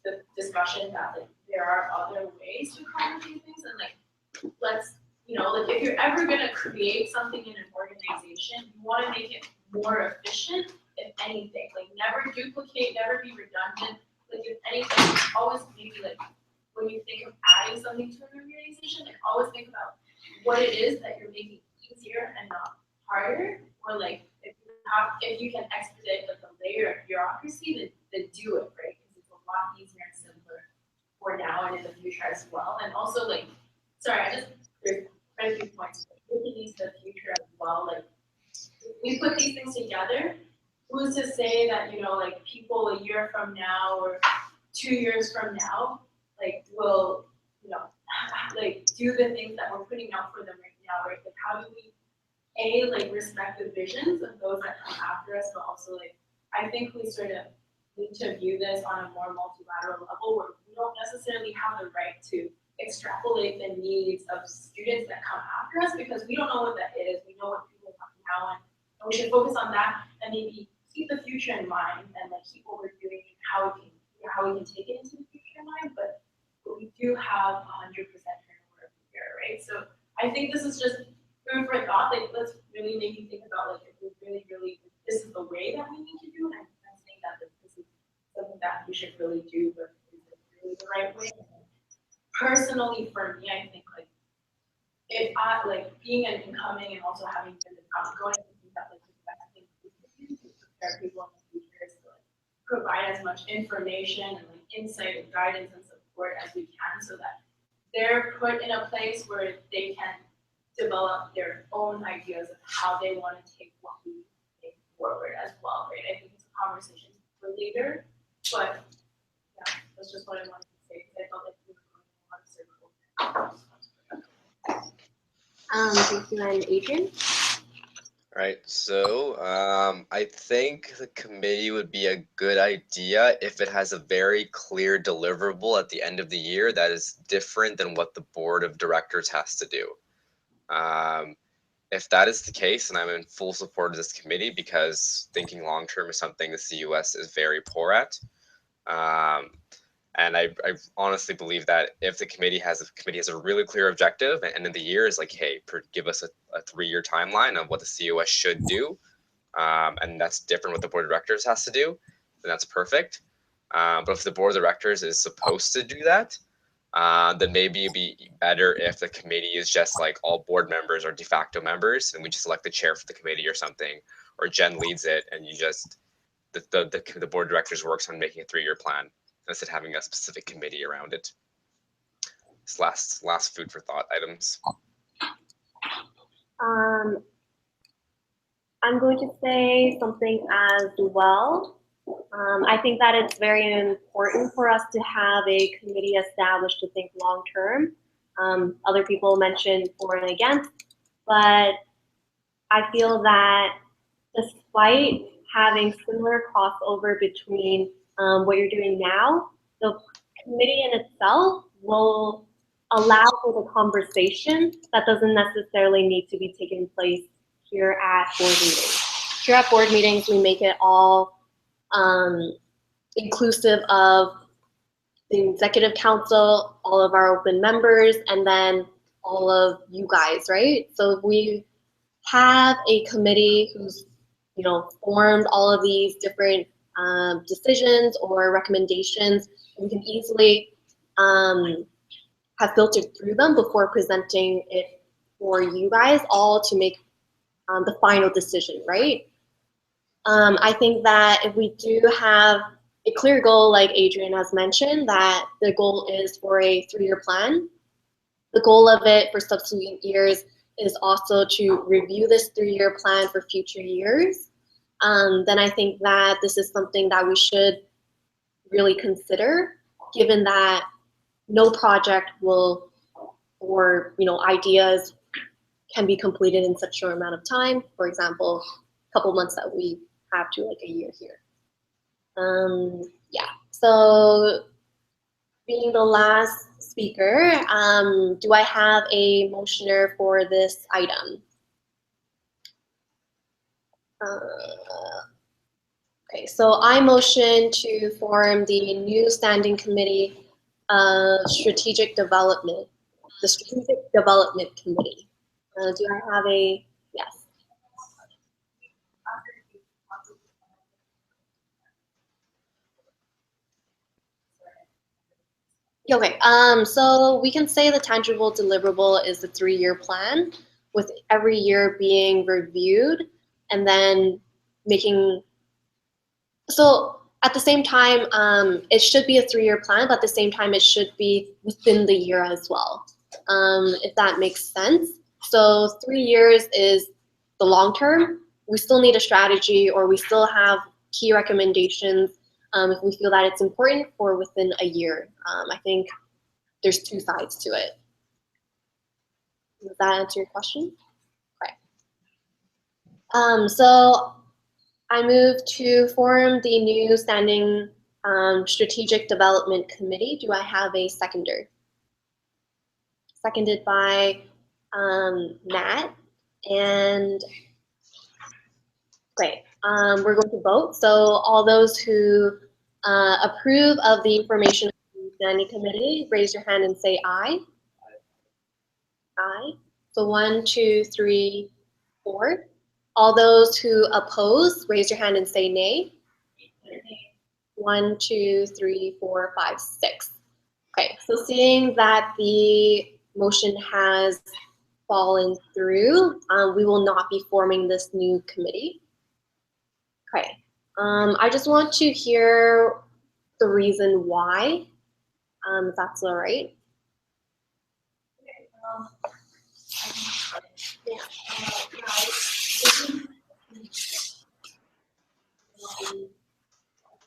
Speaker 8: the discussion that like there are other ways to accomplish things, and like let's like if you're ever gonna create something in an organization, you want to make it more efficient. If anything, like never duplicate, never be redundant. Like if anything, always maybe like when you think of adding something to an organization, like always think about what it is that you're making easier and not harder, or like if you can expedite like a layer of bureaucracy, then do it, right? Because it's a lot easier and simpler for now and in the future as well. And also like, there's quite a few points, but looking into the future as well. Like we put these things together. Who's to say that like people a year from now or 2 years from now, like will like do the things that we're putting out for them right now, right? Like how do we like respect the visions of those that come after us, but also like I think we sort of need to view this on a more multilateral level where we don't necessarily have the right to extrapolate the needs of students that come after us because we don't know what that is. We know what people want now, and we should focus on that and maybe keep the future in mind and like keep what we're doing and how we can take it into the future in mind. But we do have 100% turnover every year, right? So I think this is just food for thought. Like let's really make you think about like if we really this is the way that we need to do it. I'm saying that this is something that we should really do, but is it really the right way? Personally, for me, I think like if I like being an incoming and also having been going to think that like the best thing we can do to prepare people in the future is to like provide as much information and like insight and guidance and support as we can so that they're put in a place where they can develop their own ideas of how they want to take what we take forward as well, right? I think it's a conversation for later, but yeah, that's just what I wanted to say because I felt like we were going a lot of circles.
Speaker 12: Thank you, and Adrian.
Speaker 16: Right, so I think the committee would be a good idea if it has a very clear deliverable at the end of the year that is different than what the board of directors has to do. If that is the case, then I'm in full support of this committee because thinking long term is something the CUS is very poor at. And I honestly believe that if the committee has a really clear objective, and end of the year is like, hey, give us a 3-year timeline of what the CUS should do, and that's different what the board of directors has to do, then that's perfect. But if the board of directors is supposed to do that, then maybe it'd be better if the committee is just like all board members are de facto members, and we just elect the chair for the committee or something, or Jen leads it, and you just the board of directors works on making a 3-year plan instead of having a specific committee around it. This last food for thought items.
Speaker 12: I'm going to say something as well. I think that it's very important for us to have a committee established to think long term. Other people mentioned for and against, but I feel that despite having similar crossover between what you're doing now, the committee in itself will allow for the conversation that doesn't necessarily need to be taking place here at board meetings. here at board meetings, we make it all inclusive of the executive council, all of our open members, and then all of you guys, right? So if we have a committee who's, formed all of these different decisions or recommendations, we can easily have filtered through them before presenting it for you guys all to make the final decision, right? I think that if we do have a clear goal, like Adrian has mentioned, that the goal is for a 3-year plan. The goal of it for subsequent years is also to review this 3-year plan for future years. Then I think that this is something that we should really consider, given that no project will, or ideas can be completed in such a short amount of time. For example, a couple months that we have to like a year here. Yeah, so being the last speaker, do I have a motioner for this item? Okay, so I motion to form the new standing committee of strategic development, the Strategic Development Committee. Do I have a yes? Okay, so we can say the tangible deliverable is the 3-year plan, with every year being reviewed and then making, so at the same time, it should be a 3-year plan, but at the same time, it should be within the year as well, if that makes sense. So 3 years is the long term. We still need a strategy, or we still have key recommendations if we feel that it's important for within a year. I think there's 2 sides to it. Does that answer your question? Okay. So I move to form the new standing strategic development committee. Do I have a seconder? Seconded by Matt. And great. We're going to vote. So all those who approve of the information of the standing committee, raise your hand and say aye. Aye. So 1, 2, 3, 4. All those who oppose, raise your hand and say nay. 1, 2, 3, 4, 5, 6. Okay, so seeing that the motion has fallen through, we will not be forming this new committee. Okay, I just want to hear the reason why, if that's all right.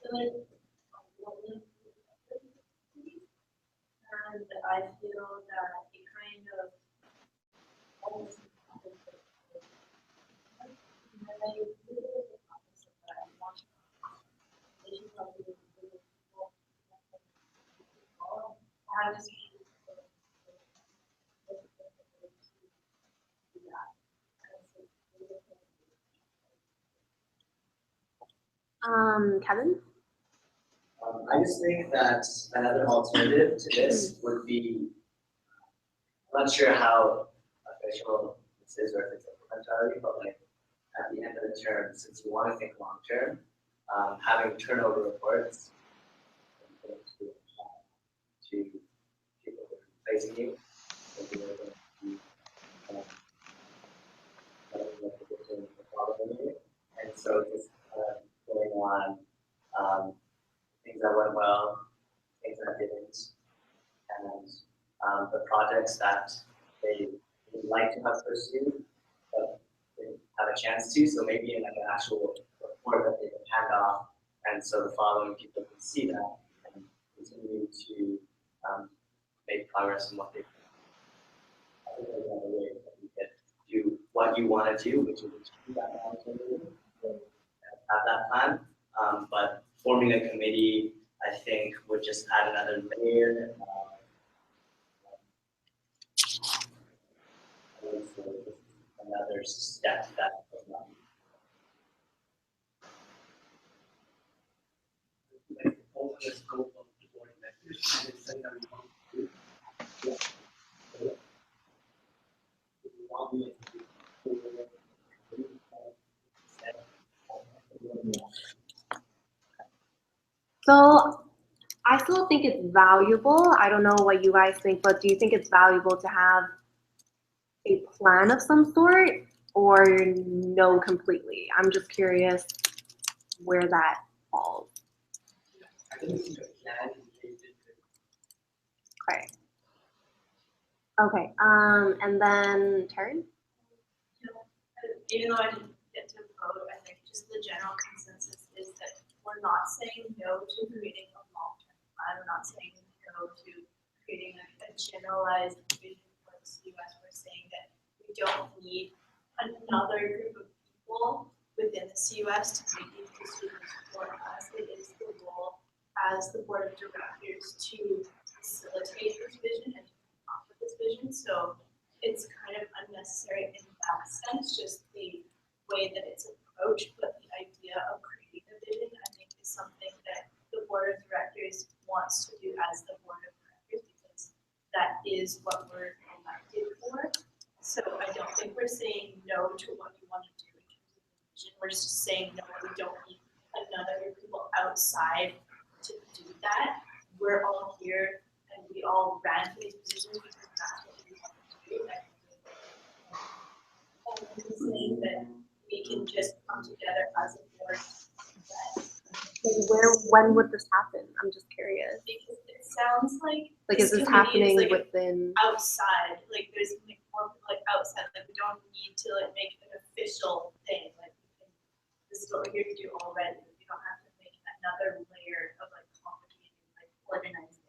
Speaker 7: And I feel that it kind of almost
Speaker 12: Kevin?
Speaker 6: I just think that another alternative to this would be, I'm not sure how official this is or if it's implementary, but like at the end of the term, since you want to think long term, having turnover reports to people who are replacing you, maybe they're going to be and so just going on things that went well, things that didn't, and the projects that they would like to have pursued, but didn't have a chance to. So maybe in like an actual report that they can hand off, and so the following people can see that and continue to make progress in what they. I think there's another way that you can do what you want to do, which is achieve that opportunity and have that plan. But forming a committee, I think, would just add another layer. Another step that was not.
Speaker 12: So I still think it's valuable. I don't know what you guys think, but do you think it's valuable to have a plan of some sort or no completely? I'm just curious where that falls.
Speaker 14: I don't think a plan is related to
Speaker 12: Okay. Okay. And then Taryn?
Speaker 7: Even though I didn't get to vote, I think just the general consensus is that we're not saying no to creating a long-term plan. We're not saying no to creating a generalized vision for the CUS. We're saying that we don't need another group of people within the CUS to make these decisions for us. It is the role as the board of directors to facilitate this vision and to come up with this vision. So it's kind of unnecessary in that sense, just the way that it's approached, but the idea of creating a vision, I think, is something that the board of directors wants to do as the board of directors, because that is what we're elected for. So I don't think we're saying no to what you want to do in terms of the vision. We're just saying no, we don't need another people outside to do that. We're all here and we all ran for these positions because that's what we want to do. And I'm saying that we can just come together as a board.
Speaker 12: When would this happen? I'm just curious.
Speaker 7: Because it sounds like
Speaker 12: is this happening within
Speaker 7: outside? Like there's like more like outside. Like we don't need to like make an official thing. Like this is what we're here to do already. We don't have to make another layer of like complicated like organizing.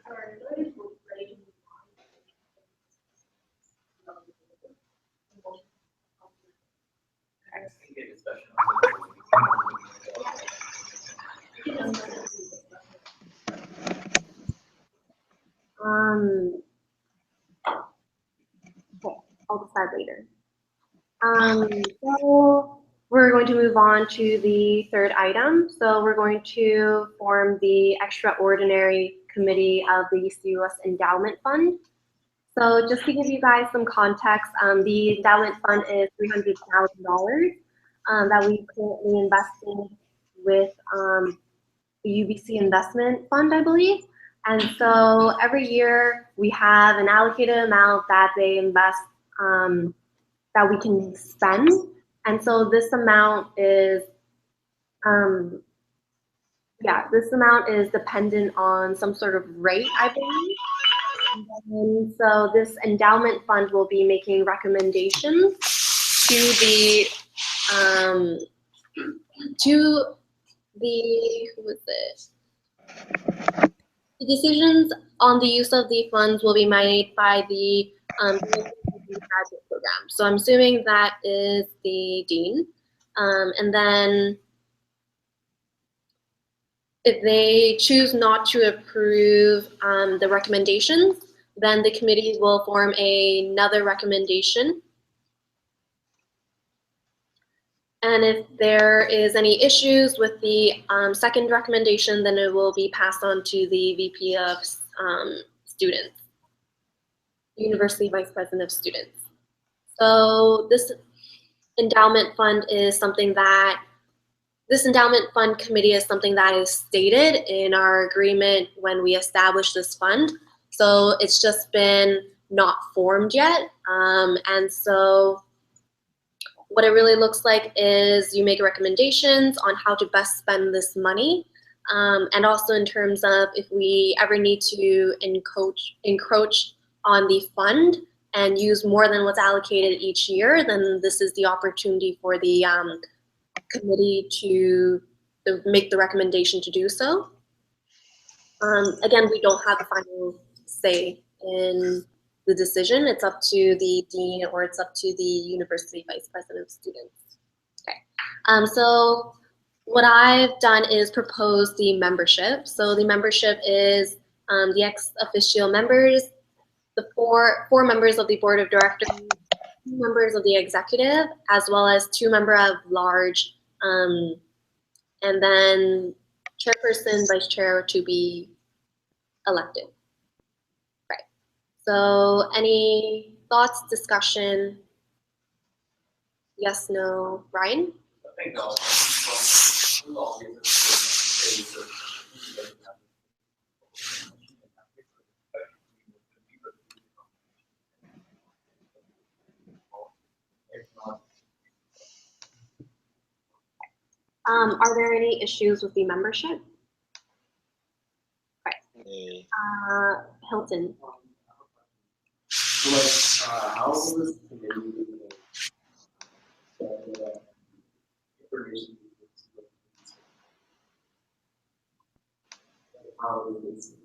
Speaker 7: Sorry, I feel like we're ready to move on.
Speaker 4: I think a discussion
Speaker 12: Okay, I'll decide later. So we're going to move on to the third item. So we're going to form the extraordinary committee of the CUS Endowment Fund. So just to give you guys some context, the endowment fund is $300,000 that we currently invested with the UBC Investment Fund, I believe. And so every year we have an allocated amount that they invest that we can spend. And so this amount is, this amount is dependent on some sort of rate, I believe. And so this endowment fund will be making recommendations to the who is it? The decisions on the use of the funds will be made by the graduate program. So I'm assuming that is the dean. And then if they choose not to approve the recommendations, then the committee will form another recommendation. And if there is any issues with the second recommendation, then it will be passed on to the VP of students, University Vice President of Students. So this endowment fund is something that, this endowment fund committee is something that is stated in our agreement when we established this fund. So it's just been not formed yet. And so what it really looks like is you make recommendations on how to best spend this money. And also in terms of if we ever need to encroach on the fund and use more than what's allocated each year, then this is the opportunity for the committee to make the recommendation to do so. Again, we don't have the final say in the decision. It's up to the dean or it's up to the university vice president of students. Okay, so what I've done is propose the membership. So the membership is the ex officio members, the four members of the board of directors, 2 members of the executive, as well as 2 members of large, and then chairperson, vice chair to be elected. Right. So any thoughts, discussion? Yes, no, Ryan?
Speaker 15: I think will always
Speaker 12: Are there any issues with the membership?
Speaker 16: Hey.
Speaker 12: Hilton.
Speaker 6: So like, how was the committee information? How was it?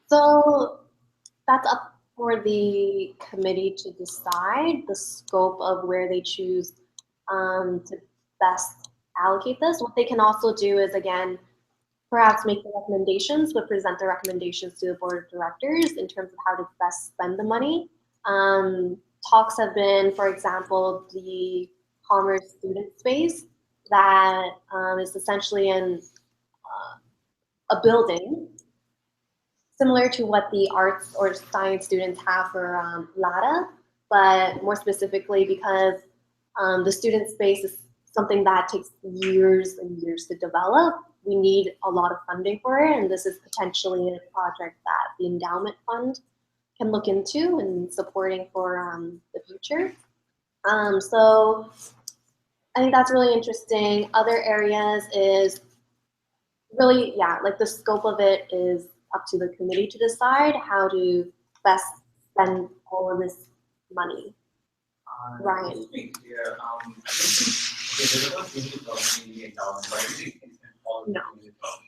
Speaker 12: So that's up for the committee to decide the scope of where they choose to best allocate this. What they can also do is, again, perhaps make the recommendations, but present the recommendations to the board of directors in terms of how to best spend the money. Talks have been, for example, the commerce student space that is essentially in a building similar to what the arts or science students have for LADA, but more specifically because the student space is something that takes years and years to develop. We need a lot of funding for it, and this is potentially a project that the endowment fund can look into and supporting for the future. So I think that's really interesting. Other areas is really, yeah, like the scope of it is up to the committee to decide how to best spend all of this money. Ryan.
Speaker 15: Just to be clear, I think there was a community talk in the endowment, but I think it's all
Speaker 12: No.
Speaker 15: community talk.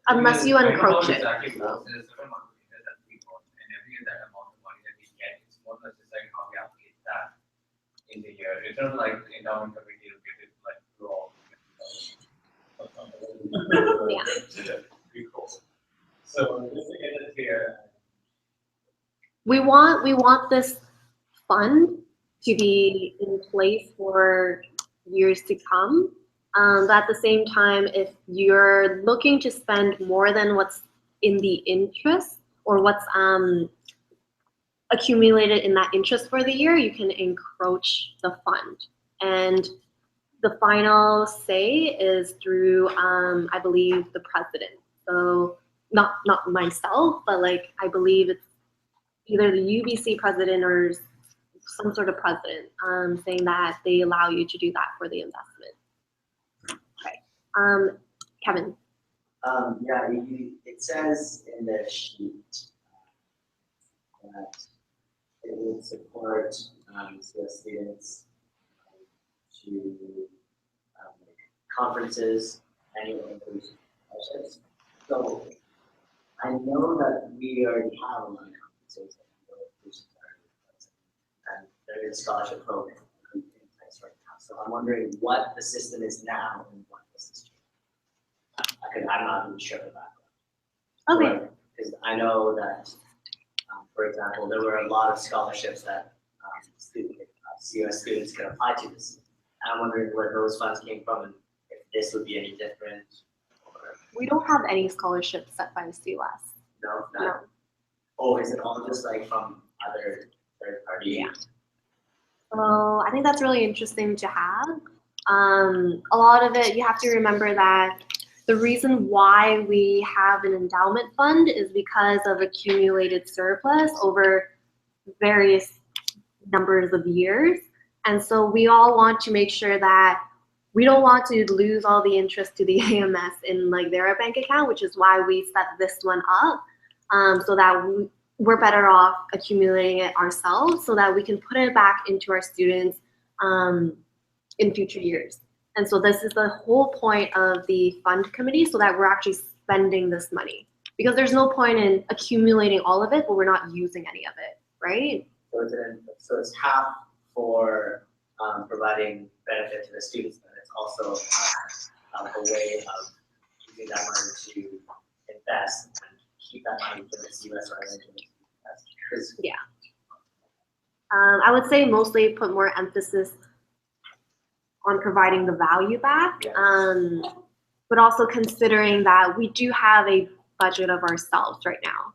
Speaker 12: Unless you encroach it.
Speaker 15: Exactly what there's a certain amount of data that we want, and every year that amount of money that we get, it's more or less just like how we allocate that in the year. It's not like the endowment committee will get it like raw.
Speaker 12: Yeah.
Speaker 15: Pretty cool. So just to get it here.
Speaker 12: We want this fund to be in place for years to come. But at the same time, if you're looking to spend more than what's in the interest or what's accumulated in that interest for the year, you can encroach the fund. And the final say is through, I believe, the president. So not myself, but like I believe it's either the UBC president or some sort of president saying that they allow you to do that for the investment. Okay. Kevin.
Speaker 6: Yeah, it says in the sheet that it would support CUS students to like conferences, annual inclusion scholarships. So I know that we already have a lot of conferences and annual inclusion scholarships, and there is a scholarship program in place right now. So I'm wondering what the system is now and what this is changing. I'm not even sure about that.
Speaker 12: Okay.
Speaker 6: Because I know that, for example, there were a lot of scholarships that CUS students could apply to this. I'm wondering where those funds came from and if this would be any different.
Speaker 12: We don't have any scholarships set by the CUS.
Speaker 6: No,
Speaker 12: No.
Speaker 6: Oh, is it all just like from other third party?
Speaker 12: Yeah. So I think that's really interesting to have. A lot of it, you have to remember that the reason why we have an endowment fund is because of accumulated surplus over various numbers of years. And so we all want to make sure that we don't want to lose all the interest to the AMS in like their bank account, which is why we set this one up so that we're better off accumulating it ourselves so that we can put it back into our students in future years. And so this is the whole point of the fund committee so that we're actually spending this money. Because there's no point in accumulating all of it, but we're not using any of it, right?
Speaker 6: So it's half for providing benefit to the students, but it's also a way of using that money to invest and keep that money for the CUS rather than invest.
Speaker 12: Yeah. I would say mostly put more emphasis on providing the value back, but also considering that we do have a budget of ourselves right now.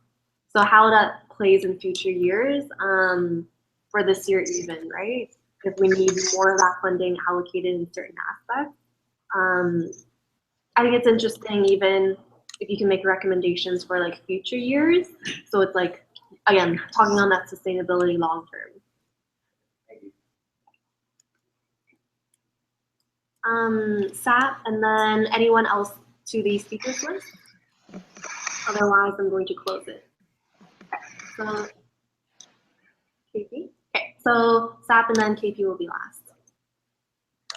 Speaker 12: So how that plays in future years, for this year even, right? Because we need more of that funding allocated in certain aspects. I think it's interesting even if you can make recommendations for like future years. So it's like, again, talking on that sustainability long term. SAP, and then anyone else to the speakers list? Otherwise, I'm going to close it. Okay, so KP? Okay, so SAP and then KP will be last.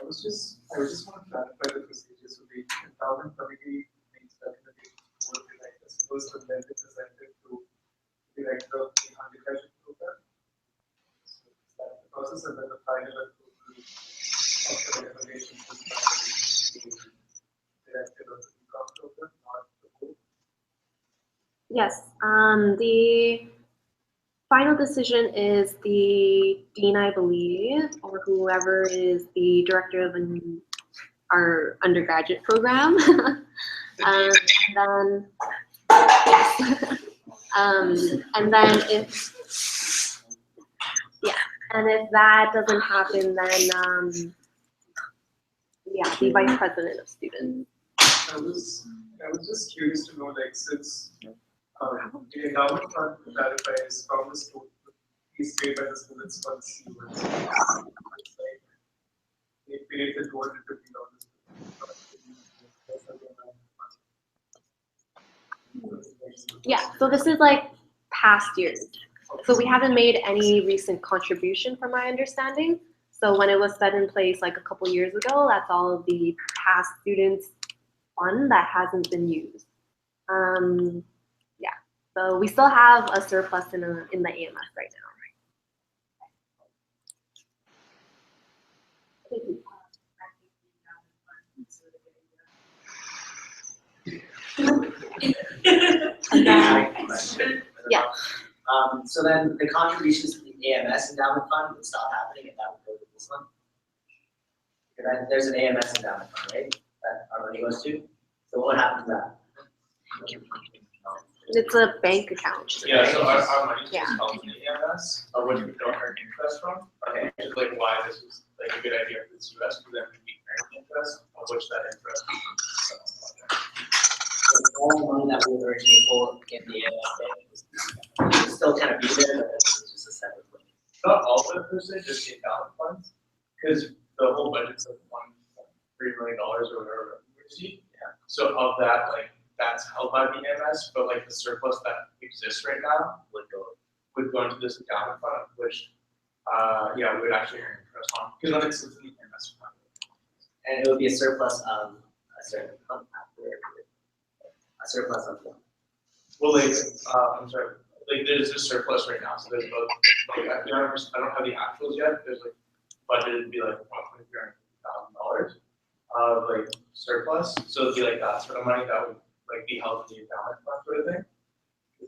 Speaker 13: I was just want to clarify the procedures. So the endowment committee makes recommendations to the director. Suppose the then they presented to the director of the undergraduate program. So that's the process, and then the final approval of the recommendations is by the director of the BCom program, not the board.
Speaker 12: Yes, the final decision is the dean, I believe, or whoever is the director of our undergraduate program. And then, yes. And then if that doesn't happen, then yeah, the vice president of students.
Speaker 13: I was just curious to know, like, since the endowment fund clarifies how the student is paid by the students for the CUS. It's like they paid the $250.
Speaker 12: Yeah, so this is like past years. So we haven't made any recent contribution from my understanding. So when it was set in place like a couple years ago, that's all of the past students fund that hasn't been used. Yeah, so we still have a surplus in the AMS right now. Yeah.
Speaker 6: So then the contributions to the AMS endowment fund would stop happening and that would go to this one. And there's an AMS endowment fund, right? That our money goes to. So what would happen to that?
Speaker 12: It's a bank account.
Speaker 3: Yeah, so our money
Speaker 12: Yeah.
Speaker 3: just comes in the AMS, of which we don't earn interest from.
Speaker 6: Okay.
Speaker 3: Which is like why this was like a good idea for the US, because then we earn interest, of which that interest.
Speaker 6: All the money that we originally hold in the AMS bank is still kind of be there, but it's just a separate thing.
Speaker 3: Not all of it per se, just the endowment funds, because the whole budget's like $3 million or whatever we receive.
Speaker 6: Yeah.
Speaker 3: So of that, like that's held by the AMS, but like the surplus that exists right now would go into this endowment fund, which yeah, we would actually earn interest on, because when it's in the AMS fund.
Speaker 6: And it would be a surplus of a certain amount after a surplus of one.
Speaker 3: Well, like, I'm sorry, like there's a surplus right now, so there's both, like, I don't have the actuals yet, there's like, budgeted to be like $1,300,000 of like surplus, so it'd be like that sort of money that would like be held in the endowment fund sort of thing.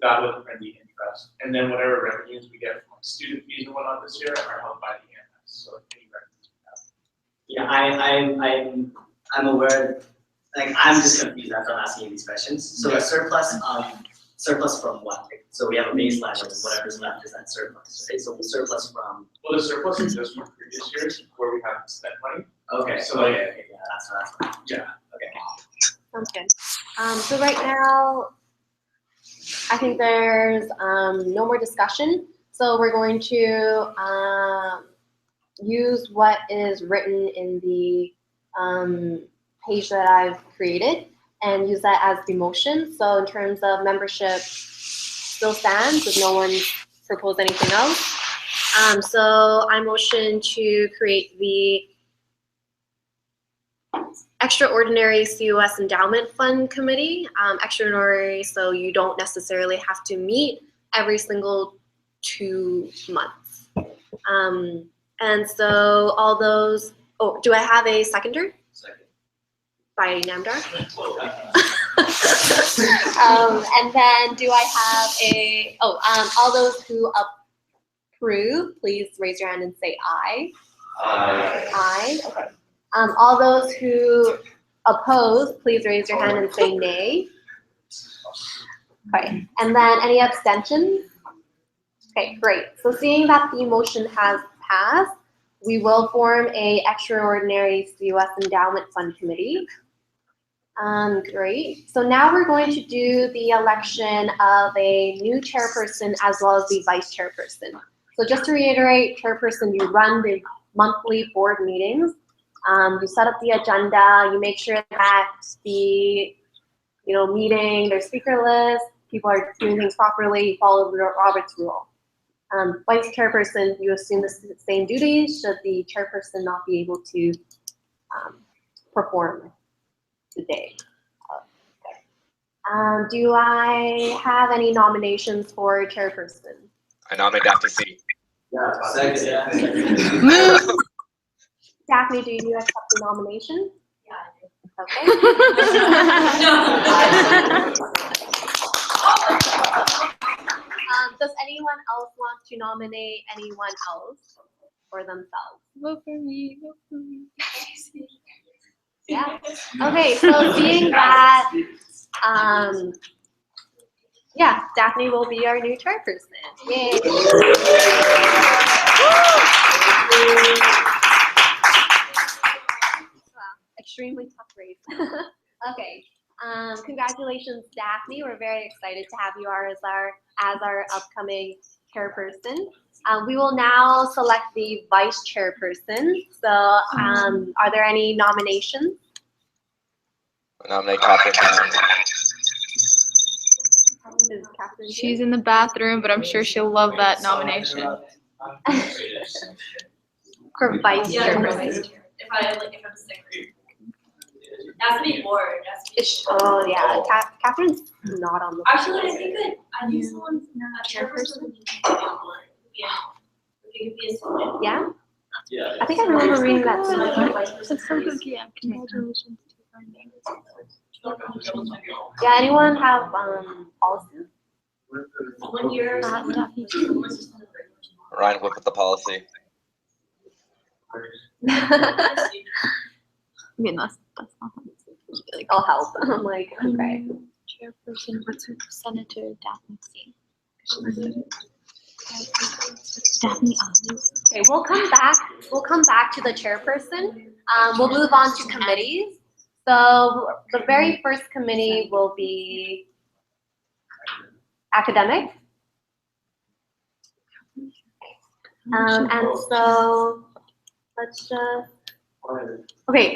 Speaker 3: That would earn the interest, and then whatever revenues we get from like student fees and whatnot this year are held by the AMS, so any revenues we have.
Speaker 6: Yeah, I'm aware, like, I'm just confused after I'm asking you these questions. So a surplus from what? Like, so we have a baseline of whatever's left is that surplus, right? So the surplus from.
Speaker 3: Well, the surplus is just from previous years where we haven't spent money.
Speaker 6: Okay,
Speaker 3: so like,
Speaker 6: okay, yeah, that's
Speaker 3: yeah.
Speaker 6: Okay.
Speaker 12: Sounds good. So right now, I think there's no more discussion. So we're going to use what is written in the page that I've created and use that as the motion. So in terms of membership, still stands if no one proposed anything else. So I motion to create the Extraordinary CUS Endowment Fund Committee. Extraordinary, so you don't necessarily have to meet every single 2 months. And so all those, oh, do I have a seconder?
Speaker 6: Second.
Speaker 12: By Namdar. And then do I have all those who approve, please raise your hand and say aye.
Speaker 6: Aye.
Speaker 12: Aye, okay. All those who oppose, please raise your hand and say nay. Okay, and then any abstentions? Okay, great. So seeing that the motion has passed, we will form a extraordinary CUS endowment fund committee. Great. So now we're going to do the election of a new chairperson as well as the vice chairperson. So just to reiterate, chairperson, you run the monthly board meetings. You set up the agenda. You make sure that the meeting, their speaker list, people are doing things properly. You follow Robert's rule. Vice chairperson, you assume the same duties should the chairperson not be able to perform today. Do I have any nominations for chairperson?
Speaker 16: I nominate Daphne C.
Speaker 6: Yeah, second.
Speaker 12: Daphne, do you accept the nomination?
Speaker 7: Yeah,
Speaker 12: Does anyone else want to nominate anyone else for themselves?
Speaker 5: Vote for me. Vote for me.
Speaker 12: Yeah. Okay, so seeing that, yeah, Daphne will be our new chairperson. Yay. Wow, extremely tough race. Okay. Congratulations, Daphne. We're very excited to have you as our upcoming chairperson. We will now select the vice chairperson. So, are there any nominations?
Speaker 16: I nominate Catherine.
Speaker 12: Is Catherine
Speaker 5: She's in the bathroom, but I'm sure she'll love that nomination.
Speaker 12: For vice
Speaker 7: Yeah,
Speaker 12: chairperson.
Speaker 7: if I'm sick. It has to be board.
Speaker 12: Oh yeah, Catherine's not on the.
Speaker 7: Actually, I think someone's not chairperson.
Speaker 12: Yeah.
Speaker 4: Yeah.
Speaker 12: I think I remember reading that too.
Speaker 5: That's so good. Yeah. Congratulations to our name.
Speaker 12: Yeah. Anyone have policies?
Speaker 7: 1 year.
Speaker 16: Ryan whip with the policy.
Speaker 5: I mean, that's not.
Speaker 12: Like, I'll help. I'm like, okay.
Speaker 5: Chairperson, Senator Daphne C. Daphne
Speaker 12: Okay, we'll come back. We'll come back to the chairperson. We'll move on to committees. So the very first committee will be academic. And so let's just. Okay.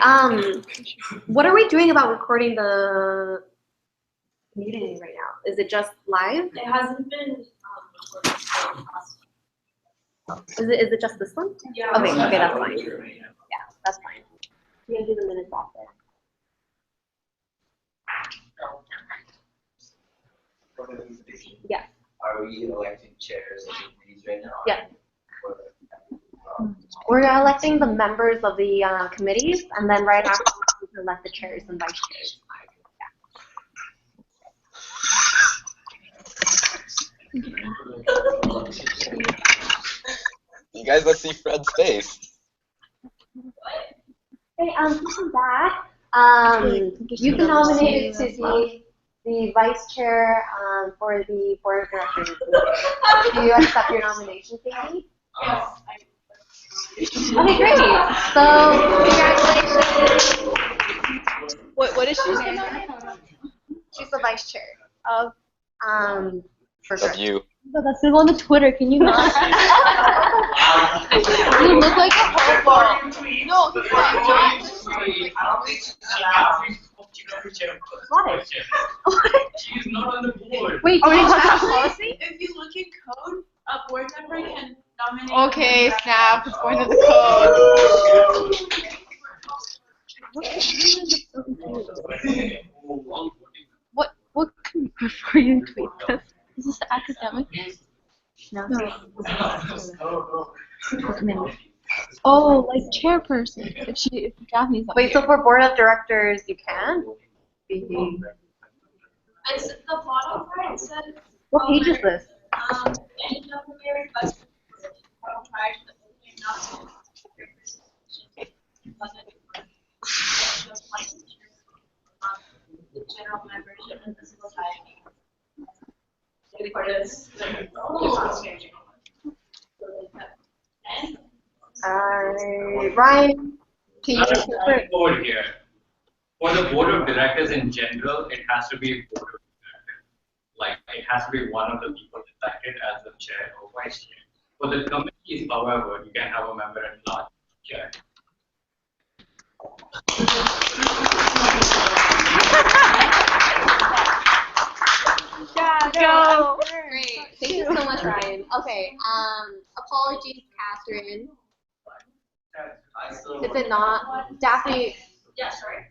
Speaker 12: What are we doing about recording the meeting right now? Is it just live?
Speaker 7: It hasn't been
Speaker 12: Is it just this one?
Speaker 7: Yeah.
Speaker 12: Okay, that's fine. Yeah, that's fine. You can do the minutes off there. Yeah.
Speaker 6: Are we electing chairs of the committees right now?
Speaker 12: Yeah. We're electing the members of the committees, and then right after we can elect the chairs and vice chairs.
Speaker 16: You guys, let's see Fred's face.
Speaker 12: Okay, coming back, you can nominate it to be the vice chair for the board of directors. Do you accept your nomination, Katie?
Speaker 7: Yes.
Speaker 12: Okay, great. So, congratulations.
Speaker 5: What is she saying?
Speaker 12: She's the vice chair of for
Speaker 16: Of you.
Speaker 5: But that's still on the Twitter. Can you not? You look like a hobo. No, he's
Speaker 12: What?
Speaker 15: She's not on the board.
Speaker 12: Wait, are we talking about policy?
Speaker 8: If you look in code, a board member can nominate.
Speaker 5: Okay, snap. It's going to the code. What before you tweet this? Is this academic? No. Oh, like chairperson. If Daphne's not
Speaker 12: Wait, so for board of directors, you can?
Speaker 7: It's the bottom part. It says.
Speaker 12: What page is this?
Speaker 7: Any government but prior to the opening, not. General membership in the society.
Speaker 12: Ryan, can you take it?
Speaker 15: Over here. For the board of directors in general, it has to be board of directors. Like it has to be one of the people elected as the chair or vice chair. For the committees, however, you can have a member at large chair.
Speaker 12: Go. Great. Thank you so much, Ryan. Okay. Apologies, Catherine. Is it not? Daphne,
Speaker 7: Yes, sorry.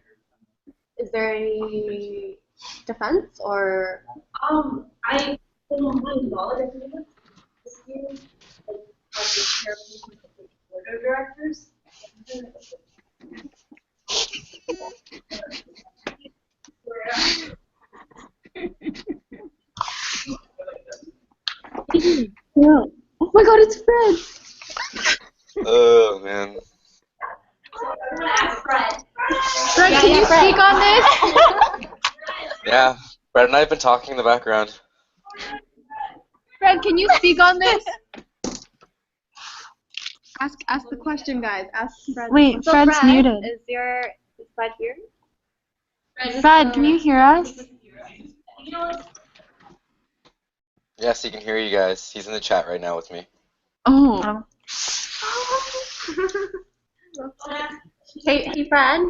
Speaker 12: is there any defense or?
Speaker 7: I don't mind knowledge of this year, like, as the chairperson of the board of directors.
Speaker 12: Yeah. Oh my God, it's Fred.
Speaker 11: Oh man.
Speaker 7: Fred.
Speaker 5: Fred, can you speak on this?
Speaker 11: Yeah, Brad and I have been talking in the background.
Speaker 5: Fred, can you speak on this? Ask the question, guys. Ask Fred.
Speaker 12: Wait,
Speaker 5: So
Speaker 12: Fred's
Speaker 5: Fred,
Speaker 12: muted.
Speaker 5: Is Fred here?
Speaker 12: Fred, can you hear us?
Speaker 11: Yes, he can hear you guys. He's in the chat right now with me.
Speaker 12: Oh. Hey, Fred.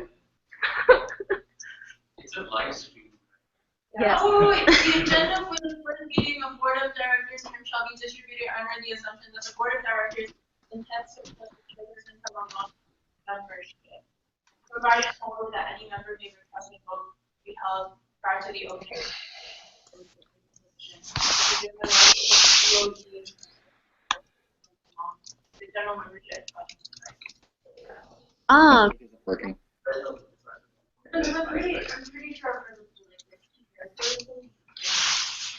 Speaker 15: It's a live stream.
Speaker 12: Yes.
Speaker 8: wait. The agenda for the first meeting of Board of Directors shall be distributed under the assumption that the Board of Directors intends to request the chairperson from among membership, provided only that any member may request a vote be held prior to the opening. The general membership.
Speaker 11: Working.
Speaker 8: I'm pretty sure for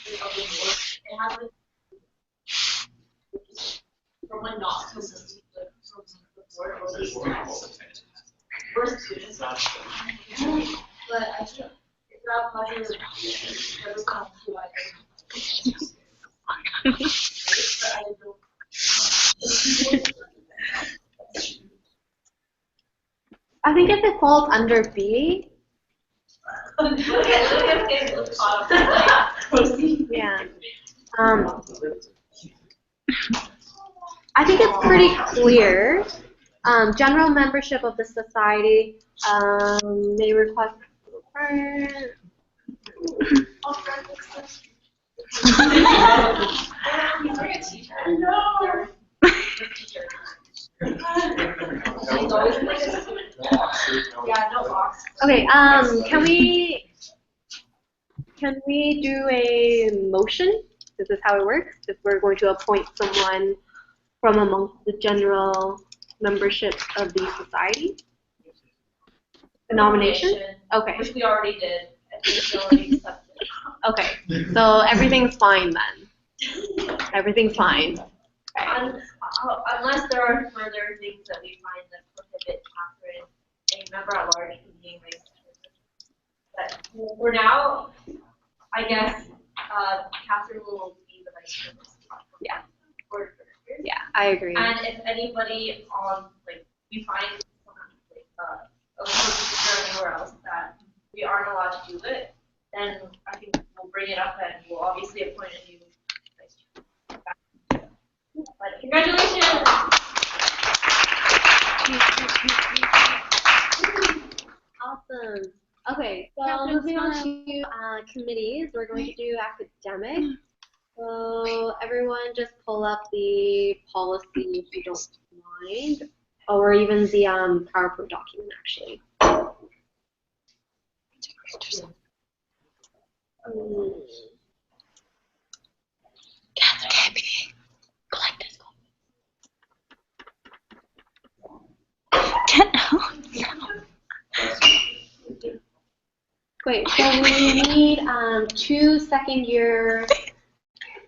Speaker 8: it has from one not to the board or we're students. But I think it's not possible
Speaker 12: I think if it falls under B. Yeah. I think it's pretty clear. General membership of the society may request. Okay, can we do a motion? This is how it works. If we're going to appoint someone from amongst the general membership of the society? A nomination? Okay.
Speaker 7: Which we already did, and we already accepted.
Speaker 12: Okay, so everything's fine then. Everything's fine.
Speaker 7: Unless there are further things that we find that prohibit Catherine, a member at large, from being vice chair. But for now, I guess Catherine will be the vice chair.
Speaker 12: Yeah.
Speaker 7: Board of directors.
Speaker 12: Yeah, I agree.
Speaker 7: And if anybody we find a position or anywhere else that we aren't allowed to do it, then I think we'll bring it up and we'll obviously appoint a new vice chair. But congratulations!
Speaker 12: Awesome. Okay, so moving on to committees, we're going to do academic. So everyone just pull up the policy if you don't mind, or even the PowerPoint document actually. Great, so we need 2 second-year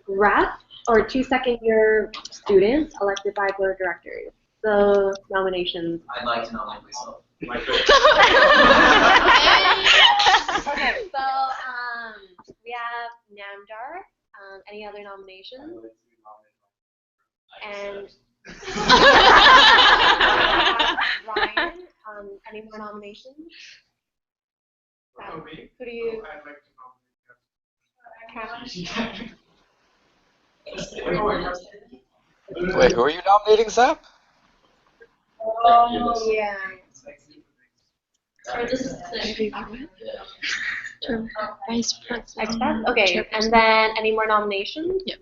Speaker 12: reps or 2 second-year students elected by board of directors. So nominations.
Speaker 6: I'd like to nominate myself.
Speaker 12: Okay, so we have Namdar. Any other nominations? And Ryan, any more nominations?
Speaker 3: Me?
Speaker 12: Who do you?
Speaker 3: I'd like to
Speaker 16: Wait, who are you nominating, Zap?
Speaker 12: Oh, yeah.
Speaker 7: Or this is
Speaker 5: Vice President.
Speaker 12: Accept? Okay, and then any more nominations?
Speaker 5: Yeah.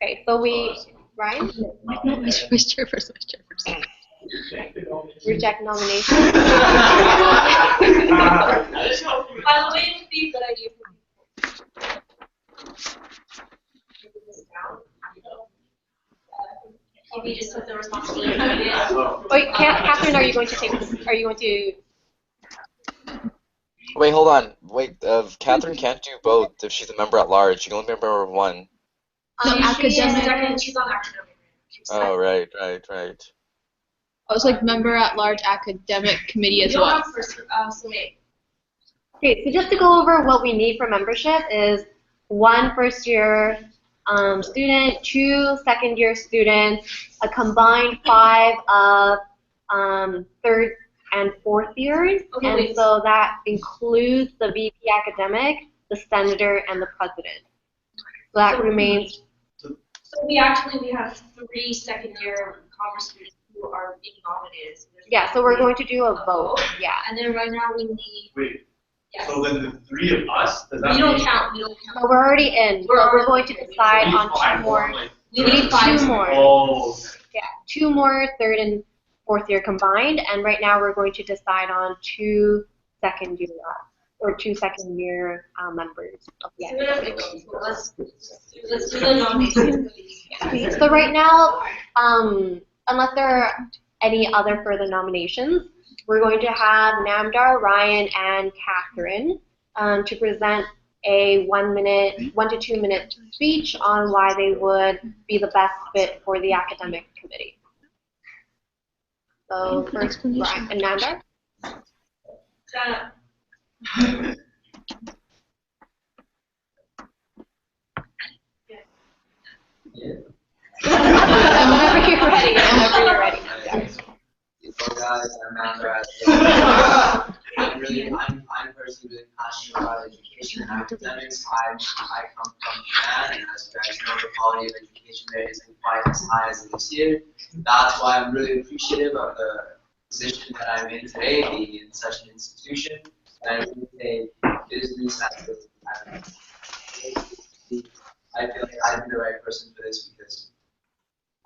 Speaker 12: Okay, so Ryan?
Speaker 5: No, vice chairperson.
Speaker 12: Reject nomination.
Speaker 7: By the way, it would be a good idea for maybe just put the responsibility on it.
Speaker 12: Wait, Catherine, are you going to take this? Are you going to?
Speaker 16: Wait, hold on. Wait, Catherine can't do both if she's a member at large. She can only be a member of one.
Speaker 7: She's on academic.
Speaker 16: Oh, right.
Speaker 5: I was like member at large academic committee as well.
Speaker 12: Okay, so just to go over what we need for membership is 1 first-year student, 2 second-year students, a combined 5 of third and fourth years, and so that includes the VP academic, the senator, and the president. So that remains.
Speaker 7: So we have 3 second-year Congress students who are being nominated.
Speaker 12: Yeah, so we're going to do a vote. Yeah.
Speaker 7: And then right now we need.
Speaker 3: Wait.
Speaker 7: Yes.
Speaker 3: So then the 3 of us, does that
Speaker 7: We don't
Speaker 3: mean?
Speaker 7: count.
Speaker 12: So we're already in. So we're going to decide on 2 more. We need 2 more.
Speaker 3: Oh.
Speaker 12: Yeah, 2 more third and fourth year combined, and right now we're going to decide on 2 second year members of the academic.
Speaker 7: Let's do the nominations.
Speaker 12: So right now, unless there are any other further nominations, we're going to have Namdar, Ryan, and Catherine to present a 1 to 2 minute speech on why they would be the best fit for the academic committee. So first, Ryan and Namdar. Whenever you're ready.
Speaker 6: So guys, I'm Namdar. I'm personally really passionate about education and academics. I come from Japan, and as you guys know, the quality of education there isn't quite as high as it is here. That's why I'm really appreciative of the position that I'm in today, being in such an institution. And I really take business as I feel like I'd be the right person for this because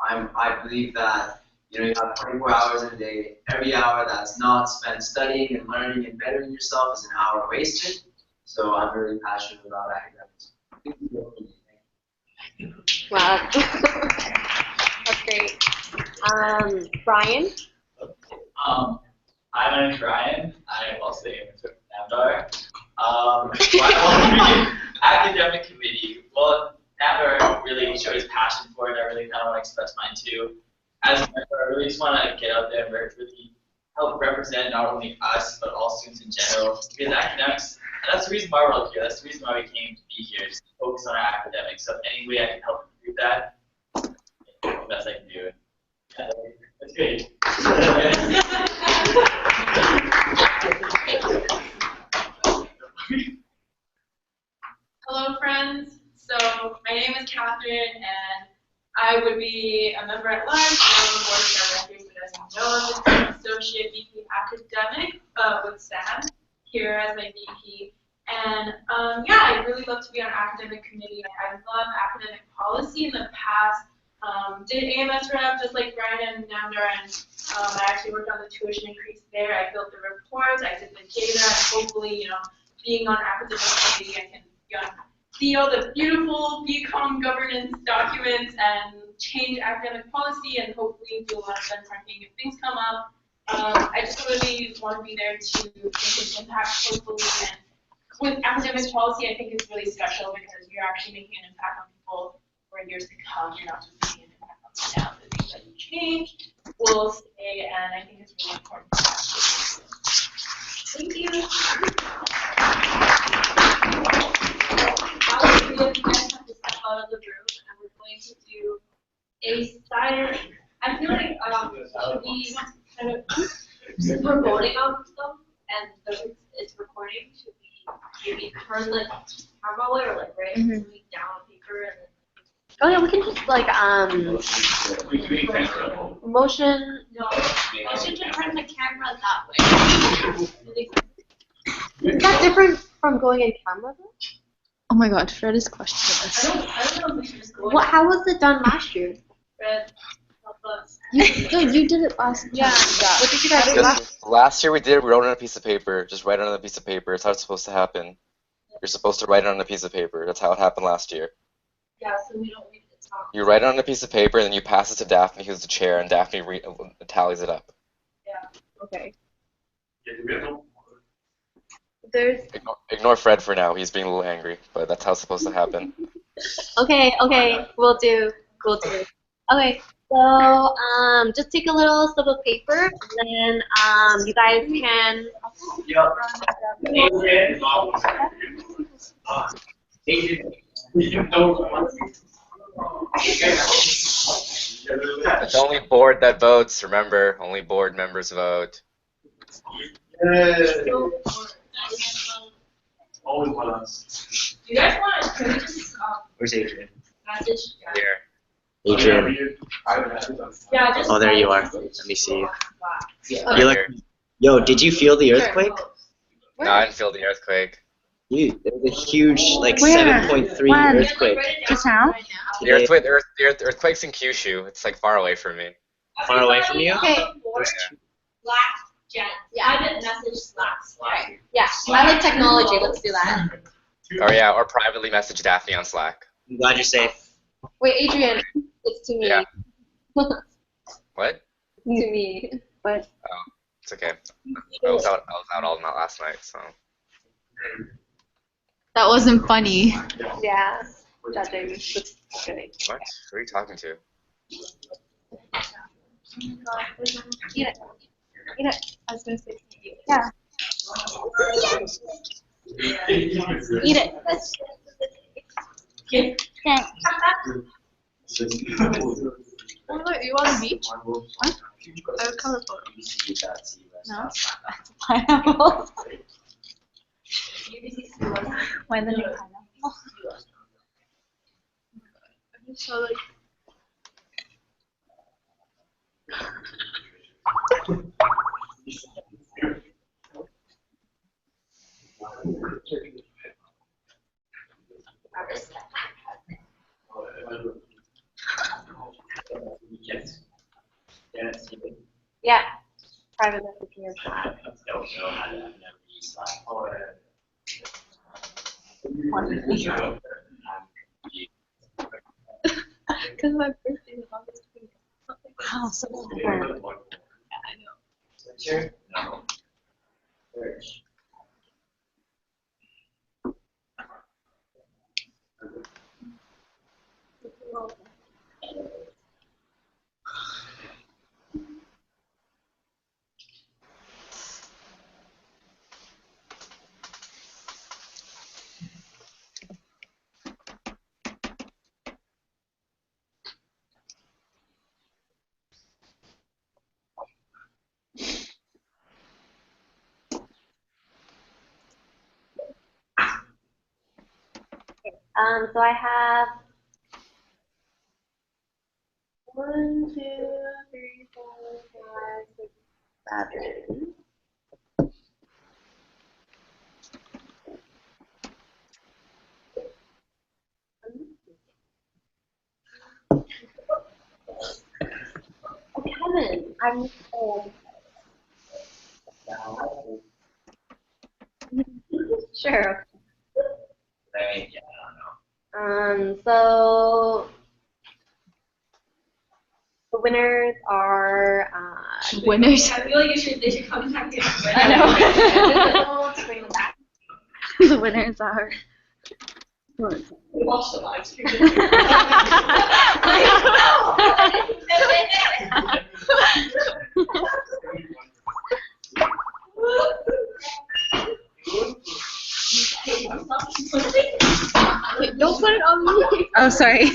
Speaker 6: I believe that you have 24 hours in a day. Every hour that's not spent studying and learning and bettering yourself is an hour wasted. So I'm really passionate about academics.
Speaker 12: Wow, that's great. Brian.
Speaker 4: Hi, my name's Ryan. I'm also the intern with Namdar. Why academic committee? Well, Namdar really showed his passion for it. I really kind of want to express mine too. As a member, I really just want to get out there and really help represent not only us, but all students in general. Because academics, that's the reason why we're all here. That's the reason why we came to be here, just to focus on our academics. So any way I can help improve that, the best I can do. That's great.
Speaker 8: Hello, friends. So my name is Catherine, and I would be a member at large and on the board of directors, but as you know, I'm an associate VP academic with Sam here as my VP. And yeah, I'd really love to be on academic committee. I love academic policy. In the past, did AMS rep just like Brian and Namdar, and I actually worked on the tuition increase there. I built the reports, I did the data, and hopefully, being on academic committee, I can see all the beautiful BCom governance documents and change academic policy, and hopefully do a lot of benchmarking if things come up. I just really want to be there to make an impact, hopefully, and with academic policy, I think it's really special because you're actually making an impact on people for years to come. You're not just making an impact on them now. The things that you change will stay, and I think it's really important. Thank you. Now we have to step out of the room, and we're going to do
Speaker 7: a side, I feel like, should we kind of, since we're voting on stuff and it's recording, should we maybe turn the camera away or like write something down on paper and then.
Speaker 12: Oh yeah, we can just like motion.
Speaker 7: No, I should just turn the camera that way.
Speaker 12: Is that different from going in camera though?
Speaker 5: Oh my god, Fred is questioning us.
Speaker 7: I don't know if we should just go.
Speaker 12: What? How was it done last year?
Speaker 7: Fred, help us.
Speaker 5: You did it last time.
Speaker 12: Yeah. What did you guys do last?
Speaker 16: Because last year we did it, we wrote it on a piece of paper. Just write it on a piece of paper. That's how it's supposed to happen. You're supposed to write it on a piece of paper. That's how it happened last year.
Speaker 7: Yeah, so we don't read the top.
Speaker 16: You write it on a piece of paper, and then you pass it to Daphne, who's the chair, and Daphne tallies it up.
Speaker 7: Yeah.
Speaker 12: Okay.
Speaker 16: Ignore Fred for now. He's being a little angry, but that's how it's supposed to happen.
Speaker 12: Okay. We'll do. Okay. So just take a little slip of paper, and then you guys can.
Speaker 16: It's only board that votes. Remember, only board members vote.
Speaker 7: Do you guys want to just
Speaker 6: Where's Adrian?
Speaker 7: message?
Speaker 16: Here.
Speaker 6: Adrian.
Speaker 7: Yeah, just.
Speaker 6: Oh, there you are. Let me see you.
Speaker 16: Right
Speaker 6: You look.
Speaker 16: here.
Speaker 6: Yo, did you feel the earthquake?
Speaker 16: No, I didn't feel the earthquake.
Speaker 6: There was a huge, like,
Speaker 5: Where?
Speaker 6: 7.3
Speaker 5: When?
Speaker 6: earthquake.
Speaker 5: Just now?
Speaker 16: The earthquake's in Kyushu. It's like far away from me.
Speaker 6: Far away from you?
Speaker 12: Okay.
Speaker 7: Slack, Jen. Yeah, I didn't message Slack.
Speaker 12: Yeah. I like technology. Let's do that.
Speaker 16: Or yeah, or privately message Daphne on Slack.
Speaker 6: I'm glad you're safe.
Speaker 12: Wait, Adrian. It's to me.
Speaker 16: Yeah. What?
Speaker 12: To me. But.
Speaker 16: Oh, it's okay. I was out all night last night, so.
Speaker 5: That wasn't funny.
Speaker 12: Yeah. Judging. Just kidding.
Speaker 16: What? Who are you talking to?
Speaker 12: Eat it. Eat it.
Speaker 5: I was gonna say
Speaker 12: Yeah. Eat it.
Speaker 5: Thanks.
Speaker 8: Oh my god, you on the beach? What? I would come for
Speaker 5: No. Pineapple. Why the new pineapple?
Speaker 8: I'm so like.
Speaker 12: Yeah. Private messaging is bad.
Speaker 8: Because my birthday is August 20th.
Speaker 5: Wow, so cool.
Speaker 8: Yeah, I know.
Speaker 12: So I have 1, 2, 3, 4, 5, 6, 7. Oh, Kevin, I'm sure. So the winners are
Speaker 5: Winners.
Speaker 7: I feel like they should come back in.
Speaker 12: I know.
Speaker 5: The winners are.
Speaker 7: We watched the live stream.
Speaker 5: Wait, don't put it on me. Oh, sorry.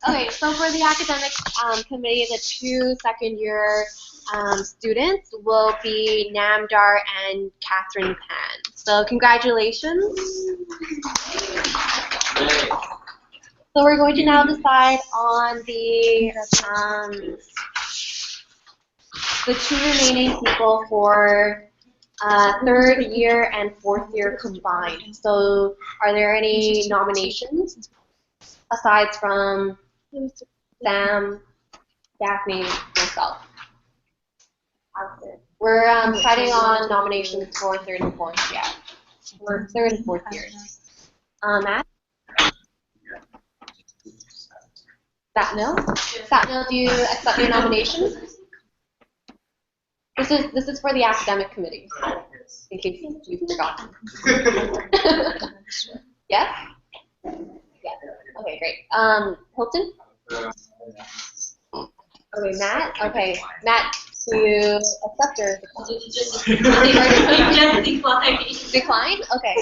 Speaker 12: Okay, so for the academic committee, the 2 second-year students will be Namdar and Catherine Pan. So congratulations. So we're going to now decide on the 2 remaining people for 3rd year and 4th year combined. So are there any nominations aside from Sam, Daphne, myself? We're deciding on nominations for 3rd and 4th, yeah. For 3rd and 4th years. Matt? Satnil? Satnil, do you accept your nomination? This is for the academic committee, in case you forgot. Yes? Yeah. Okay, great. Hilton? Okay, Matt? Okay, Matt, do you accept or
Speaker 7: Just decline.
Speaker 12: decline? Okay.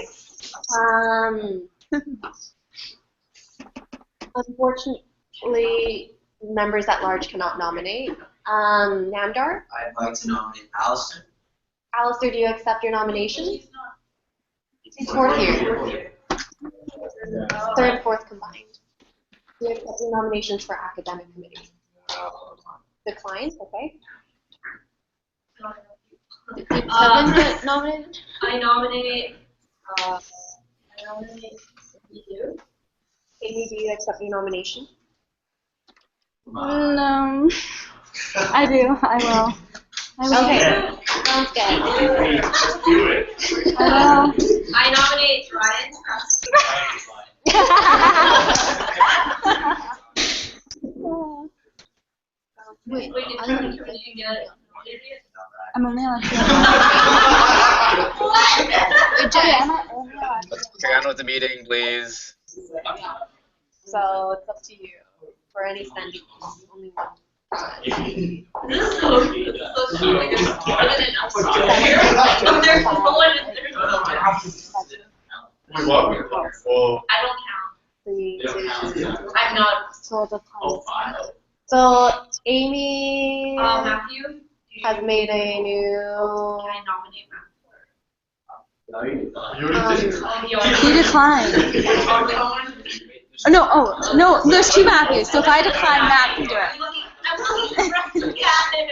Speaker 12: Unfortunately, members at large cannot nominate. Namdar?
Speaker 6: I'd like to nominate Allison.
Speaker 12: Alistair, do you accept your nomination? He's 4th year. 3rd and 4th combined. Do you accept your nominations for academic committee? Declined, okay. Did Kevin nominate?
Speaker 7: I nominate you.
Speaker 12: Amy, do you accept your nomination?
Speaker 5: No. I do. I will.
Speaker 12: Okay, sounds good.
Speaker 3: Just do it.
Speaker 5: I will.
Speaker 7: I nominate Ryan.
Speaker 12: Wait,
Speaker 7: Wait, did you get it?
Speaker 5: I'm only allowed to.
Speaker 12: Good job.
Speaker 16: Let's carry on with the meeting, please.
Speaker 12: So it's up to you for any standing. Only one.
Speaker 7: This is so cute. This is so cute. Like, there's more than enough stuff here. Like, there's no one and there's no one. I don't count.
Speaker 12: 3, 2,
Speaker 7: I'm not.
Speaker 12: so the So Amy
Speaker 7: Matthew,
Speaker 12: has made a new.
Speaker 7: I nominate Matthew.
Speaker 5: You decline. Oh, no, no, there's 2 Matthews. So if I decline, Matt can do it.
Speaker 7: I'm looking at it.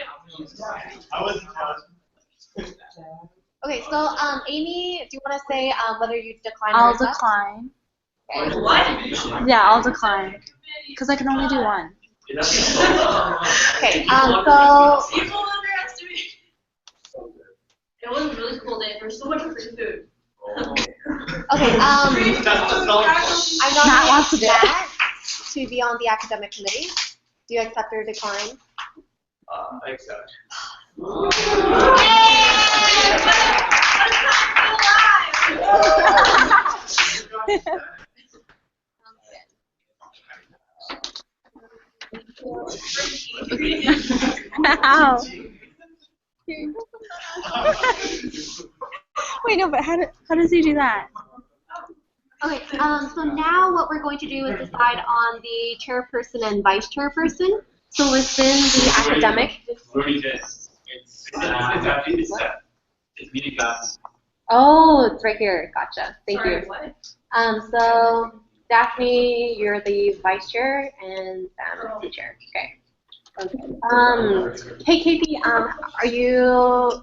Speaker 3: I wasn't
Speaker 12: Okay, so Amy, do you want to say whether you decline or
Speaker 5: I'll
Speaker 12: accept?
Speaker 5: decline.
Speaker 12: Okay.
Speaker 7: What?
Speaker 5: Yeah, I'll decline. Because I can only do one.
Speaker 12: Okay, so
Speaker 7: People underestimate. It was a really cool day. There's so much free food.
Speaker 12: okay, I
Speaker 5: Matt wants to
Speaker 12: nominate
Speaker 5: do it.
Speaker 12: Matt to be on the academic committee. Do you accept or decline?
Speaker 3: I accept.
Speaker 5: Ow. Wait, no, but how does he do that?
Speaker 12: Okay, so now what we're going to do is decide on the chairperson and vice chairperson. So within the academic.
Speaker 2: It's meeting class.
Speaker 12: Oh, it's right here. Gotcha. Thank
Speaker 7: Sorry,
Speaker 12: you.
Speaker 7: what?
Speaker 12: So Daphne, you're the vice chair, and Sam is the chair. Okay. Hey Casey, are you?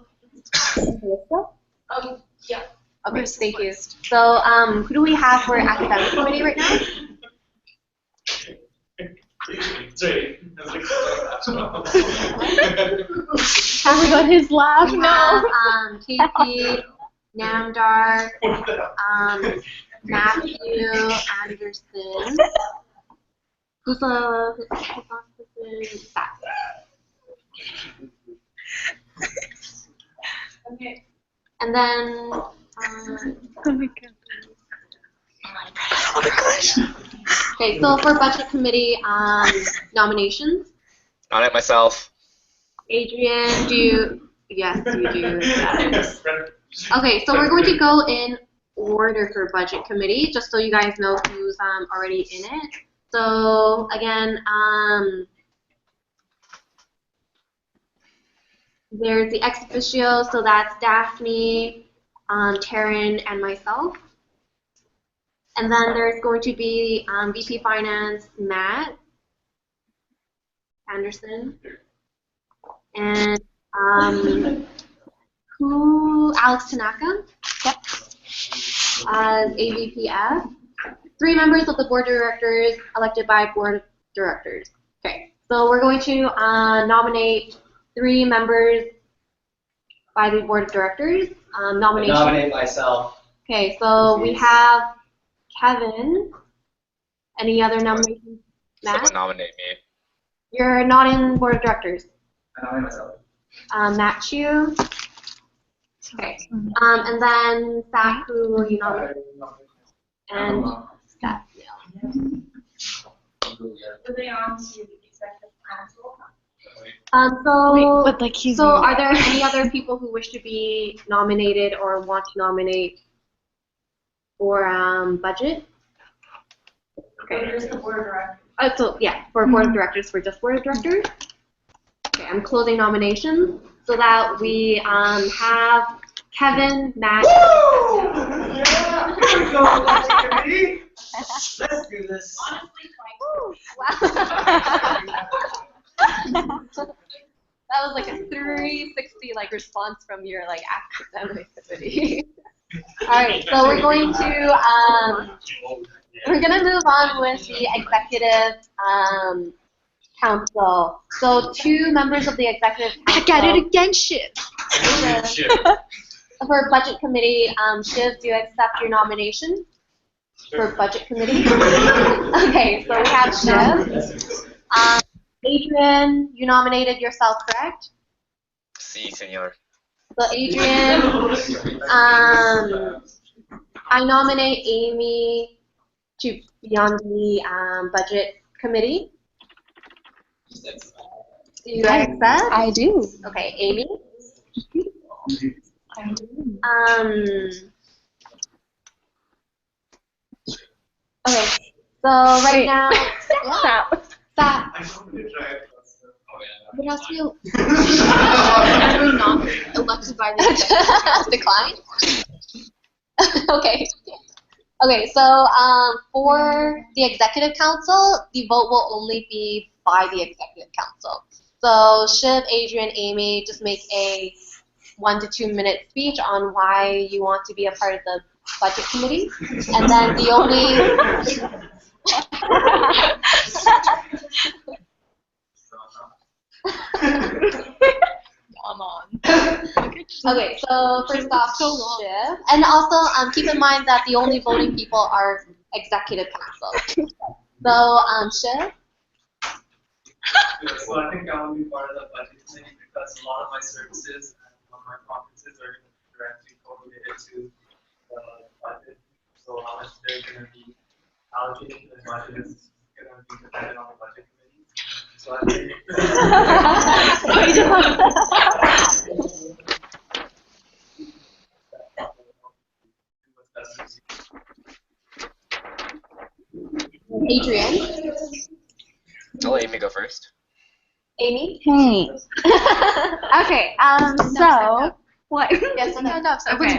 Speaker 7: Yeah.
Speaker 12: Okay, thank you. So, who do we have for academic committee right now?
Speaker 5: Everyone his laugh.
Speaker 12: We
Speaker 5: No.
Speaker 12: have Casey, Namdar, Matthew Anderson. Who's the last person? Zach.
Speaker 7: Okay.
Speaker 12: And then,
Speaker 5: Oh my gosh.
Speaker 12: okay, so for budget committee nominations,
Speaker 16: Nominate myself.
Speaker 12: Adrian, do you? Yes, you do. Okay, so we're going to go in order for budget committee, just so you guys know who's already in it. So again, there's the ex officio, so that's Daphne, Taryn, and myself. And then there's going to be VP Finance, Matt Anderson, and Alex Tanaka. Yep. As AVPF. 3 members of the board of directors elected by board of directors. Okay, so we're going to nominate 3 members by the board of directors. Nomination.
Speaker 6: I nominate myself.
Speaker 12: Okay, so we have Kevin. Any other nominations? Matt?
Speaker 16: Someone nominate me.
Speaker 12: You're not in board of directors.
Speaker 6: I nominate myself.
Speaker 12: Matt Chu. Okay. And then Zach, who will you nominate? And Zach.
Speaker 7: Were they on to executive council?
Speaker 12: So are there any other people who wish to be nominated or want to nominate for budget? Okay.
Speaker 7: Or just the board of directors?
Speaker 12: So yeah, for board of directors, for just board of directors. Okay, I'm closing nominations so that we have Kevin, Matt.
Speaker 6: Yeah! Here we go, budget committee. Let's do this.
Speaker 12: That was like a 360 response from your academic activity. All right, so we're going to move on with the executive council. So 2 members of the executive council.
Speaker 5: Back at it again, Shiv.
Speaker 12: For budget committee, Shiv, do you accept your nomination for budget committee? Okay, so we have Shiv. Adrian, you nominated yourself, correct?
Speaker 16: Si, senor.
Speaker 12: So Adrian, I nominate Amy to be on the budget committee. Do you accept?
Speaker 5: I do.
Speaker 12: Okay, Amy. Okay, so right now,
Speaker 5: Stop.
Speaker 12: Stop. But has to be not elected by the decline. Okay. Okay, so for the executive council, the vote will only be by the executive council. So should Adrian, Amy just make a 1 to 2 minute speech on why you want to be a part of the budget committee, and then the only
Speaker 5: Come on.
Speaker 12: Okay, so first off, Shiv. And also keep in mind that the only voting people are executive council. So Shiv.
Speaker 13: So I think I will be part of the budget committee because a lot of my services and my conferences are directly correlated to the budget. So how much they're going to be allocated to the budget is going to be dependent on the budget committee. So I think.
Speaker 12: Adrian.
Speaker 16: I'll let Amy go first.
Speaker 12: Amy.
Speaker 5: Hey. Okay. So what?
Speaker 12: Yes,
Speaker 5: Okay.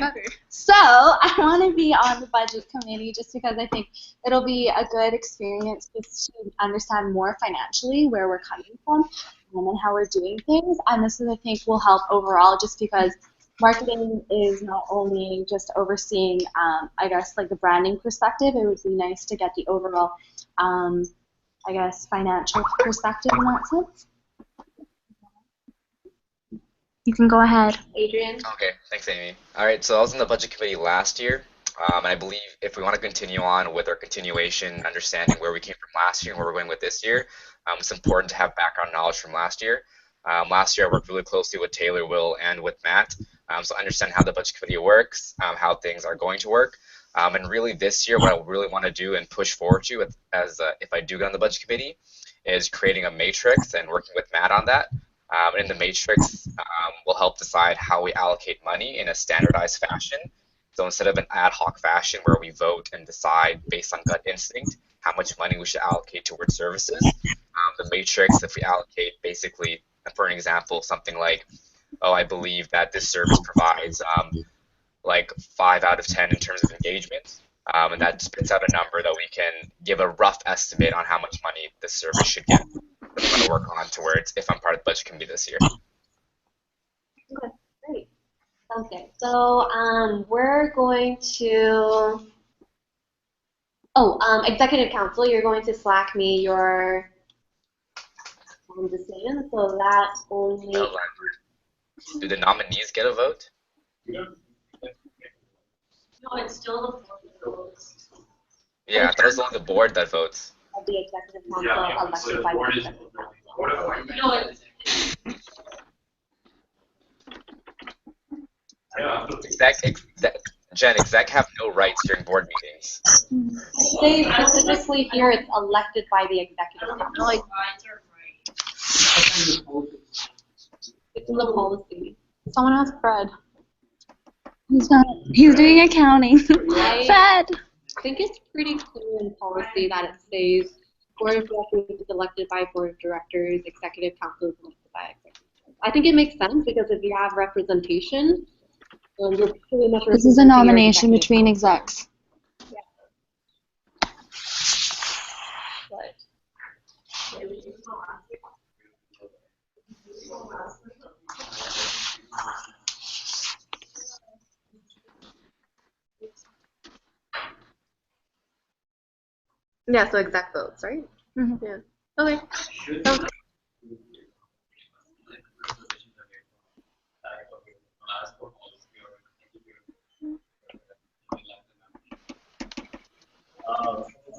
Speaker 5: So I want to be on the budget committee just because I think it'll be a good experience just to understand more financially where we're coming from and then how we're doing things. And this is, I think, will help overall just because marketing is not only just overseeing, I guess, like the branding perspective. It would be nice to get the overall, I guess, financial perspective in that sense. You can go ahead.
Speaker 12: Adrian.
Speaker 16: Okay, thanks, Amy. All right, so I was in the budget committee last year, and I believe if we want to continue on with our continuation, understanding where we came from last year and where we're going with this year, it's important to have background knowledge from last year. Last year, I worked really closely with Taylor, Will, and with Matt, so I understand how the budget committee works, how things are going to work. And really this year, what I really want to do and push forward to, as if I do get on the budget committee, is creating a matrix and working with Matt on that. And the matrix will help decide how we allocate money in a standardized fashion. So instead of an ad hoc fashion where we vote and decide based on gut instinct, how much money we should allocate towards services. The matrix, if we allocate basically, for an example, something like, oh, I believe that this service provides like 5 out of 10 in terms of engagement, and that spits out a number that we can give a rough estimate on how much money this service should get. That I'm going to work on towards if I'm part of the budget committee this year.
Speaker 12: Okay, great. Sounds good. So we're going to, Executive Council, you're going to Slack me your decision, so that only.
Speaker 16: Do the nominees get a vote?
Speaker 7: No, it's still the board.
Speaker 16: Yeah, I thought it was only the board that votes.
Speaker 12: Of the Executive Council elected by the Executive Council.
Speaker 7: No, it's.
Speaker 16: Exec have no rights during board meetings.
Speaker 12: They specifically here it's elected by the Executive Council. Like, it's in the policy.
Speaker 5: Someone ask Fred. He's doing accounting. Fred.
Speaker 12: I think it's pretty clear in policy that it says Board of Directors is elected by Board of Directors, Executive Council is elected by Executive Council. I think it makes sense because if you have representation, you're pretty much.
Speaker 5: This is a nomination between execs.
Speaker 12: Yeah. But. Yeah, so exec votes, right?
Speaker 5: Mm-hmm.
Speaker 12: Yeah. Okay.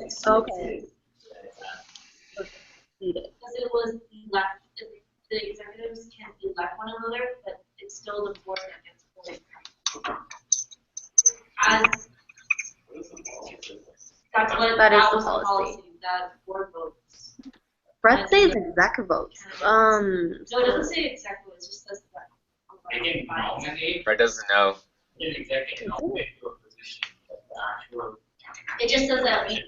Speaker 12: Sounds good. Okay.
Speaker 7: Because it was elect, the executives can elect one another, but it's still the board that gets voted. As that's what
Speaker 12: That is
Speaker 7: that
Speaker 12: the
Speaker 7: was the
Speaker 12: policy.
Speaker 7: policy that board votes.
Speaker 12: Brett says exec votes.
Speaker 7: No, it doesn't say exactly. It just says that.
Speaker 2: They can nominate.
Speaker 16: Fred doesn't know.
Speaker 2: An executive nominate to a position, but the actual.
Speaker 7: It just says that we can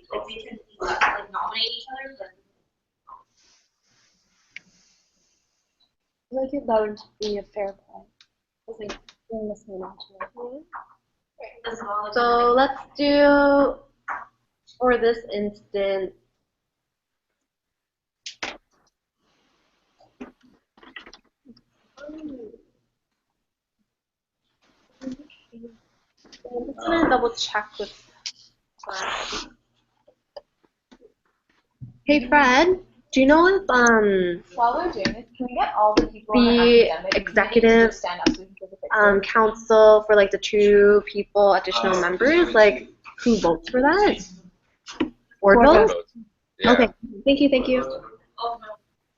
Speaker 7: elect, like nominate each other, but.
Speaker 5: I think that would be a fair point. I think we're listening to it.
Speaker 12: So let's do, for this instance, I'm just gonna double check with Fred. Hey Fred, do you know if
Speaker 17: while we're doing this, can we get all the people
Speaker 12: the
Speaker 17: on the
Speaker 12: executive
Speaker 17: stand up so we can take a picture?
Speaker 12: council for like the 2 people additional members, like who votes for that? Board votes?
Speaker 16: Yeah.
Speaker 12: Okay, thank you.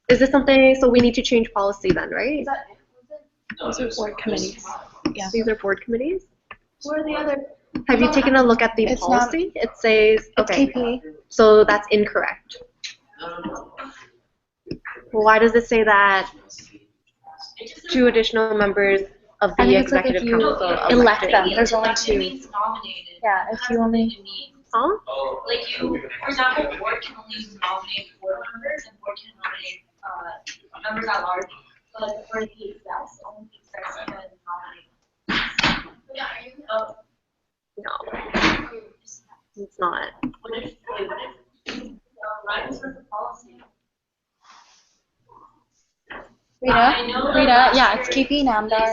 Speaker 12: Is this something, so we need to change policy then, right?
Speaker 5: Those are board committees. Yeah.
Speaker 12: These are board committees?
Speaker 7: Who are the other?
Speaker 12: Have you taken a look at the
Speaker 5: It's not-
Speaker 12: policy? It says,
Speaker 5: It's
Speaker 12: okay,
Speaker 5: KPA.
Speaker 12: so that's incorrect. Well, why does it say that 2 additional members of
Speaker 5: I
Speaker 12: the
Speaker 5: think it's like if
Speaker 12: executive
Speaker 5: you
Speaker 12: council
Speaker 5: elect
Speaker 12: elected?
Speaker 5: them, there's only
Speaker 7: It
Speaker 5: 2.
Speaker 7: means nominated.
Speaker 5: Yeah, if you only.
Speaker 12: Huh?
Speaker 7: Like you, for example, board can only nominate board members and board can nominate members at large. But for the execs, only the execs can nominate. Yeah, are you?
Speaker 12: No, it's not.
Speaker 7: What if, Ryan's with the policy?
Speaker 5: Rita, yeah, it's KP, Namdar,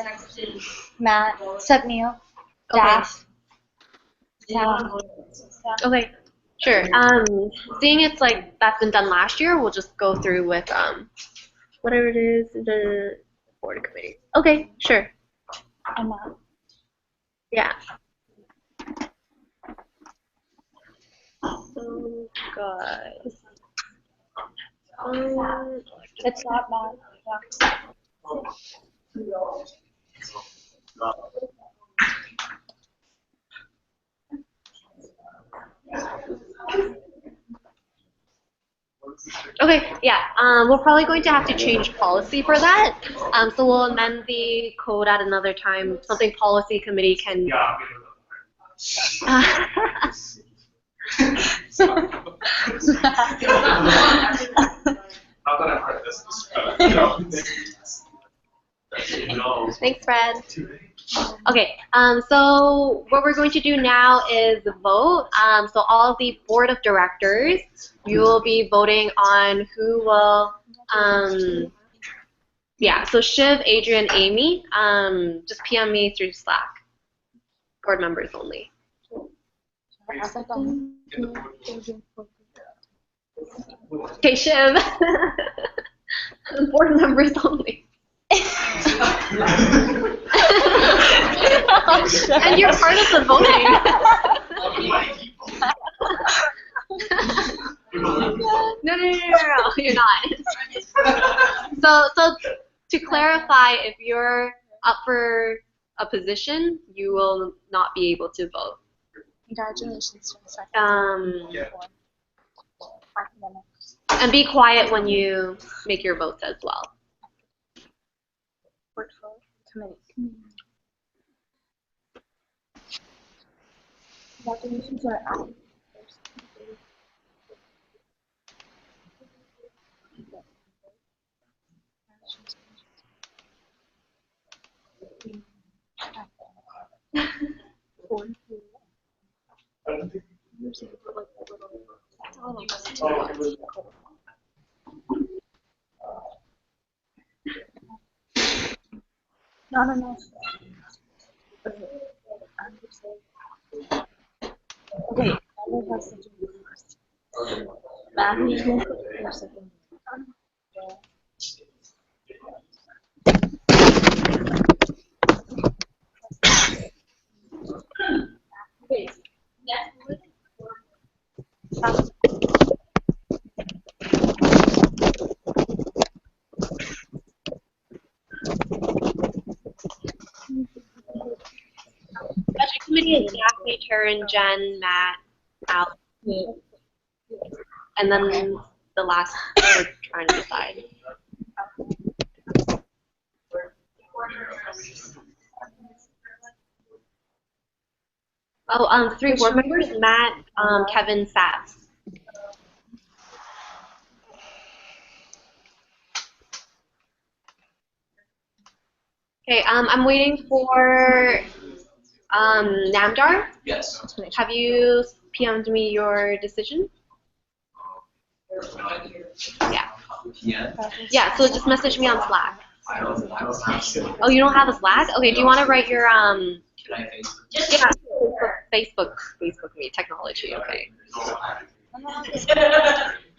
Speaker 5: Matt, Sebneil, Daff. Yeah.
Speaker 12: Okay, sure. Seeing it's like that's been done last year, we'll just go through with whatever it is, the board committee. Okay, sure.
Speaker 5: And Matt.
Speaker 12: Yeah. Oh, God.
Speaker 5: It's not Matt. Yeah.
Speaker 12: Okay, yeah, we're probably going to have to change policy for that. So we'll amend the code at another time, something policy committee can. Thanks, Fred. Okay, so what we're going to do now is vote. So all of the board of directors, you will be voting on who will, yeah, so Shiv, Adrian, Amy, just PM me through Slack. Board members only. Okay, Shiv. Board members only. And you're part of the voting. No, you're not. So to clarify, if you're up for a position, you will not be able to vote.
Speaker 5: Congratulations.
Speaker 12: And be quiet when you make your votes as well.
Speaker 5: Congratulations are out. Not enough. Okay, I will have such a first. Management for second. Okay.
Speaker 12: Budget committee is Daphne, Karen, Jen, Matt, Al, and then the last we're trying to decide. Oh, the 3 board members, Matt, Kevin, Sats. Okay, I'm waiting for Namdar.
Speaker 6: Yes.
Speaker 12: Have you PM'd me your decision? Yeah. Yeah, so just message me on Slack.
Speaker 6: I don't have to.
Speaker 12: Oh, you don't have a Slack? Okay, do you want to write your,
Speaker 6: Can I
Speaker 12: yeah, Facebook me, technology, okay.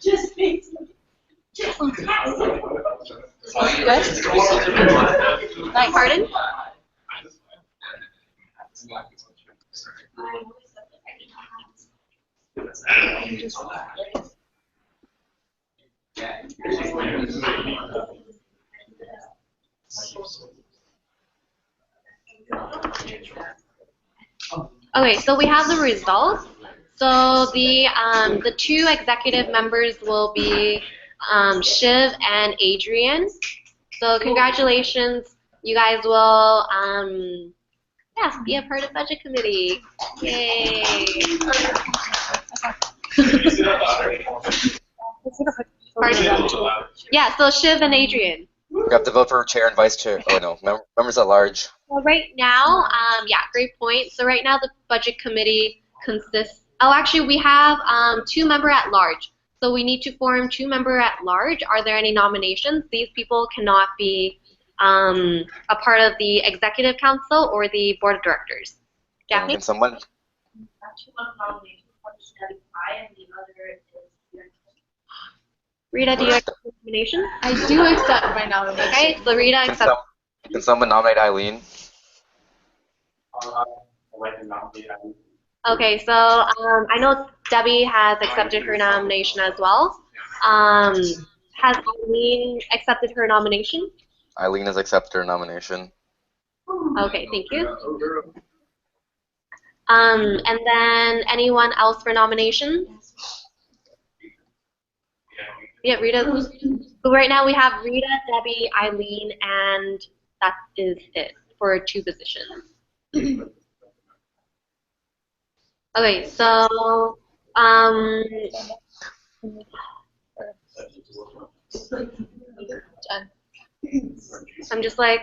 Speaker 7: Just Facebook.
Speaker 12: Pardon? Okay, so we have the results. So the 2 executive members will be Shiv and Adrian. So congratulations, you guys will yeah, be a part of budget committee. Yay! Pardon? Yeah, so Shiv and Adrian.
Speaker 16: We have to vote for chair and vice chair. Oh no, members at large.
Speaker 12: Well, right now, yeah, great point. So right now the budget committee consists, oh actually we have 2 member at large. So we need to form 2 member at large. Are there any nominations? These people cannot be a part of the executive council or the board of directors. Daphne?
Speaker 16: Can someone?
Speaker 12: Rita, do you accept the nomination?
Speaker 5: I do accept my nomination.
Speaker 12: Okay, so Rita accepts.
Speaker 16: Can someone nominate Eileen?
Speaker 12: Okay, so I know Debbie has accepted her nomination as well. Has Eileen accepted her nomination?
Speaker 16: Eileen has accepted her nomination.
Speaker 12: Okay, thank you. And then anyone else for nominations? Yeah, Rita. So right now we have Rita, Debbie, Eileen, and that is it for 2 positions. Okay, so I'm just like,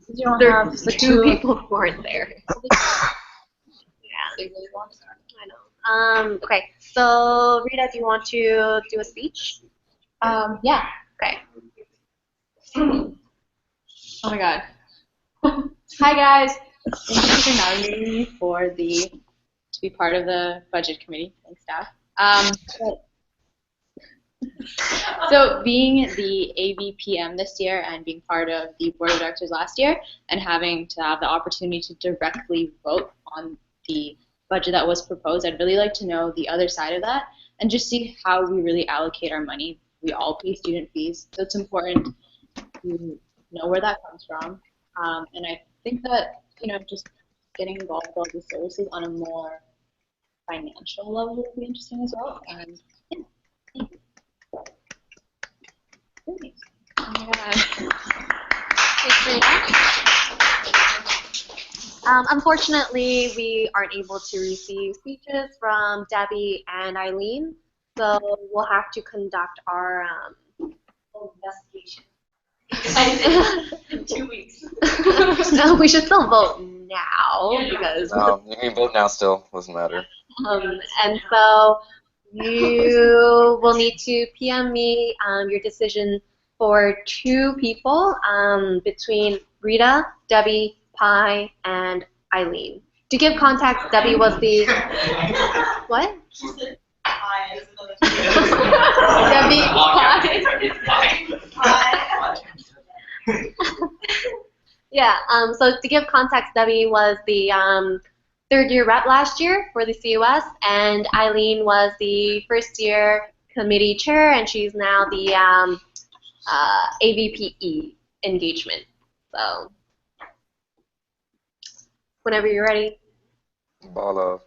Speaker 5: You don't
Speaker 12: There
Speaker 5: have
Speaker 12: are
Speaker 5: the
Speaker 12: two
Speaker 5: two
Speaker 12: people who weren't there.
Speaker 5: They really want to.
Speaker 12: I know. Okay, so Rita, do you want to do a speech?
Speaker 5: Yeah.
Speaker 12: Okay.
Speaker 5: Oh my god. Hi guys. Thank you for nominating me for to be part of the budget committee. Thanks, staff. So being the AVPM this year and being part of the board of directors last year and having to have the opportunity to directly vote on the budget that was proposed, I'd really like to know the other side of that and just see how we really allocate our money. We all pay student fees, so it's important to know where that comes from. And I think that, just getting involved with all these services on a more financial level would be interesting as well. And yeah, thank you. Thanks.
Speaker 12: Oh my god. Unfortunately, we aren't able to receive speeches from Debbie and Eileen, so we'll have to conduct our investigation.
Speaker 7: In 2 weeks.
Speaker 12: No, we should still vote now because.
Speaker 16: You can vote now still, doesn't matter.
Speaker 12: And so you will need to PM me your decision for 2 people between Rita, Debbie, Pi, and Eileen. To give context, Debbie was the what? Debbie, Pi. Yeah. So to give context, Debbie was the 3rd-year rep last year for the CUS, and Eileen was the first-year committee chair, and she's now the AVPE engagement. So, whenever you're ready.
Speaker 16: Bala.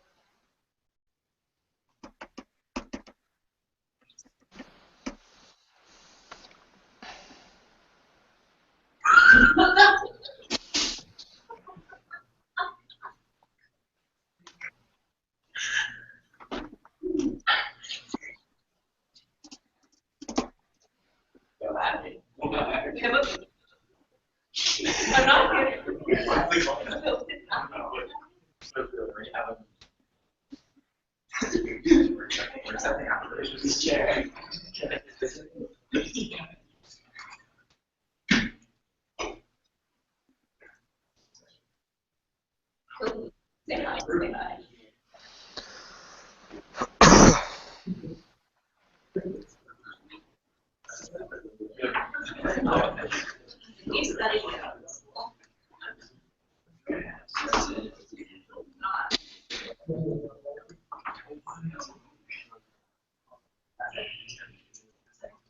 Speaker 7: I'm not kidding.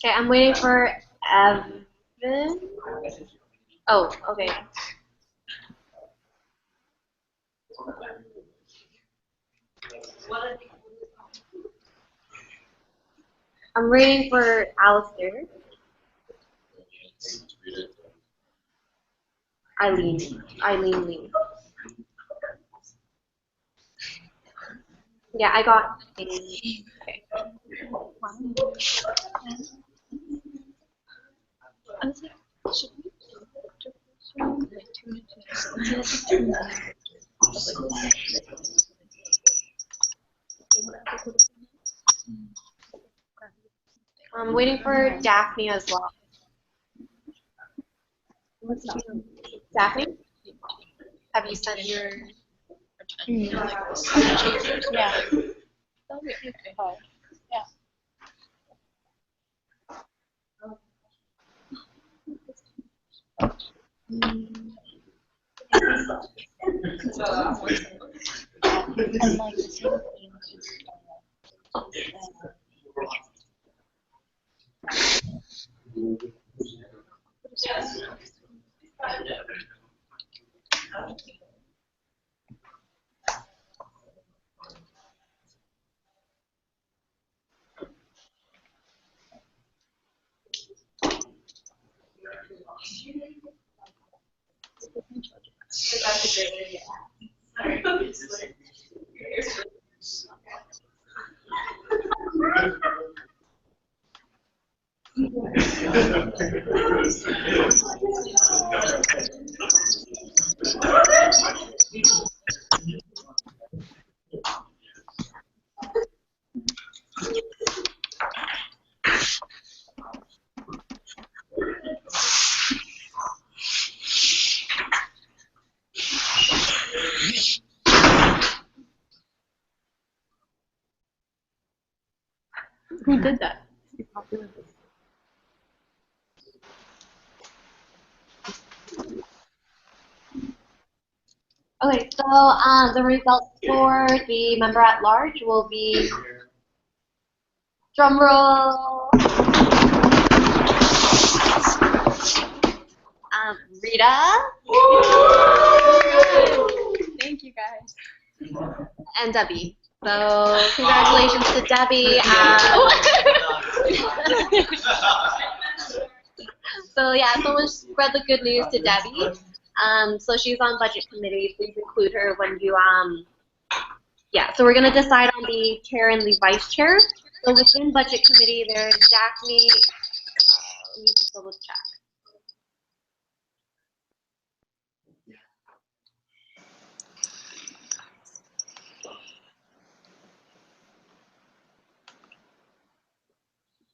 Speaker 12: Okay, I'm waiting for Evan. Oh, okay. I'm waiting for Alistair. Eileen Lee. Yeah, I got. Okay. I'm waiting for Daphne as well. Daphne? Have you sent your...
Speaker 5: Yeah.
Speaker 12: Who did that?
Speaker 17: Okay, so the results for the member at large will be drum roll. Rita.
Speaker 5: Thank you guys.
Speaker 17: And Debbie. So congratulations to Debbie. So yeah, someone spread the good news to Debbie. So she's on budget committee. Please include her when you yeah. So we're gonna decide on the chair and the vice chair. So within budget committee, there's Daphne. Let me just double check.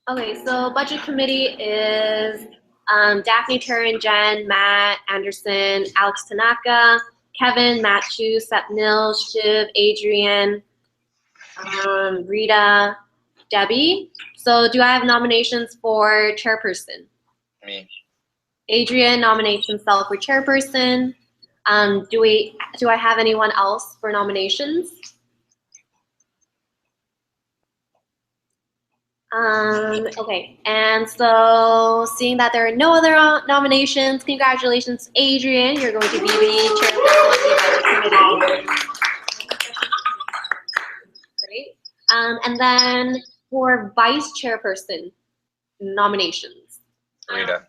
Speaker 17: Okay, so budget committee is Daphne, Turin, Jen, Matt, Anderson, Alex Tanaka, Kevin, Matt Chu, Sep Nil, Shiv, Adrian, Rita, Debbie. So do I have nominations for chairperson?
Speaker 16: Me.
Speaker 17: Adrian nominates himself for chairperson. Do I have anyone else for nominations? Okay, and so seeing that there are no other nominations, congratulations, Adrian. You're going to be the chairperson of the budget committee. Great. And then for vice chairperson nominations.
Speaker 16: Rita.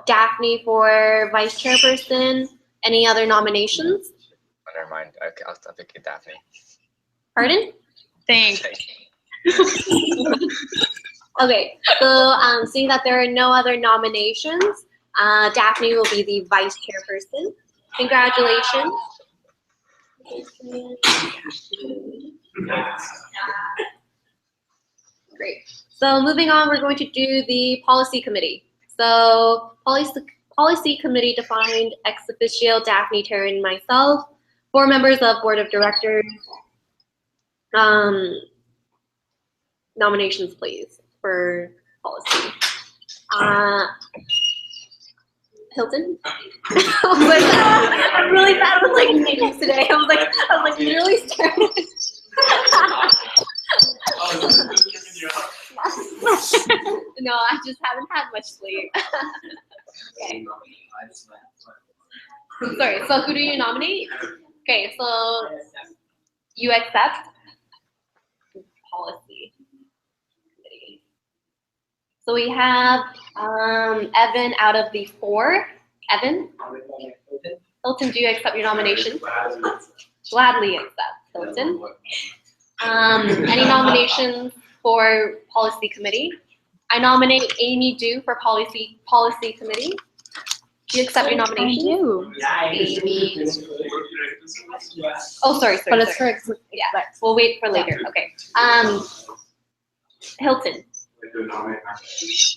Speaker 17: Daphne for vice chairperson. Any other nominations?
Speaker 16: Oh, never mind. Okay, I'll pick Daphne.
Speaker 17: Pardon?
Speaker 5: Thanks.
Speaker 17: Okay, so seeing that there are no other nominations, Daphne will be the vice chairperson. Congratulations. Great. So moving on, we're going to do the policy committee. So policy committee defined ex officio Daphne, Turin, and myself. 4 members of board of directors. Nominations, please, for policy. Hilton? I'm really bad with like names today. I was like literally staring. No, I just haven't had much sleep. Okay. Sorry, so who do you nominate? Okay, so you accept policy committee. So we have Evan out of the 4. Evan? Hilton, do you accept your nomination? Gladly accept. Hilton? Any nominations for policy committee? I nominate Amy Du for policy committee. Do you accept your nomination?
Speaker 5: I do.
Speaker 17: Amy. Oh, sorry.
Speaker 5: But it's for
Speaker 17: yeah. We'll wait for later. Okay. Hilton.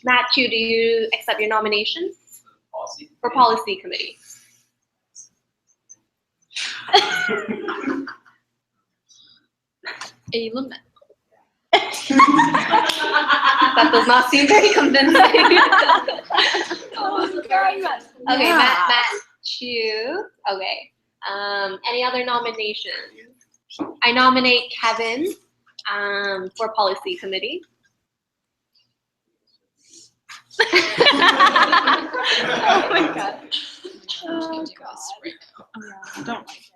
Speaker 17: Matthew, do you accept your nomination for policy committee?
Speaker 5: Element.
Speaker 17: That does not seem very convincing. Okay,
Speaker 5: Yeah.
Speaker 17: Matthew. Okay. Any other nominations? I nominate Kevin for policy committee.
Speaker 5: Oh my god. Oh god. Don't like it.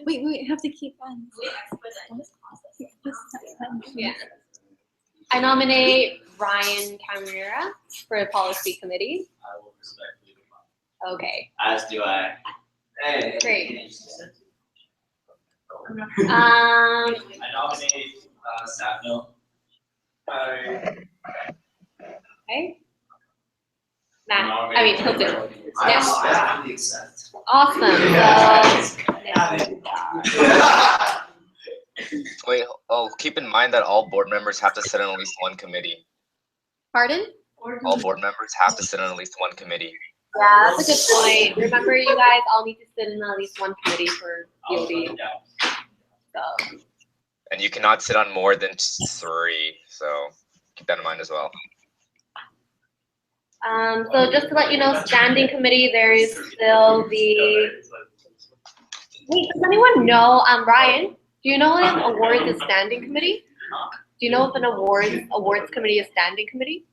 Speaker 5: Wait, have to keep on.
Speaker 17: Yeah. I nominate Ryan Camera for the policy committee.
Speaker 4: I will respectfully decline.
Speaker 17: Okay.
Speaker 4: As do I. Hey.
Speaker 17: Great.
Speaker 4: I nominate Sapno.
Speaker 17: Okay. Matt, I mean, Hilton. Yes.
Speaker 6: I accept.
Speaker 17: Awesome.
Speaker 16: Wait, keep in mind that all board members have to sit on at least one committee.
Speaker 17: Pardon?
Speaker 16: All board members have to sit on at least one committee.
Speaker 17: Yeah, that's a good point. Remember, you guys all need to sit in at least one committee for BOD. So.
Speaker 16: And you cannot sit on more than 3, so keep that in mind as well.
Speaker 17: So just to let you know, standing committee, there is still the. Wait, does anyone know? Ryan, do you know if awards is standing committee? Do you know if an awards committee is standing committee?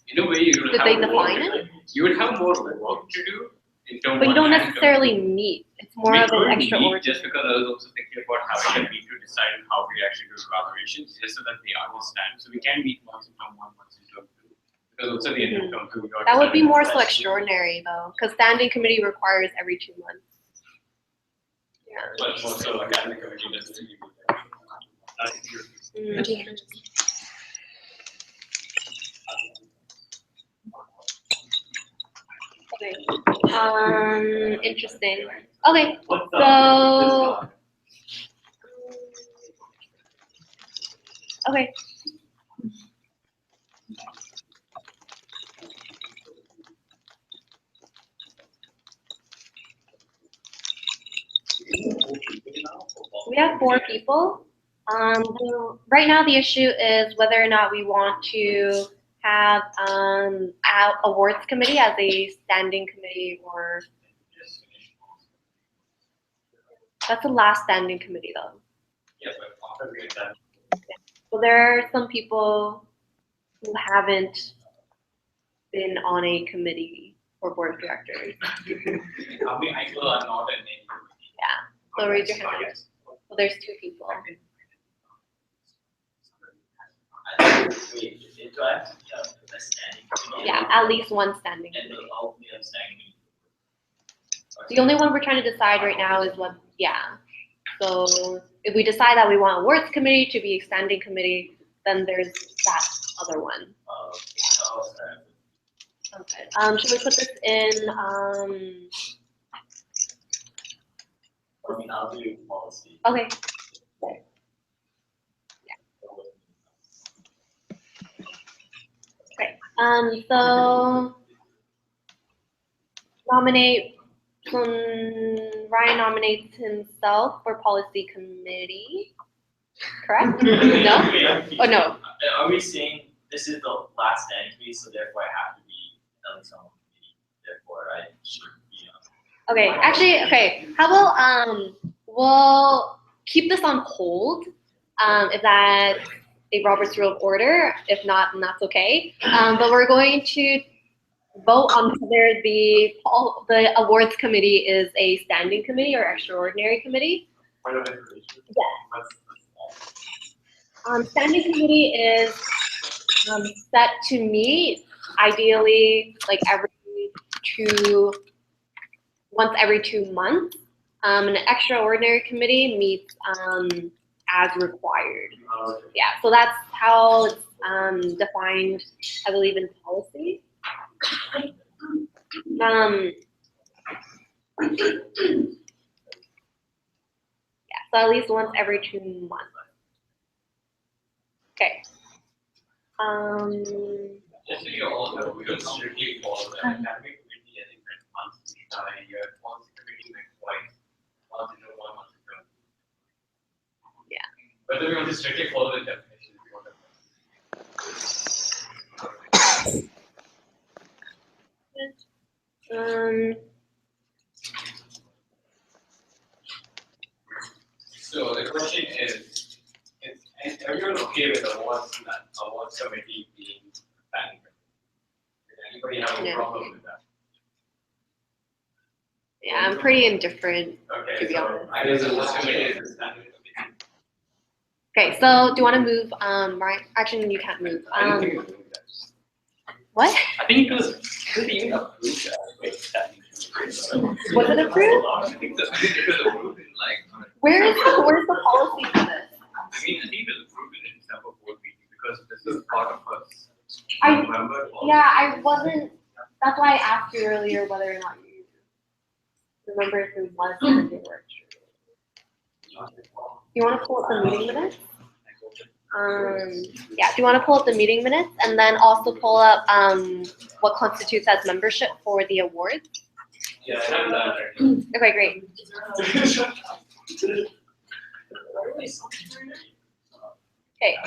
Speaker 2: In a way, you would
Speaker 17: Did
Speaker 2: have
Speaker 17: they
Speaker 2: more,
Speaker 17: define it?
Speaker 2: You would have more work to do in terms
Speaker 17: But you don't
Speaker 2: of
Speaker 17: necessarily meet. It's more of an extraordinary.
Speaker 2: just because I was also thinking about having a meet to decide how we actually do evaluations, just so that they understand. So we can meet once in term 1, once in term 2. Because also the end of term 2,
Speaker 17: That would be more so extraordinary though, because standing committee requires every 2 months. Yeah.
Speaker 2: But also academic committee doesn't really do that.
Speaker 17: Okay. Interesting. Okay, so. Okay. We have 4 people. Right now the issue is whether or not we want to have awards committee as a standing committee, or that's the last standing committee though.
Speaker 2: Yeah, but after we get that.
Speaker 17: So there are some people who haven't been on a committee or board of directors.
Speaker 2: How many people are not in any committee?
Speaker 17: Yeah. So raise your hand. Well, there's 2 people. Yeah, at least one standing committee. The only one we're trying to decide right now is what, yeah. So if we decide that we want awards committee to be a standing committee, then there's that other one. Okay. Should we put this in?
Speaker 4: I'll do policy.
Speaker 17: Okay. Okay. So nominate. Ryan nominates himself for policy committee. Correct? No? Oh no.
Speaker 4: Are we saying this is the last standing committee, so therefore I have to be at least on one committee, therefore I should be on.
Speaker 17: Okay, actually, okay. How about we'll keep this on hold. If that's a Robert's Rule of Order. If not, then that's okay. But we're going to vote on whether the awards committee is a standing committee or extraordinary committee. Yes. Standing committee is set to meet ideally like once every 2 months. An extraordinary committee meets as required. Yeah, so that's how it's defined, I believe, in policy. Yeah, so at least once every 2 months. Okay.
Speaker 2: Just so you all know, we don't strictly follow the academic committee as a months a year, policy committee like twice, once in a while, once in a while.
Speaker 17: Yeah.
Speaker 2: Whether we want to strictly follow the definition, if you want to. So the question is everyone okay with awards committee being standing? Does anybody have a problem with that?
Speaker 17: Yeah, I'm pretty indifferent,
Speaker 2: Okay,
Speaker 17: to be
Speaker 2: so
Speaker 17: honest.
Speaker 2: I guess the awards committee is the standing committee.
Speaker 17: Okay, so do you want to move, Ryan? Actually, you can't move.
Speaker 2: I don't think it's doing that.
Speaker 17: What?
Speaker 2: I think it was even approved as standing committee.
Speaker 17: Was it approved?
Speaker 2: I think it was approved in like.
Speaker 17: Where's the policy for this?
Speaker 2: I think it was approved in December board meeting because this is.
Speaker 15: part of us.
Speaker 12: I-
Speaker 15: Remember?
Speaker 12: Yeah, I wasn't, that's why I asked you earlier whether or not you remember if it was Monday or You want to pull up the meeting minutes? Yeah, do you want to pull up the meeting minutes and then also pull up what constitutes as membership for the awards?
Speaker 15: Yeah, I have that.
Speaker 12: Okay, great. Okay.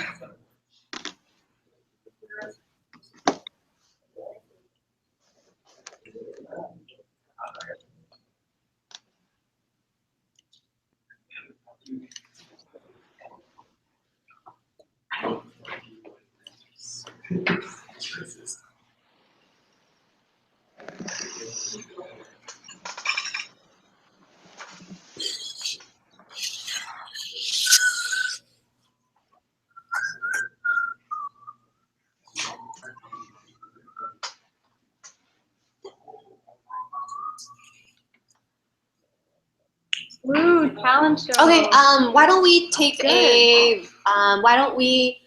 Speaker 12: Woo, talent show. Okay, why don't we take why don't we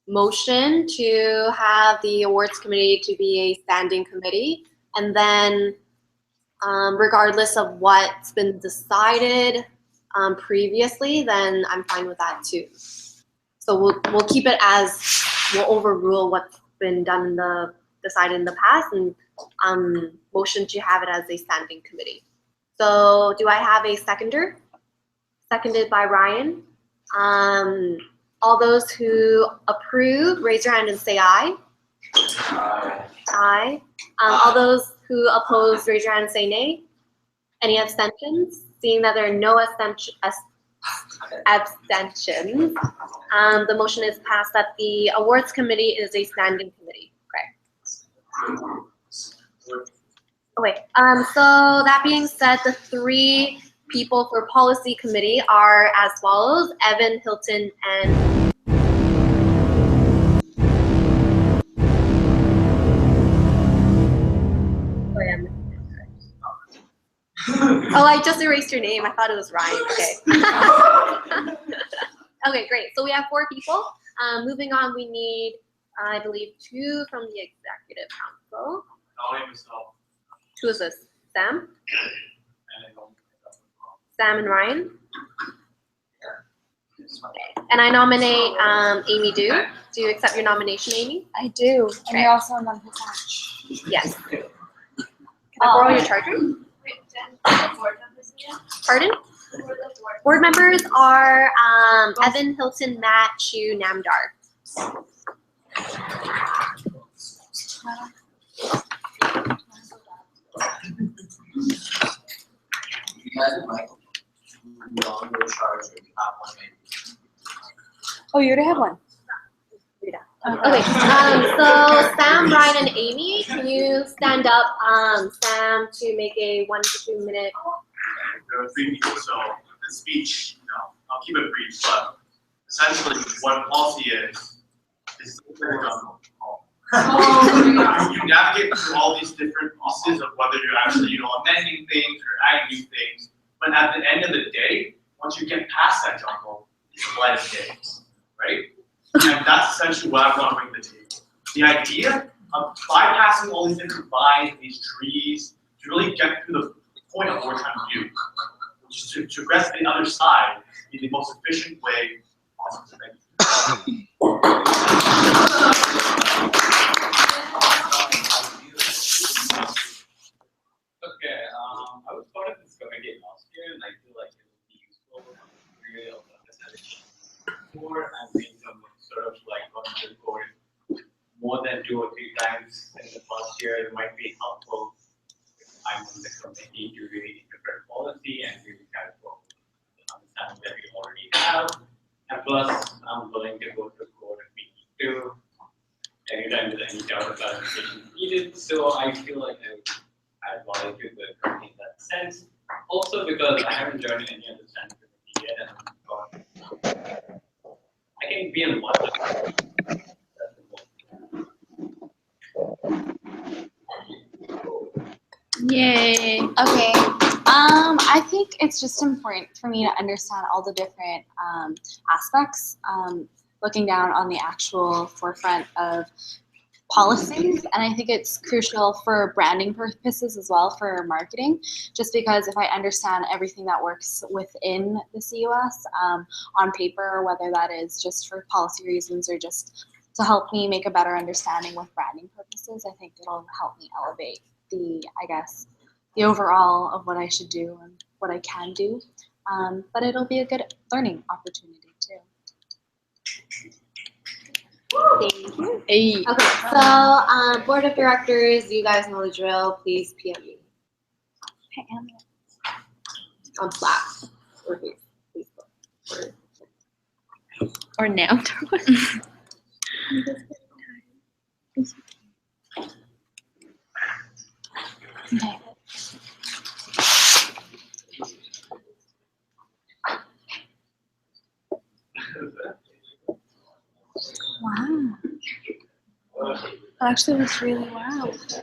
Speaker 12: motion to have the awards committee to be a standing committee, and then regardless of what's been decided previously, then I'm fine with that too. So we'll keep it as, we'll overrule what's been done in the, decided in the past, and motion to have it as a standing committee. So do I have a seconder? Seconded by Ryan. All those who approve, raise your hand and say aye. Aye. All those who oppose, raise your hand and say nay. Any abstentions? Seeing that there are no abstentions, the motion is passed that the awards committee is a standing committee. Okay. Okay. So that being said, the three people for policy committee are as follows: Evan, Hilton, and oh, I just erased your name. I thought it was Ryan. Okay. Okay, great. So we have 4 people. Moving on, we need, I believe, 2 from the executive council. Who is this? Sam? Sam and Ryan? Okay. And I nominate Amy Du. Do you accept your nomination, Amy?
Speaker 5: I do. And
Speaker 12: Okay.
Speaker 5: you're also on one percent.
Speaker 12: Yes. Can I borrow your charger? Pardon? Board members are Evan, Hilton, Matt, Chu, Namdar.
Speaker 5: Oh, you already have one.
Speaker 12: Okay, so Sam, Ryan, and Amy, can you stand up, Sam, to make a 1 to 2 minute?
Speaker 18: There are 3 people, so the speech, I'll keep it brief, but essentially what policy is like a jungle. You navigate through all these different pieces of whether you're actually, amending things or adding new things, but at the end of the day, once you get past that jungle, it's a light of day, right? And that's essentially what I'm going to bring to the table. The idea of bypassing all these different vines, these trees, to really get to the point of wartime view, which is to progress to the other side in the most efficient way possible to make.
Speaker 2: Okay, I was part of this committee last year, and I feel like it would be useful to really understand more and make some sort of like going to the board more than 2 or 3 times in the first year. It might be helpful if I'm on the committee to really interpret policy and really kind of the understanding that we already have. And plus, I'm willing to go to court if we need to, anytime there's any doubt or clarification needed. So I feel like I would add value to the committee in that sense. Also because I haven't joined any other standing committee yet, and I'm thought I can be in one.
Speaker 5: Yay. Okay. I think it's just important for me to understand all the different aspects. looking down on the actual forefront of policies. And I think it's crucial for branding purposes as well, for marketing, just because if I understand everything that works within the CUS on paper, whether that is just for policy reasons or just to help me make a better understanding with branding purposes, I think it'll help me elevate the, I guess, the overall of what I should do and what I can do. But it'll be a good learning opportunity too.
Speaker 17: Thank you. Hey. Okay, so board of directors, you guys know the drill. Please PM me on Slack or Facebook
Speaker 5: or now. Okay. Wow. That actually was really wow. Is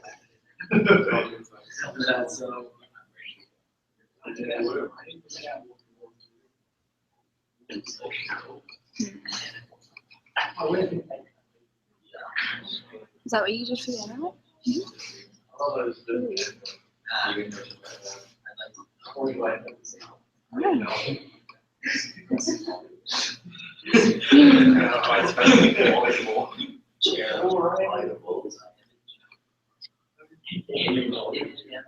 Speaker 5: that what you did for the internet?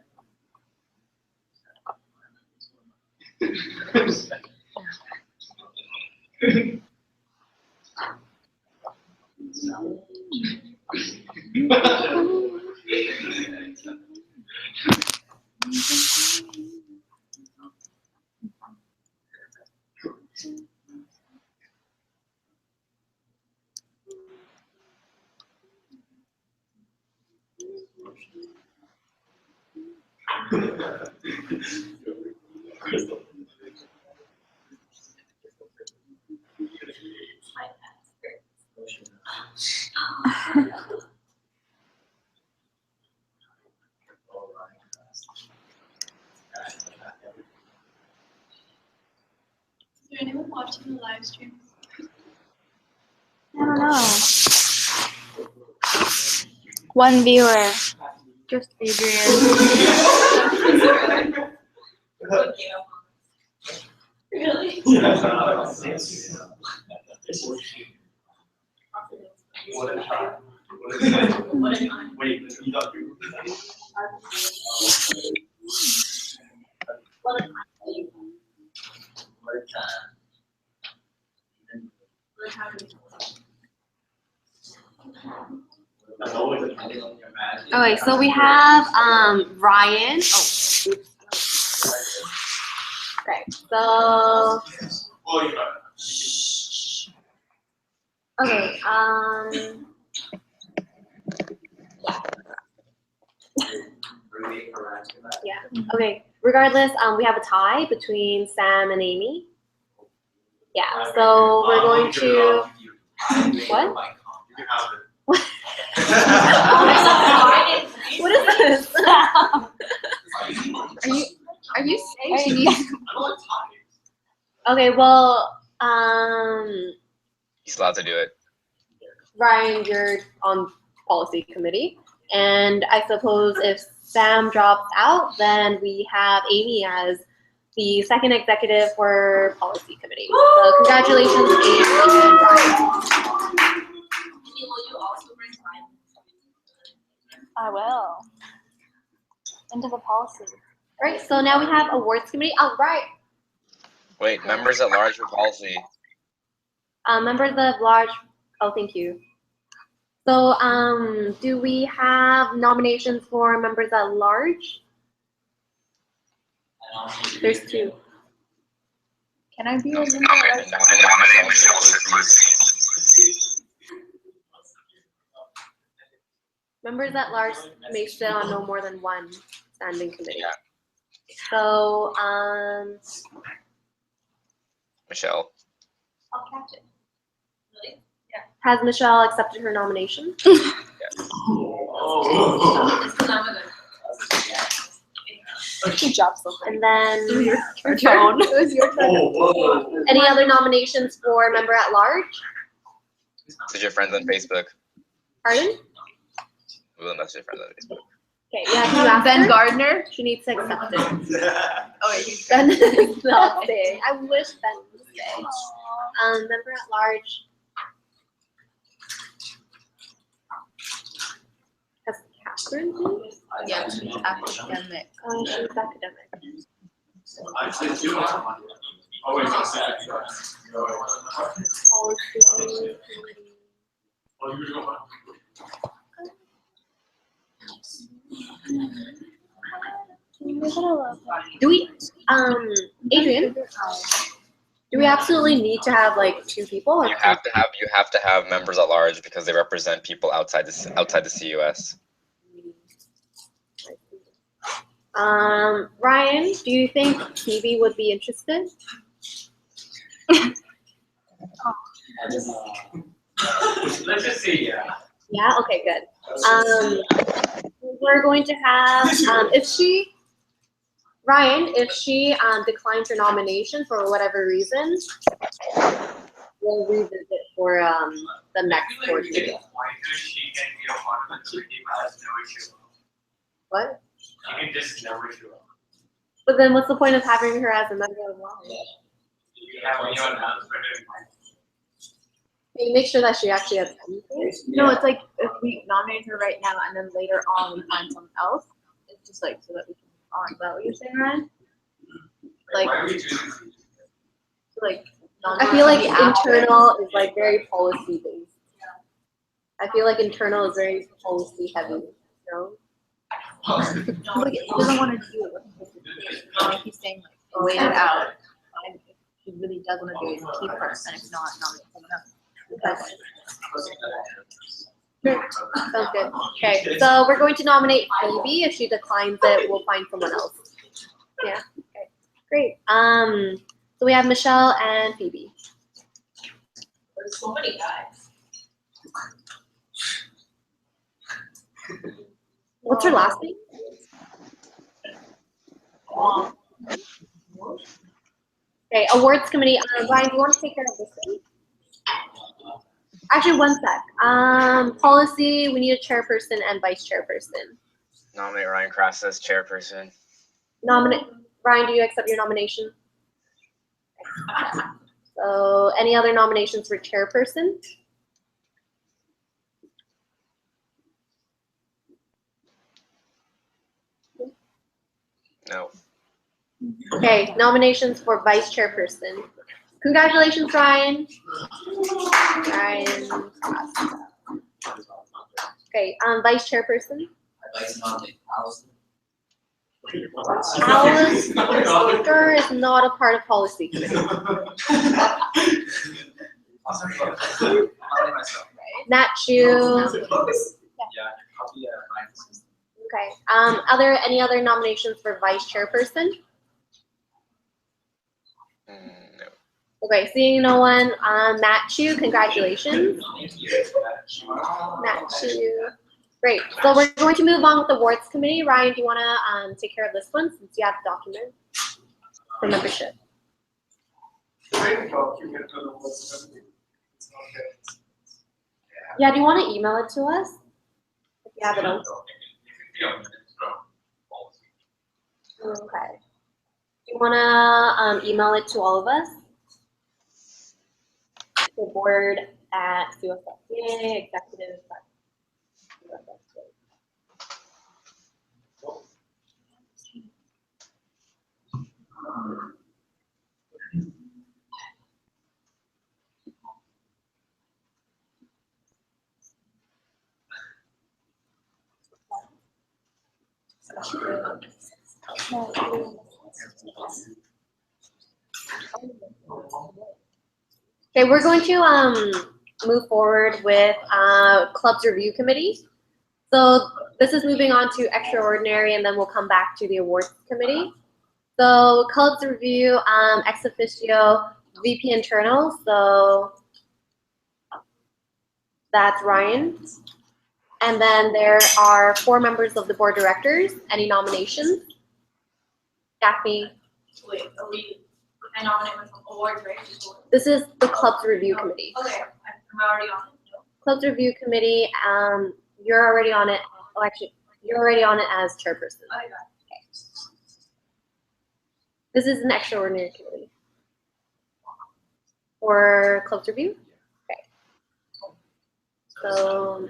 Speaker 8: Is there anyone watching the live stream?
Speaker 5: I don't know. One viewer. Just Adrian.
Speaker 8: Really?
Speaker 18: What a time. What a time. Wait, you thought you were
Speaker 17: What a time. Okay, so we have Ryan. Oh, okay, so okay, yeah. Okay. Regardless, we have a tie between Sam and Amy. Yeah. So we're going to what? What is this? Are you saying? Okay. Well,
Speaker 16: He's allowed to do it.
Speaker 17: Ryan, you're on policy committee, and I suppose if Sam drops out, then we have Amy as the second executive for policy committee. So congratulations, Amy and Ryan.
Speaker 5: I will. Into the policy.
Speaker 17: All right, so now we have awards committee. All right.
Speaker 16: Wait, members at large for policy.
Speaker 17: Members of large. Oh, thank you. So, do we have nominations for members at large? There's two.
Speaker 5: Can I be a member?
Speaker 17: Members at large may sit on no more than one standing committee. So,
Speaker 16: Michelle.
Speaker 8: I'll catch it. Really? Yeah.
Speaker 17: Has Michelle accepted her nomination?
Speaker 16: Yes.
Speaker 5: Good job, Sophie.
Speaker 17: And then
Speaker 5: your phone.
Speaker 17: It was your turn. Any other nominations for member at large?
Speaker 16: Message your friends on Facebook.
Speaker 12: Pardon?
Speaker 16: We'll message your friends on Facebook.
Speaker 12: Okay, yeah, can you ask
Speaker 19: Ben
Speaker 12: her?
Speaker 19: Gardner.
Speaker 12: She needs to accept it.
Speaker 19: Oh, wait, he's
Speaker 12: Ben is not staying. I wish Ben would stay. Member at large. Has Catherine been?
Speaker 19: Yeah, she's academic.
Speaker 12: Oh, she's academic. Policy. Do we, Adrian? Do we absolutely need to have like 2 people? Or
Speaker 16: You have to have members at large because they represent people outside the CUS.
Speaker 12: Ryan, do you think Phoebe would be interested?
Speaker 2: Let's just say yeah.
Speaker 12: Yeah. Okay. Good. We're going to have if she declines her nomination for whatever reason, we'll revisit for the next board meeting.
Speaker 18: She can be a part of the committee, but has no issue.
Speaker 12: What?
Speaker 18: She can just never show up.
Speaker 12: But then, what's the point of having her as a member of law?
Speaker 18: You have anyone else better in mind.
Speaker 12: Can you make sure that she actually has anything?
Speaker 19: No, it's like if we nominate her right now and then later on we find someone else, it's just like so that we can move on. Is that what you're saying, Ryan? Like,
Speaker 18: Why are we doing this?
Speaker 19: like
Speaker 12: I feel like internal is like very policy based. I feel like internal is very policy heavy. You know?
Speaker 19: like he doesn't want to do it. Like he's saying like wait it out. And if he really does want to do it, keep her, and if not, nominate someone else.
Speaker 12: Sounds good. Okay, so we're going to nominate Phoebe. If she declines it, we'll find someone else. Yeah. Okay. Great. So we have Michelle and Phoebe.
Speaker 7: There's so many guys.
Speaker 12: What's her last name? Okay, awards committee. Ryan, do you want to take care of this one? Actually, one sec. Policy, we need a chairperson and vice chairperson.
Speaker 16: Nominate Ryan Cross as chairperson.
Speaker 12: Ryan, do you accept your nomination? So, any other nominations for chairperson?
Speaker 16: No.
Speaker 12: Okay, nominations for vice chairperson. Congratulations, Ryan. Ryan. Okay, vice chairperson.
Speaker 6: I'd like to nominate Allison.
Speaker 12: Alistair is not a part of policy committee. Nat Chu.
Speaker 6: Yeah, I'll be my assistant.
Speaker 12: Okay. Are there any other nominations for vice chairperson?
Speaker 16: No.
Speaker 12: Okay, seeing no one. Matt Chu, congratulations. Matt Chu. Great. So we're going to move on with the awards committee. Ryan, do you want to take care of this one since you have the document for membership? Yeah, do you want to email it to us? If you have it on. Okay. Do you want to email it to all of us? The board at CUS.ca, executive. Okay, we're going to move forward with clubs review committee. So this is moving on to extraordinary, and then we'll come back to the awards committee. So clubs review, ex officio, VP internal. So that's Ryan. And then there are 4 members of the board of directors. Any nominations? Daphne.
Speaker 7: Wait, I nominate myself awards, right?
Speaker 12: This is the club's review committee.
Speaker 7: Okay, I'm already on it.
Speaker 17: Clubs Review Committee, you're already on it. Oh, actually, you're already on it as chairperson. Okay. This is an extraordinary committee. For Clubs Review? Okay. So,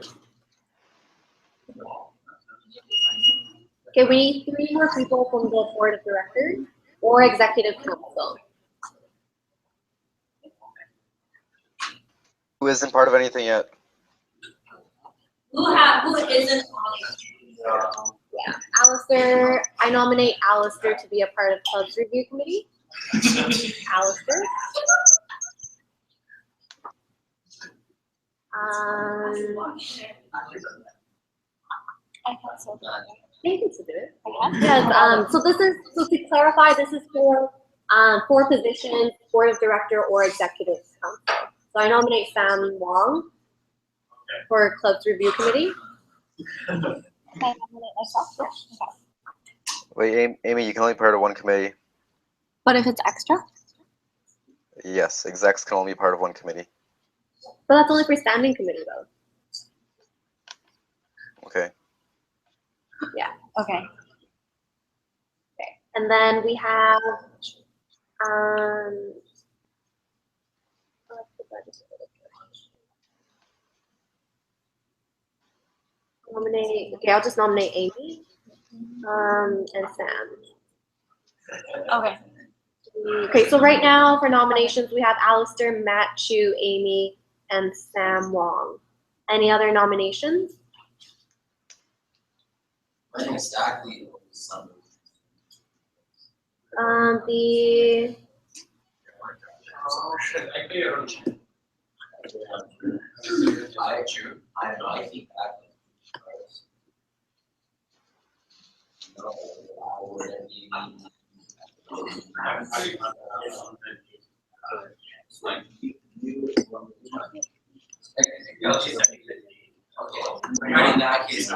Speaker 17: okay, we need 3 more people from the board of directors or executive council.
Speaker 11: Who isn't part of anything yet?
Speaker 7: Who isn't on it?
Speaker 17: Yeah, Alistair, I nominate Alistair to be a part of Clubs Review Committee. Alistair.
Speaker 5: I thought so.
Speaker 17: You can still do it. Yes, so this is, so to clarify, this is for 4 positions, board of director or executive council. So I nominate Sam Wong for Clubs Review Committee.
Speaker 5: I nominate myself. Okay.
Speaker 11: Wait, Amy, you can only be part of one committee.
Speaker 5: But if it's extra?
Speaker 11: Yes, execs can only be part of one committee.
Speaker 17: But that's only for standing committee though.
Speaker 11: Okay.
Speaker 17: Yeah.
Speaker 5: Okay.
Speaker 17: Okay. And then we have nominate, okay, I'll just nominate Amy and Sam.
Speaker 5: Okay.
Speaker 17: Okay, so right now for nominations, we have Alistair, Matt Chu, Amy, and Sam Wong. Any other nominations?
Speaker 6: When exactly was some
Speaker 17: The
Speaker 6: I think that no, I wouldn't be. Okay, in that case,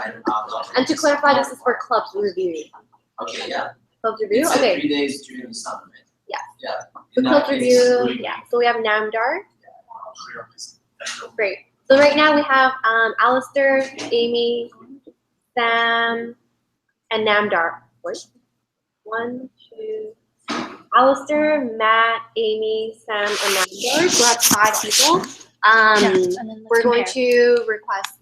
Speaker 17: and to clarify, this is for Clubs Review.
Speaker 6: Okay, yeah.
Speaker 17: Clubs Review,
Speaker 6: It's
Speaker 17: okay.
Speaker 6: 3 days during the summer.
Speaker 17: Yeah.
Speaker 6: Yeah.
Speaker 17: The
Speaker 6: In
Speaker 17: Clubs
Speaker 6: that case-
Speaker 17: Review, yeah. So we have Namdar. Great. So right now we have Alistair, Amy, Sam, and Namdar. Wait. 1, 2. Alistair, Matt, Amy, Sam, and Namdar. So that's 5 people.
Speaker 5: Yes, and then let's
Speaker 17: We're going
Speaker 5: compare.
Speaker 17: to request.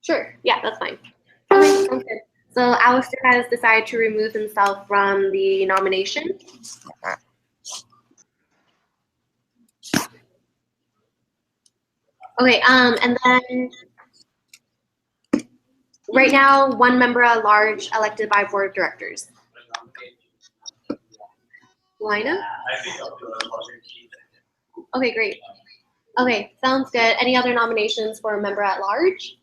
Speaker 17: Sure. Yeah, that's fine. Okay, sounds good. So Alistair has decided to remove himself from the nomination. Okay, and then right now, 1 member at large elected by board of directors. Lina? Okay, great. Okay, sounds good. Any other nominations for a member at large?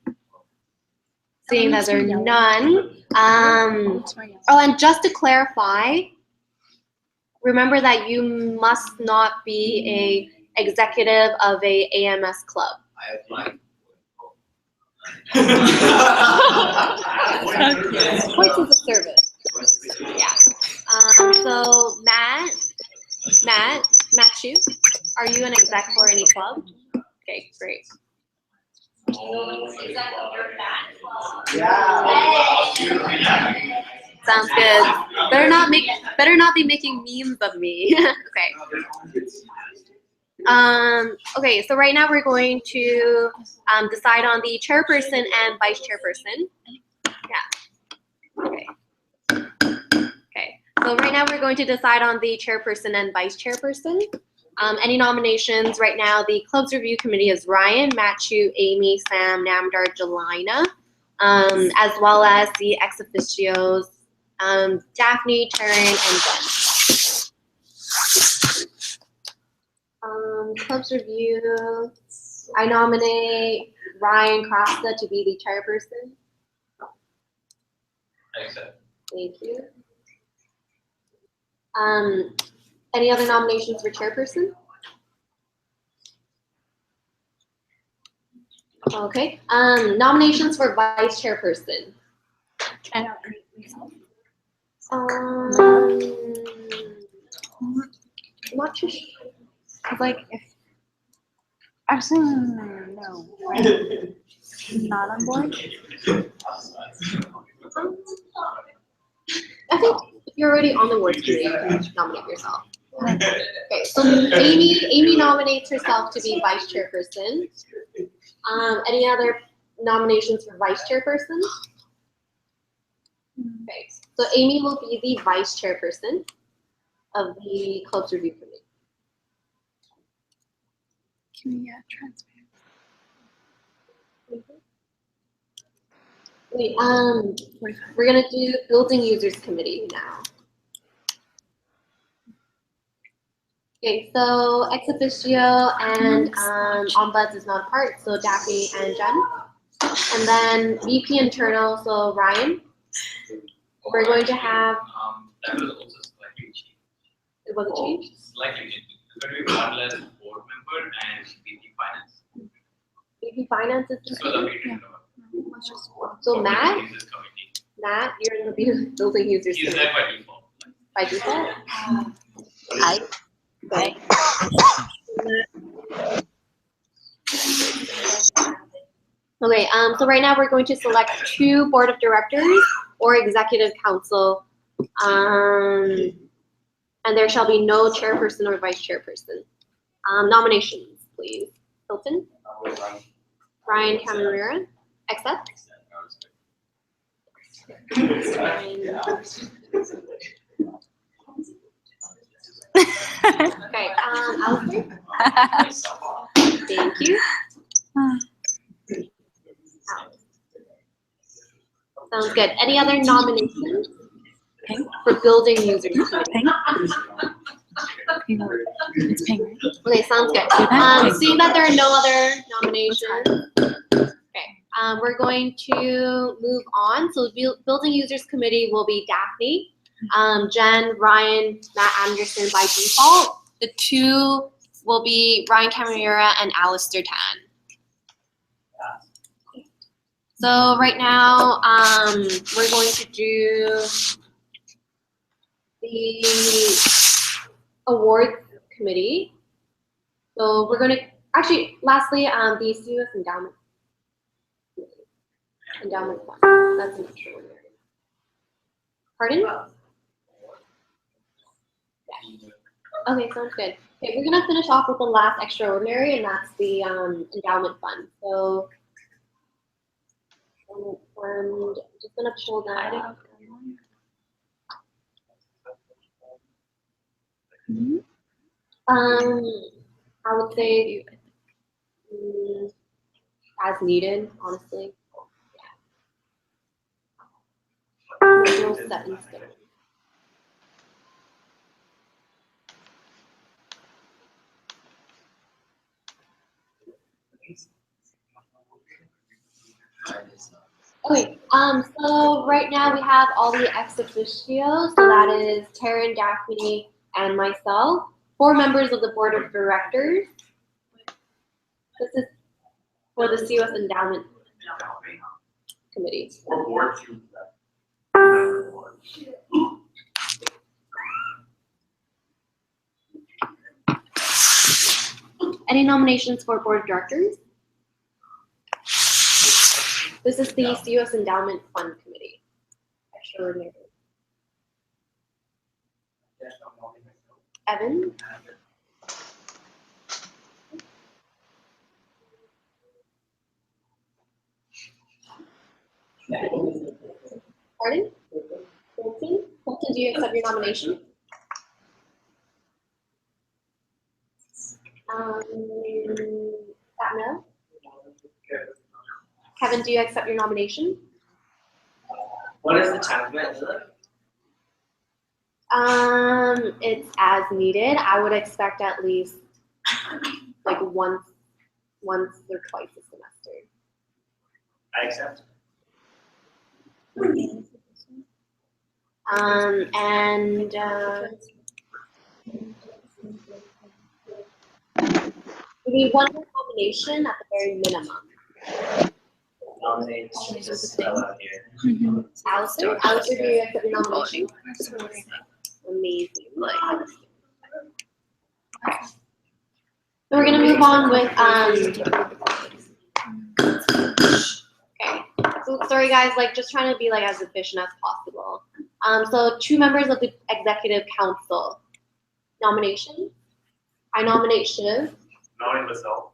Speaker 17: Seeing that there are none. Oh, and just to clarify, remember that you must not be a executive of a AMS club.
Speaker 6: I applied.
Speaker 17: Points as a service. Yeah. So Matt Chu, are you an exec for any club? Okay, great. Sounds good. Better not be making memes of me. Okay. Okay, so right now we're going to decide on the chairperson and vice chairperson. Yeah. Okay. Okay. So right now we're going to decide on the chairperson and vice chairperson. Any nominations right now? The Clubs Review Committee is Ryan, Matt Chu, Amy, Sam, Namdar, Jelina, as well as the ex officios, Daphne, Taryn, and Jen. Clubs Review, I nominate Ryan Costa to be the chairperson.
Speaker 2: Accept.
Speaker 17: Thank you. Any other nominations for chairperson? Okay. Nominations for vice chairperson. I'm not too sure.
Speaker 5: Cause like if actually no, right? Not on board.
Speaker 17: I think if you're already on the board committee, you can nominate yourself. Okay, so Amy nominates herself to be vice chairperson. Any other nominations for vice chairperson? Okay, so Amy will be the vice chairperson of the club's review committee.
Speaker 5: Can we get transparent?
Speaker 17: Wait, we're gonna do building users committee now. Okay, so ex officio and ombuds is not a part, so Daphne and Jen. And then VP internal, so Ryan. We're going to have.
Speaker 15: That was also slightly changed.
Speaker 17: It was a change?
Speaker 15: Slightly changed. It's going to be one less board member and VP finance.
Speaker 17: VP finance is the
Speaker 15: So the meeting.
Speaker 17: So Matt, you're going to be building users.
Speaker 15: He's there by default.
Speaker 17: By default?
Speaker 19: Hi.
Speaker 17: Okay. Okay, so right now we're going to select 2 board of directors or executive council. And there shall be no chairperson or vice chairperson. Nominations, please. Hilton? Ryan Camarera? Accept? Okay, Alistair? Thank you. Sounds good. Any other nominations for building users?
Speaker 5: It's pink, right?
Speaker 17: Okay, sounds good. Seeing that there are no other nominations, okay, we're going to move on. So building users committee will be Daphne, Jen, Ryan, Matt Anderson by default. The 2 will be Ryan Camarera and Alistair Tan. So right now, we're going to do the awards committee. So we're going to, actually, lastly, the CUS endowment. Endowment fund. That's an extraordinary. Pardon? Yeah. Okay, sounds good. Okay, we're going to finish off with the last extraordinary, and that's the endowment fund. So I'm just going to pull that up. I would say as needed, honestly. There's no set in stone. Okay, so right now we have all the ex officios, so that is Taryn, Daphne, and myself, 4 members of the board of directors. This is for the CUS endowment committee. Any nominations for board of directors? This is the CUS Endowment Fund Committee. Extraordinary. Evan? Pardon? Colton? Colton, do you accept your nomination? No? Kevin, do you accept your nomination?
Speaker 6: What is the time limit?
Speaker 17: It's as needed. I would expect at least like once or twice a semester.
Speaker 6: I accept. We
Speaker 17: need one more nomination at the very minimum.
Speaker 6: nominate Stella here.
Speaker 17: Alistair, Alistair, do you accept your nomination? Amazing. So we're gonna move on with okay. So sorry guys, like just trying to be like as efficient as possible. So 2 members of the executive council. Nomination. I nominate Shiv.
Speaker 3: Nominate myself.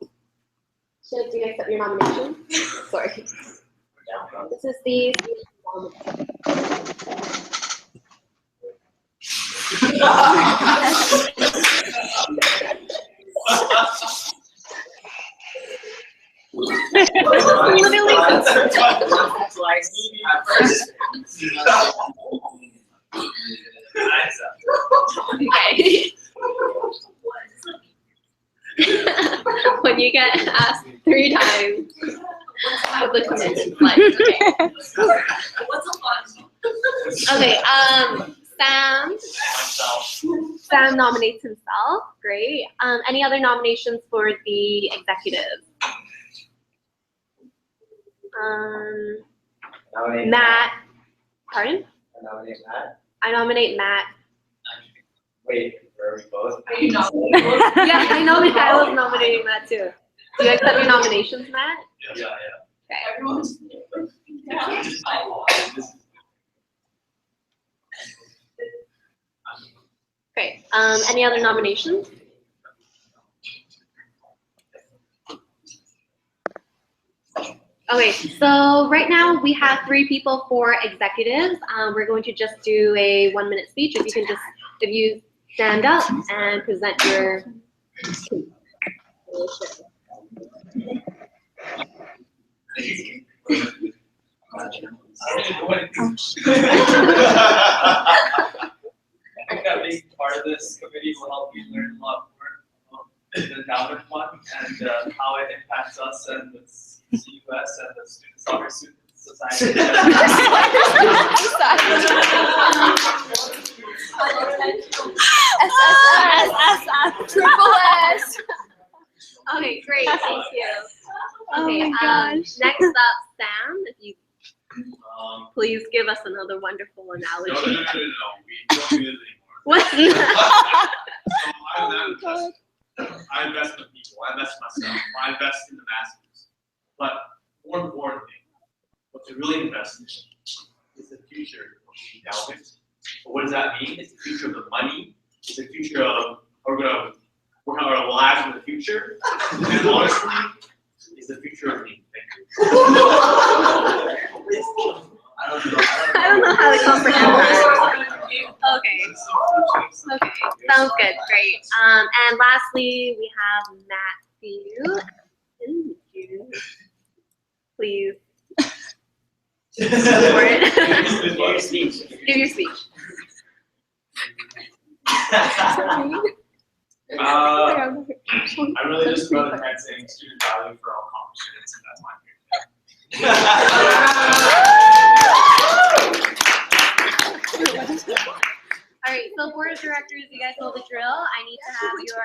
Speaker 17: Shiv, do you accept your nomination? Sorry. This is the literally okay. When you get asked 3 times of the committee, like, okay. Okay, Sam nominates himself. Great. Any other nominations for the executive? Matt. Pardon?
Speaker 6: I nominate Matt.
Speaker 17: I nominate Matt.
Speaker 6: Wait, are we both?
Speaker 17: Yeah, I nominate. I was nominating Matt too. Do you accept your nominations, Matt?
Speaker 3: Yeah.
Speaker 17: Okay.
Speaker 8: Everyone's.
Speaker 17: Great. Any other nominations? Okay, so right now we have 3 people for executives. We're going to just do a 1-minute speech. If you stand up and present your.
Speaker 15: I think that being part of this committee will help you learn a lot more about the endowment fund and how it impacts us and the CUS and the students, our student society.
Speaker 17: Triple S. Okay, great. Thank you. Okay,
Speaker 5: Oh my gosh.
Speaker 17: Next up, Sam, if you please give us another wonderful analogy.
Speaker 18: No. We don't do this anymore.
Speaker 17: What?
Speaker 18: So I invest in people. I invest in myself. I invest in the masses. But more importantly, what to really invest in is the future of the endowment. But what does that mean? It's the future of the money. It's the future of we're gonna work out our lives in the future. And honestly, it's the future of me. Thank you.
Speaker 17: I don't know how to comprehend that. Okay. Okay. Sounds good. Great. And lastly, we have Matthew. Please. For it.
Speaker 6: Give your speech.
Speaker 17: Give your speech.
Speaker 3: I really just about enhancing student value for all college students, and that's my
Speaker 17: All right, so board of directors, you guys know the drill. I need to have your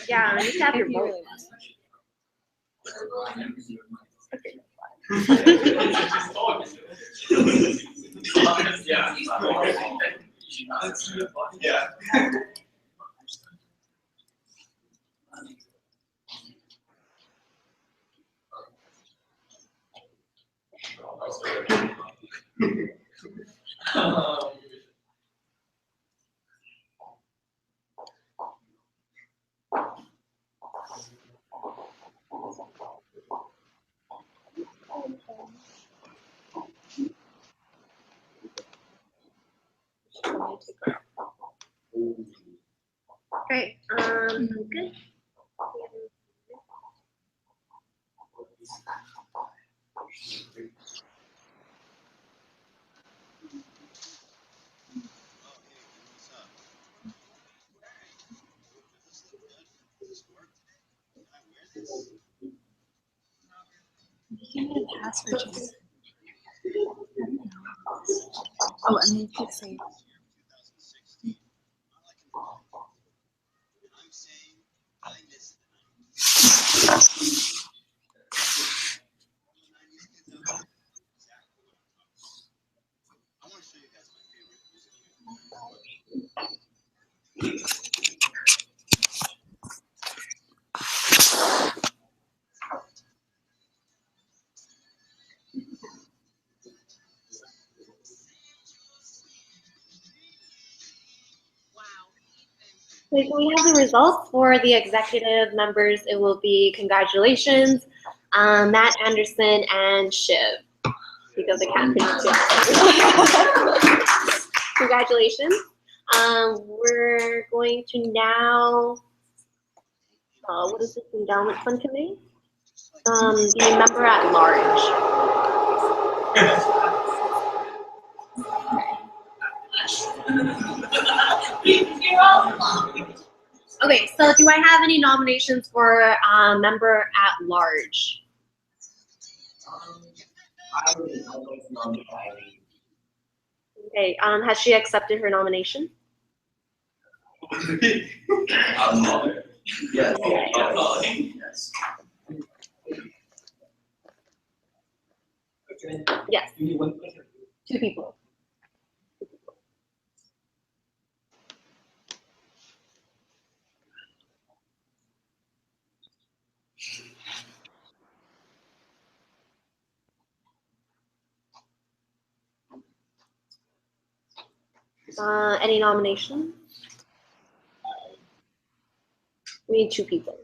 Speaker 17: yeah, I need to have your vote.
Speaker 3: Yeah.
Speaker 17: Great. Good.
Speaker 5: Oh, and then click save.
Speaker 17: Okay, so we have the results for the executive members. It will be congratulations, Matt Anderson and Shiv, because I can't pronounce it. Congratulations. We're going to now, what is this endowment fund committee? The member at large. Okay, so do I have any nominations for member at large? Okay, has she accepted her nomination?
Speaker 6: Yes.
Speaker 17: Yes. Two people. Any nominations? We need two people.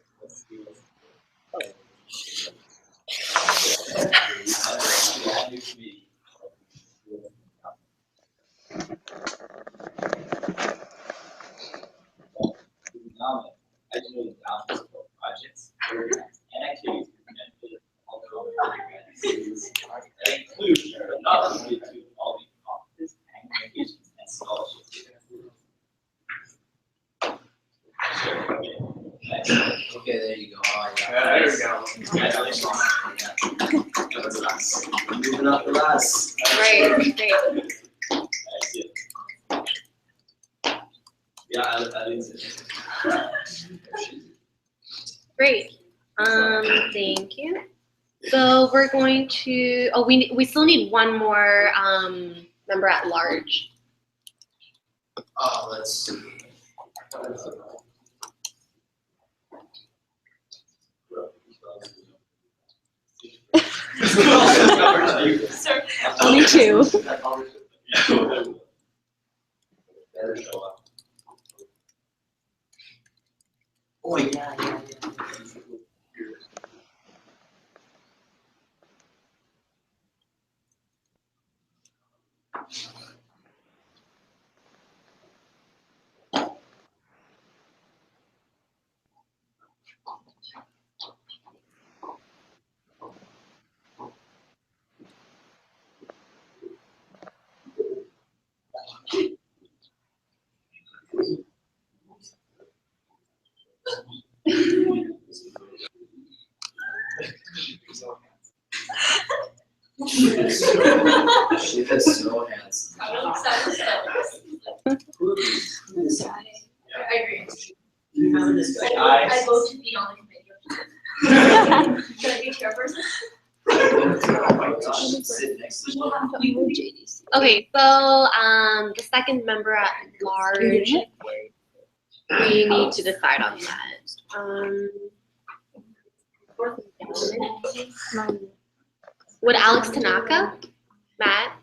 Speaker 4: Projects and activities that include, but not limited to, all the conferences, communications, and scholarships.
Speaker 6: Okay, there you go. Oh,
Speaker 3: Yeah, there we go.
Speaker 6: Congratulations. That's us. Moving up the list.
Speaker 17: Great, great.
Speaker 6: Yeah, I didn't say that.
Speaker 17: Great. Thank you. So we're going to, oh, we still need one more member at large.
Speaker 6: Oh, let's see.
Speaker 17: Only two.
Speaker 6: Better show up. Oh, yeah. She is so handsome.
Speaker 7: I'm excited.
Speaker 6: Who is that?
Speaker 7: I agree.
Speaker 6: You know this guy.
Speaker 7: I vote to be on the committee. Should I be chairperson?
Speaker 6: Sit next to
Speaker 7: We'll have to move JDC.
Speaker 17: Okay, so the second member at large, we need to decide on that. Would Alex Tanaka, Matt?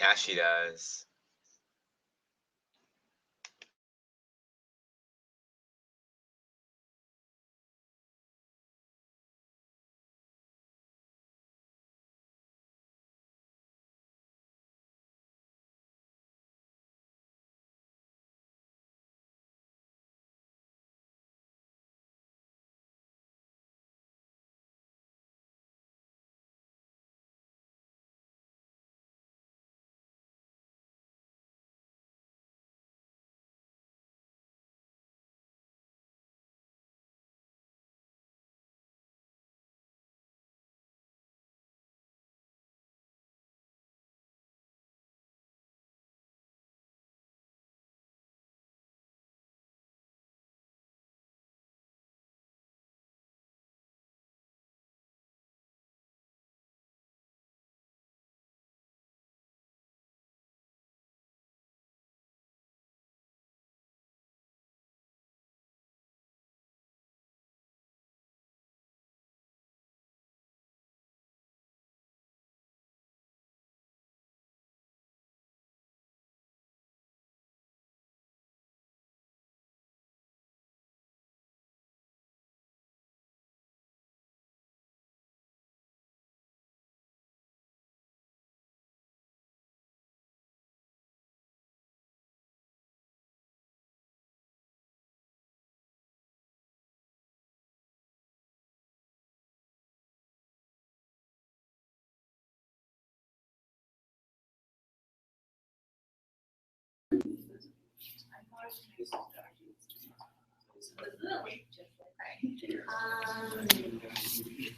Speaker 16: Yeah, she does.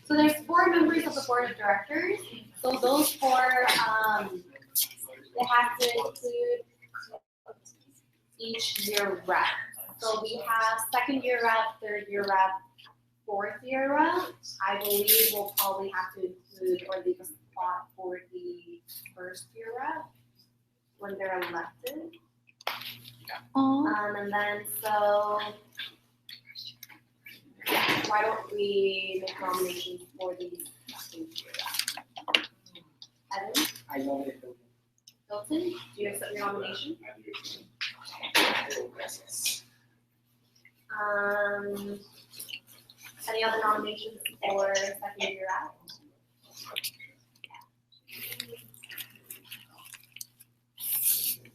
Speaker 17: So there's 4 members of the board of directors. So those 4, they have to include each year rep. So we have 2nd year rep, 3rd year rep, 4th year rep. I believe we'll probably have to include or leave a spot for the 1st year rep when they're elected. And then so why don't we make nominations for the 2nd year rep? Evan?
Speaker 14: I nominate Hilton.
Speaker 17: Hilton, do you accept your nomination? Any other nominations for 2nd year rep?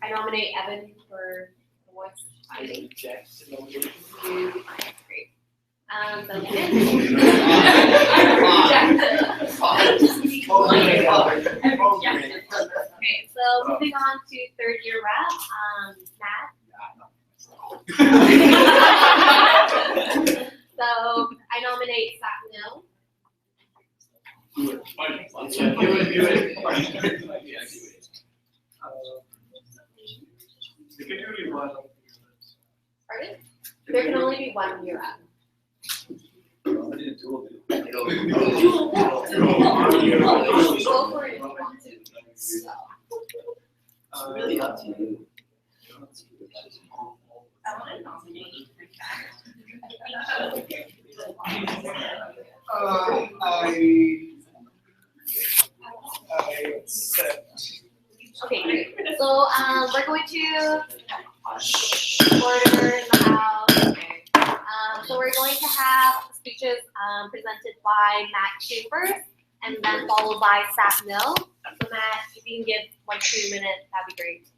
Speaker 17: I nominate Evan for the voice.
Speaker 14: I reject the nomination.
Speaker 17: Great. Okay, so moving on to 3rd year rep, Matt. So I nominate Samuel. Pardon? There can only be 1 year rep. Go for it if you want to.
Speaker 6: Really up to you.
Speaker 8: I want to nominate.
Speaker 13: I accept.
Speaker 17: Okay, great. So we're going to order in the house. Okay. So we're going to have speeches presented by Matt Chambers and then followed by Sap Mill. So Matt, if you can give like 2 minutes, that'd be great.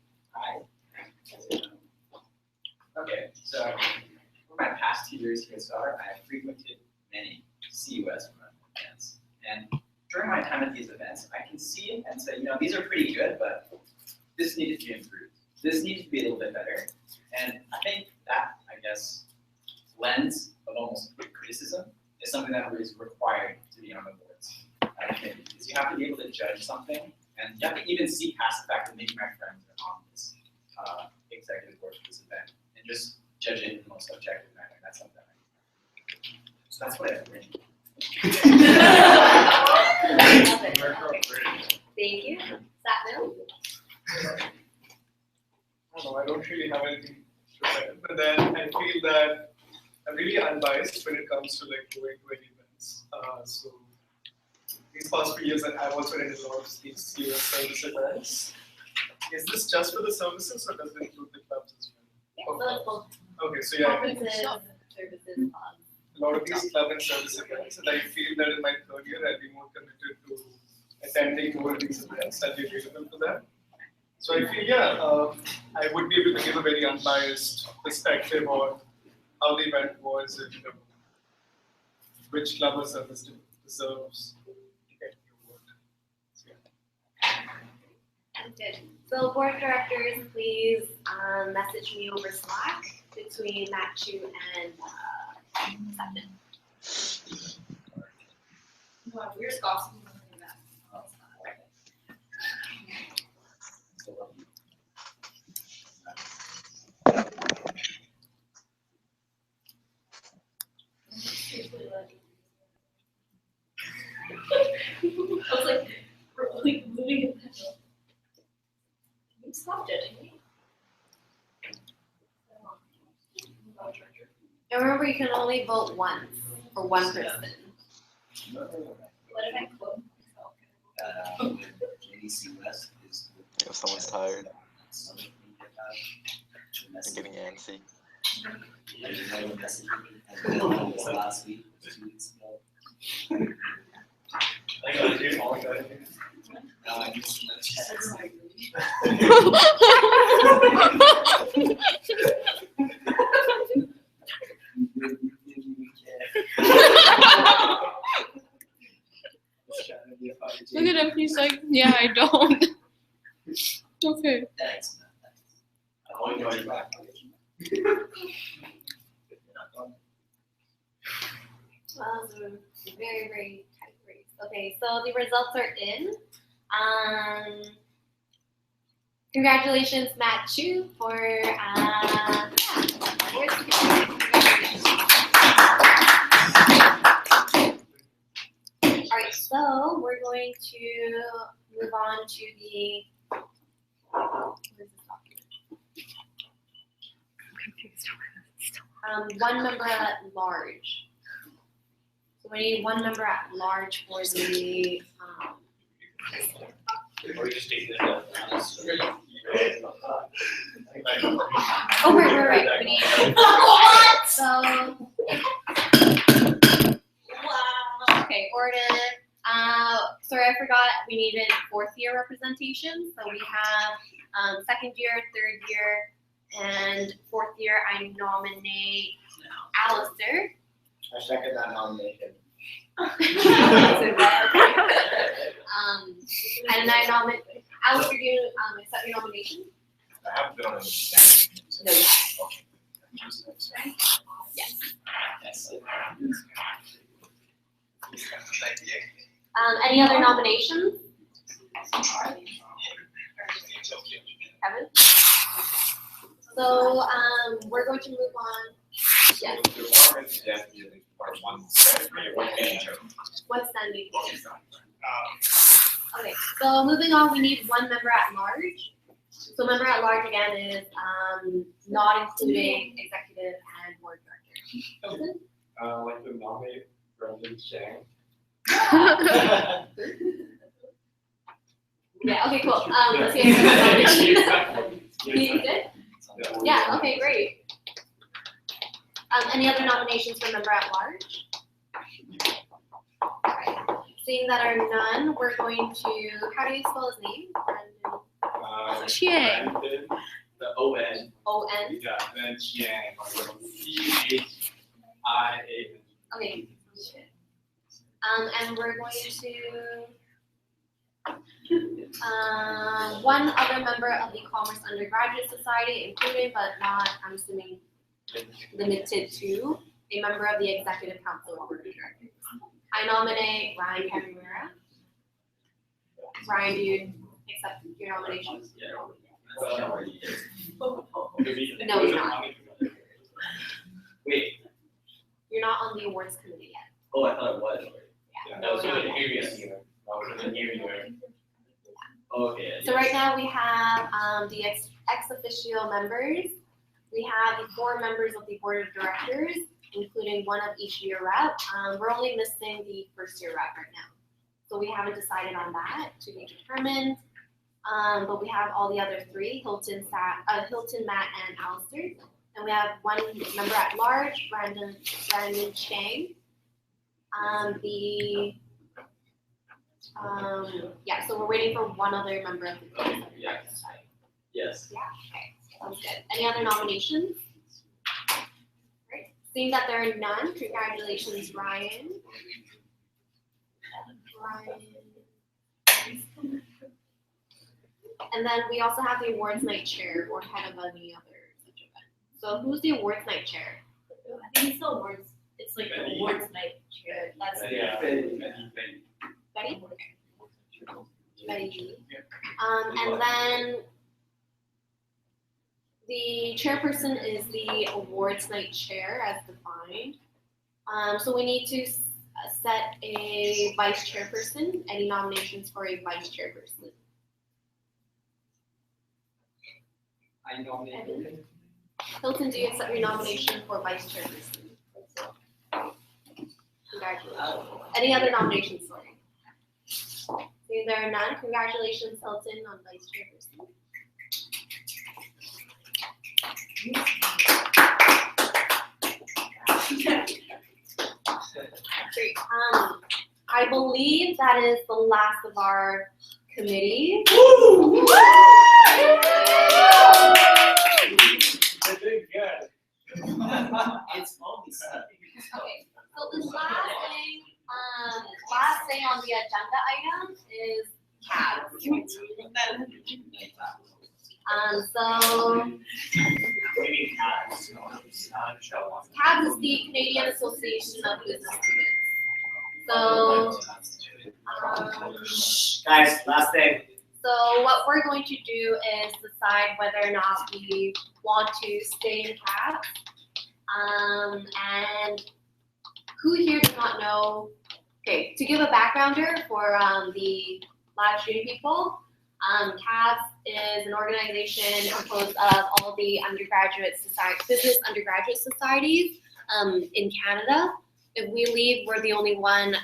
Speaker 6: Okay, so for my past 2 years here at STAR, I have frequented many CUS events. And during my time at these events, I can see and say, these are pretty good, but this needed to be improved. This needs to be a little bit better. And I think that, lens of almost criticism is something that is required to be on the boards. Because you have to be able to judge something, and you have to even see past the fact that maybe my friends are on this executive board for this event, and just judge it in the most objective manner. That's something so that's what I bring.
Speaker 17: Thank you. Sap Mill?
Speaker 13: I don't really have anything to say, but then I feel that I'm really unbiased when it comes to going to any events. So these past few years, I've also attended a lot of these CUS service events, Is this just for the services or does it include the clubs as well?
Speaker 17: So it's both
Speaker 13: Okay, so yeah,
Speaker 17: conferences, services,
Speaker 13: a lot of these club and service events, and I feel that in my third year I'll be more committed to attending more of these events. I'll be available for that. So I feel, I would be able to give a very unbiased perspective on how the event was and which club or service deserves to get the award. So,
Speaker 17: Good. So board of directors, please message me over Slack between Matthew and Stefan.
Speaker 7: Wow, we're just gossiping about that. I was like, we're like moving it. You stopped it.
Speaker 17: And remember, you can only vote once for one person.
Speaker 7: What did I quote?
Speaker 6: CUS is.
Speaker 11: If someone's tired and getting antsy.
Speaker 6: Last week, 2 weeks ago.
Speaker 3: I gotta do all of that.
Speaker 6: Now I just in the chat.
Speaker 5: Look at him, he's like, yeah, I don't. Okay.
Speaker 6: Thanks.
Speaker 3: I'll enjoy you back.
Speaker 17: Well, it was a very, very tight race. Okay, so the results are in. Congratulations, Matt Chu, for All right, so we're going to move on to the. One member at large. So we need one member at large for the.
Speaker 3: Or you just take the.
Speaker 17: Oh, right. We need. What? So. Wow. Okay, order. Sorry, I forgot. We needed fourth year representation. So we have second year, third year, and fourth year. I nominate Alistair.
Speaker 6: I second that nomination.
Speaker 17: And I nominate Alistair. Do you accept your nomination?
Speaker 9: I haven't been on any.
Speaker 17: No. Yes. Any other nominations? Kevin? So we're going to move on. Yes. One standing. Okay, so moving on, we need one member at large. So member at large again is not including executive and board director.
Speaker 10: I'd like to nominate Brendan Chang.
Speaker 17: Yeah, okay, cool. Let's hear your nomination. You did? Yeah, okay, great. Any other nominations for member at large? Seeing that are none, we're going to, how do you spell his name?
Speaker 10: Chiang. The O-N.
Speaker 17: O-N?
Speaker 10: Yeah, then Chiang. C-H-I-A-N.
Speaker 17: Okay. And we're going to, one other member of the Commerce Undergraduate Society, including but not, I'm assuming, limited to, a member of the Executive Council Board of Directors. I nominate Ryan Cabrera. Ryan, do you accept your nomination? No, you're not.
Speaker 4: Wait,
Speaker 17: You're not on the awards committee yet.
Speaker 4: oh, I thought it was.
Speaker 17: Yeah.
Speaker 3: That was in the previous year. That was in the new year.
Speaker 4: Okay.
Speaker 17: So right now we have the ex officio members. We have the 4 members of the board of directors, including one of each year rep. We're only missing the first year rep right now. So we haven't decided on that to be determined. But we have all the other three, Hilton, Matt, and Alistair. And we have one member at large, Brandon Chang. So we're waiting for one other member of the group.
Speaker 4: Yes. Yes.
Speaker 17: Yeah, okay, sounds good. Any other nominations? Great. Seeing that there are none, congratulations, Ryan. And then we also have the awards night chair or head of any other such event. So who's the awards night chair?
Speaker 7: I think it's the awards, it's like the awards night chair, that's.
Speaker 17: Betty? Betty. And then the chairperson is the awards night chair as defined. So we need to set a vice chairperson. Any nominations for a vice chairperson?
Speaker 14: I nominate Hilton.
Speaker 17: Hilton, do you accept your nomination for vice chairperson? Congratulations. Any other nominations, sorry? See, there are none. Congratulations, Hilton, on vice chairperson. Great. I believe that is the last of our committees.
Speaker 6: It's always
Speaker 17: Okay, so the last thing on the agenda item is CABS. CABS is the Canadian Association of Business Students. So,
Speaker 6: guys, last thing.
Speaker 17: So what we're going to do is decide whether or not we want to stay in CABS. And who here does not know? Okay, to give a backgrounder for the live streaming people, CABS is an organization composed of all the business undergraduate societies in Canada. If we leave, we're the only one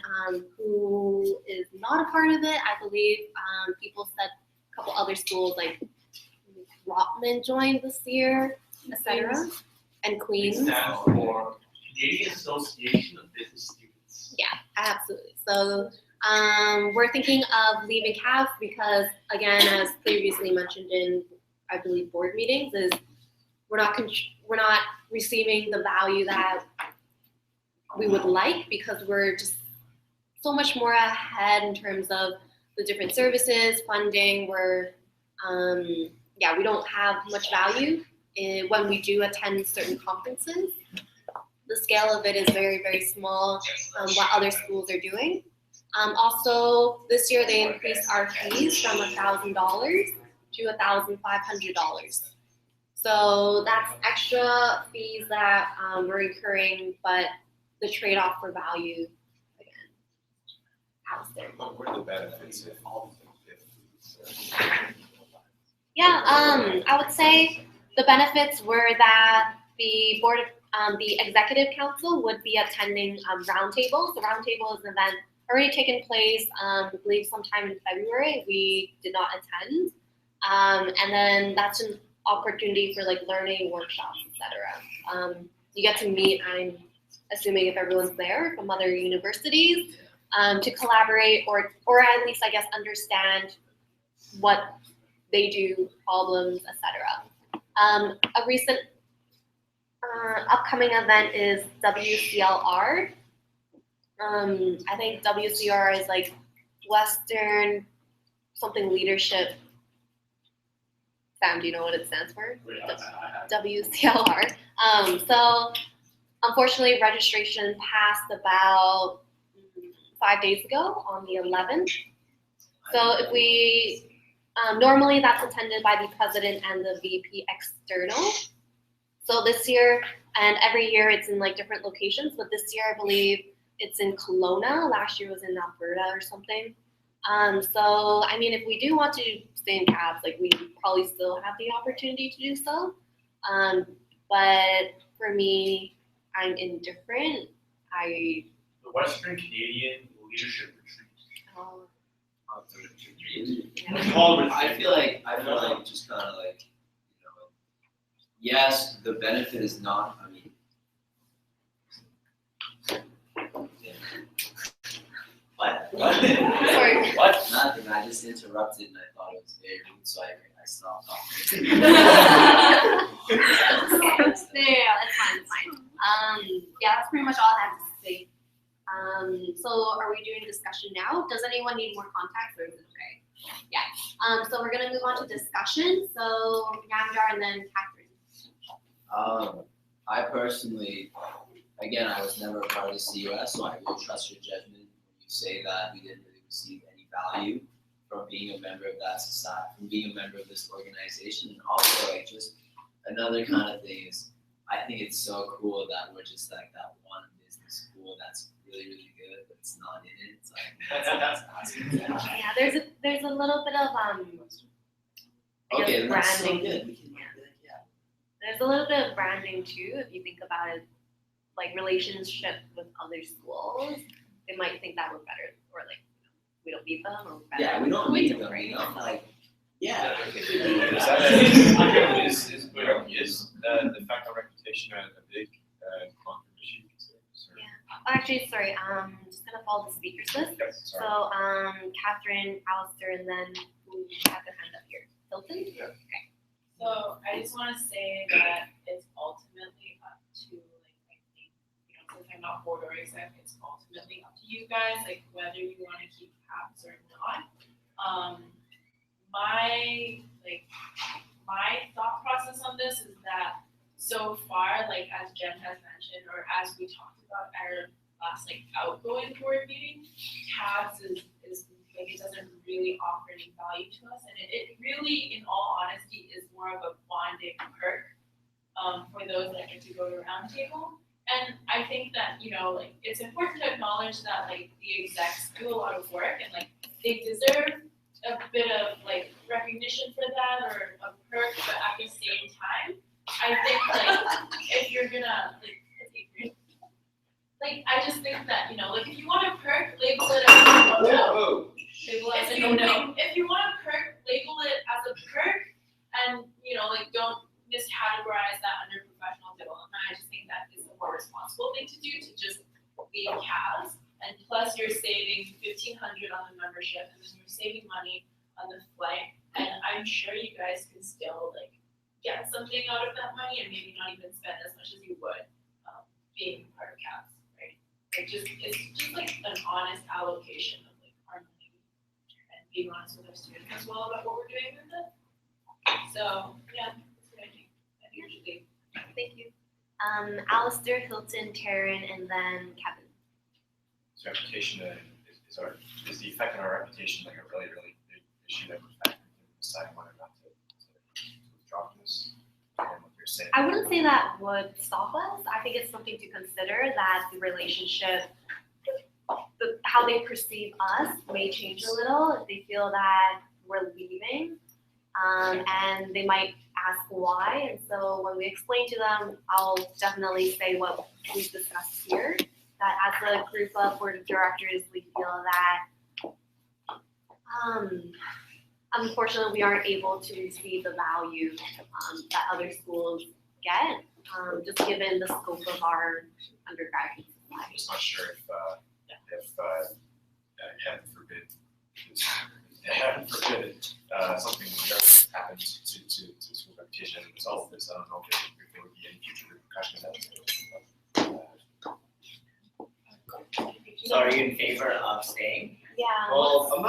Speaker 17: who is not a part of it. I believe people said a couple other schools like Rotman joined this year, etc. And Queens.
Speaker 18: It stands for Canadian Association of Business Students.
Speaker 17: Yeah, absolutely. So we're thinking of leaving CABS because, again, as previously mentioned in, I believe, board meetings, is we're not receiving the value that we would like because we're just so much more ahead in terms of the different services, funding. We don't have much value when we do attend certain conferences. The scale of it is very, very small, what other schools are doing. Also, this year they increased our fees from $1,000 to $1,500. So that's extra fees that we're incurring, but the trade-off for value, again, out there.
Speaker 9: What were the benefits if all
Speaker 17: Yeah, I would say the benefits were that the board of the executive council would be attending roundtables. The roundtable is an event already taken place, I believe sometime in February. We did not attend. And then that's an opportunity for like learning workshops, etc. You get to meet, I'm assuming if everyone's there, from other universities to collaborate or at least I guess understand what they do, problems, etc. A recent upcoming event is WCLR. I think WCR is like Western something leadership. Sam, do you know what it stands for? WCLR. So unfortunately, registration passed about 5 days ago on the 11th. So if we, normally that's attended by the president and the VP external. So this year, and every year it's in like different locations, but this year I believe it's in Kelowna. Last year was in Alberta or something. So, I mean, if we do want to stay in CABS, like we probably still have the opportunity to do so. But for me, I'm indifferent.
Speaker 18: The Western Canadian Leadership Retreat.
Speaker 6: I feel like just kind of like, yes, the benefit is not. I mean, what?
Speaker 17: Sorry.
Speaker 6: What? Nothing. I just interrupted and I thought it was very rude, so I stopped talking.
Speaker 17: That's fine, it's fine. Yeah, that's pretty much all I have to say. So are we doing discussion now? Does anyone need more context or is it okay? Yeah. So we're gonna move on to discussion. So Yamjar and then Catherine.
Speaker 6: I personally, again, I was never a part of the CUS, so I will trust your judgment when you say that we didn't really receive any value from being a member of that society, from being a member of this organization. And also, like, just another kind of thing is, I think it's so cool that we're just like that one business school that's really, really good, but it's not in it. It's like, that's awesome.
Speaker 17: Yeah, there's a little bit of
Speaker 6: Okay, that's so
Speaker 17: branding.
Speaker 6: good. We can do that, yeah.
Speaker 17: There's a little bit of branding too, if you think about it, like relationship with other schools. They might think that we're better, or like we don't need them, or we're better.
Speaker 6: Yeah, we don't need them.
Speaker 17: Right?
Speaker 6: You know, like, yeah.
Speaker 9: Is the fact of reputation a big contribution?
Speaker 17: Actually, sorry, just gonna follow the speakers list.
Speaker 9: Yes,
Speaker 17: So,
Speaker 9: sorry.
Speaker 17: Catherine, Alistair, and then who have their hand up here? Hilton?
Speaker 9: Yeah.
Speaker 17: Okay.
Speaker 8: So I just want to say that it's ultimately up to, like, I think, since I'm not board or exec, it's ultimately up to you guys, like, whether you want to keep caps or not. My thought process on this is that so far, like, as Jen has mentioned, or as we talked about at our last, like, outgoing board meeting, tabs is like, it doesn't really offer any value to us, and it really, in all honesty, is more of a bonding perk for those that get to go to roundtable. And I think that, like, it's important to acknowledge that, like, the execs do a lot of work, and, like, they deserve a bit of, like, recognition for that, or a perk, but at the same time, I think, like, if you're gonna, like, I just think that, like, if you want a perk, label it as a no. If you want a perk, label it as a perk, and, like, don't miscategorize that under professional development. I just think that is a more responsible thing to do, to just leave CAS, and plus you're saving $1,500 on the membership, and then you're saving money on the flight, and I'm sure you guys can still, like, get something out of that money, and maybe not even spend as much as you would being part of CAS, right? It's just like an honest allocation of, like, our money, and being honest with our students as well about what we're doing with it. So yeah, that's what I think. I think it should be.
Speaker 17: Thank you. Alistair, Hilton, Taryn, and then Kevin.
Speaker 9: So reputation is the effect on our reputation like a really, really big issue that we're factoring in deciding whether or not to withdraw from this? And what you're saying.
Speaker 17: I wouldn't say that would stop us. I think it's something to consider, that the relationship, how they perceive us may change a little if they feel that we're leaving. And they might ask why. And so when we explain to them, I'll definitely say what we've discussed here, that as a group of board of directors, we feel that unfortunately we aren't able to receive the value that other schools get, just given the scope of our undergraduate supply.
Speaker 9: I'm just not sure if heaven forbid, something does happen to school reputation as a result of this. I don't know if there would be any future repercussions.
Speaker 4: So are you in favor of staying?
Speaker 17: Yeah.
Speaker 9: Well, I'm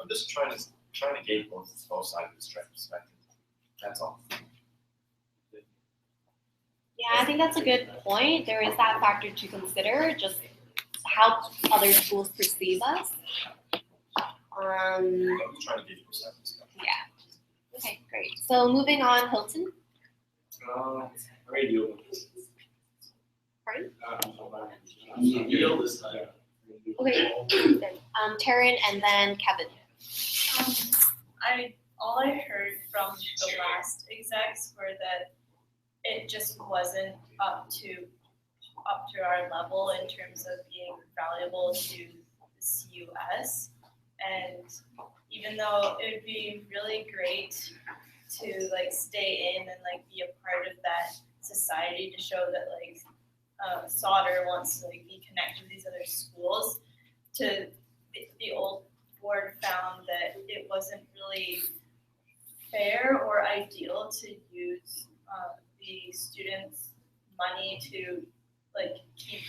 Speaker 9: just trying to gauge both sides of the spectrum. That's all.
Speaker 17: Yeah, I think that's a good point. There is that factor to consider, just how other schools perceive us.
Speaker 9: I'm just trying to gauge both sides of the spectrum.
Speaker 17: Yeah. Okay, great. So moving on, Hilton.
Speaker 10: Radio.
Speaker 17: Pardon?
Speaker 6: Yield this time.
Speaker 17: Okay, good. Taryn and then Kevin.
Speaker 20: All I heard from the last execs were that it just wasn't up to our level in terms of being valuable to the CUS. And even though it would be really great to like stay in and like be a part of that society to show that like Sauder wants to like be connected with these other schools, the old board found that it wasn't really fair or ideal to use the students' money to like keep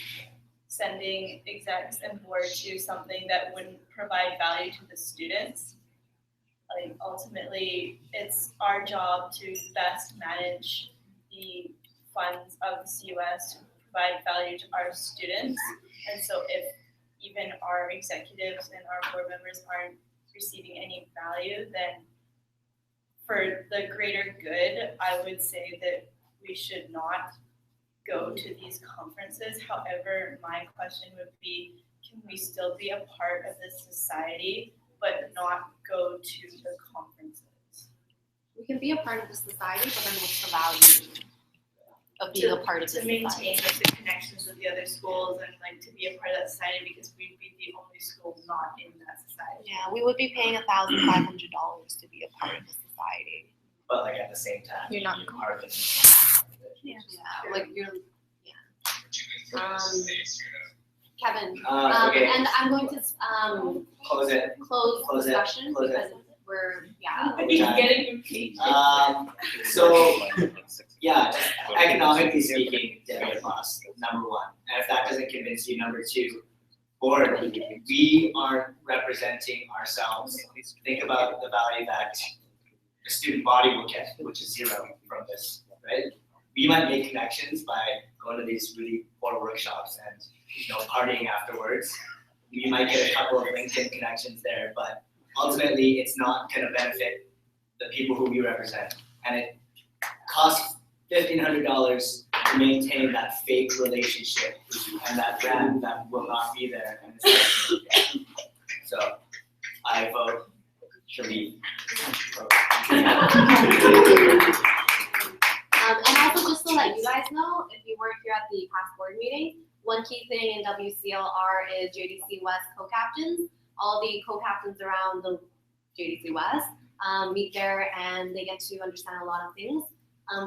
Speaker 20: sending execs and board to something that wouldn't provide value to the students. Like ultimately, it's our job to best manage the funds of the CUS to provide value to our students. And so if even our executives and our board members aren't receiving any value, then for the greater good, I would say that we should not go to these conferences. However, my question would be, can we still be a part of this society, but not go to the conferences?
Speaker 17: We can be a part of the society, but then what's the value of being a part of the society?
Speaker 20: To maintain like, the connections with the other schools and like to be a part of that society, because we'd be the only school not in that society.
Speaker 17: Yeah, we would be paying $1,500 to be a part of the society.
Speaker 6: But like at the same time,
Speaker 19: You're not
Speaker 6: are the
Speaker 17: Yeah, like you're, Kevin,
Speaker 6: okay.
Speaker 17: and I'm going to
Speaker 6: Close it.
Speaker 17: close discussion
Speaker 6: Close it.
Speaker 17: because we're, yeah.
Speaker 20: He's getting impeached.
Speaker 6: So, yeah, just economically speaking, debt loss, number one. And if that doesn't convince you, number two, board, we aren't representing ourselves. Think about the value that the student body will get, which is zero from this, right? We might make connections by going to these really poor workshops and partying afterwards. We might get a couple of LinkedIn connections there, but ultimately it's not going to benefit the people who we represent. And it costs $1,500 to maintain that fake relationship and that brand that will not be there. And so I vote Sharif.
Speaker 17: And also just to let you guys know, if you weren't here at the past board meeting, one key thing in WCLR is JDC West co-captains. All the co-captains around the JDC West meet there and they get to understand a lot of things.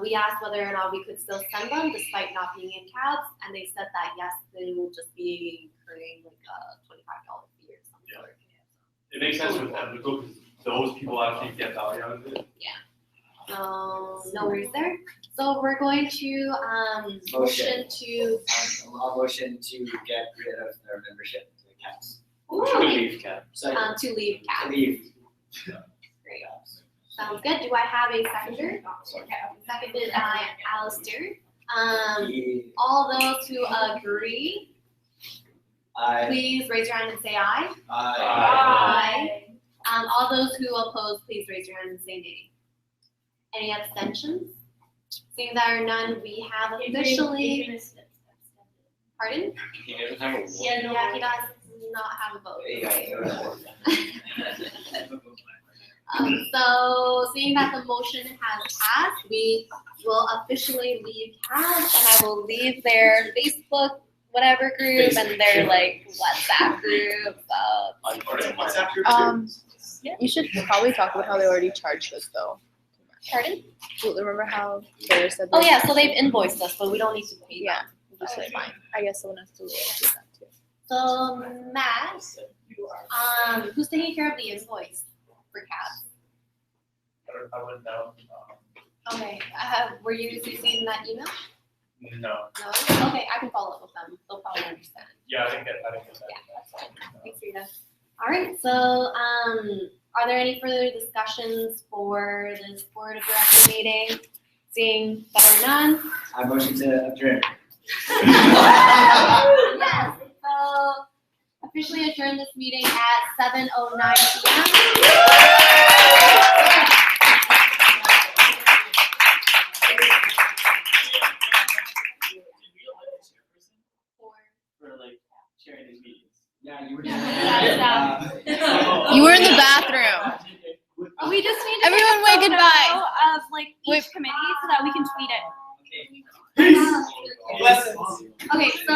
Speaker 17: We asked whether or not we could still send them despite not being in cabs, and they said that yes, they will just be incurring like a $25 fee or something.
Speaker 2: It makes sense with them because those people actually get value out of it.
Speaker 17: Yeah. So no worries there. So we're going to motion to
Speaker 6: A motion to get rid of their membership to the CAPS.
Speaker 17: Ooh.
Speaker 6: Leave CAP.
Speaker 17: To leave CAP.
Speaker 6: To leave.
Speaker 17: Great. Sounds good. Do I have a seconder? Seconded by Alistair. All those who agree, please raise your hand and say aye. Aye. All those who oppose, please raise your hand and say nay. Any abstentions? Seeing there are none, we have officially. Pardon?
Speaker 6: He doesn't have a vote.
Speaker 17: Yeah, he does not have a vote. So seeing that the motion has passed, we will officially leave CAS, and I will leave their Facebook whatever group and their like WhatsApp group.
Speaker 19: You should probably talk about how they already charged us though.
Speaker 17: Pardon?
Speaker 19: Remember how they said?
Speaker 17: Oh yeah, so they've invoiced us, but we don't need to pay.
Speaker 19: Yeah, just like fine. I guess someone has to do that too.
Speaker 17: So Matt, who's taking care of the invoice for CAS?
Speaker 3: I wouldn't know.
Speaker 17: Okay, were you CC'd in that email?
Speaker 3: No.
Speaker 17: No? Okay, I can follow up with them. They'll probably understand.
Speaker 3: Yeah, I didn't get that.
Speaker 17: Yeah. Thanks, Rita. All right, so are there any further discussions for this board of director meeting? Seeing that are none.
Speaker 6: I motion to adjourn.
Speaker 17: Yes, so officially adjourn this meeting at 7:09 p.m.
Speaker 6: For like sharing these meetings. Yeah, you were.
Speaker 19: You were in the bathroom.
Speaker 5: We just need to
Speaker 19: Everyone
Speaker 5: get a
Speaker 19: wave goodbye.
Speaker 5: photo of like each committee so that we can tweet it.
Speaker 17: Okay, so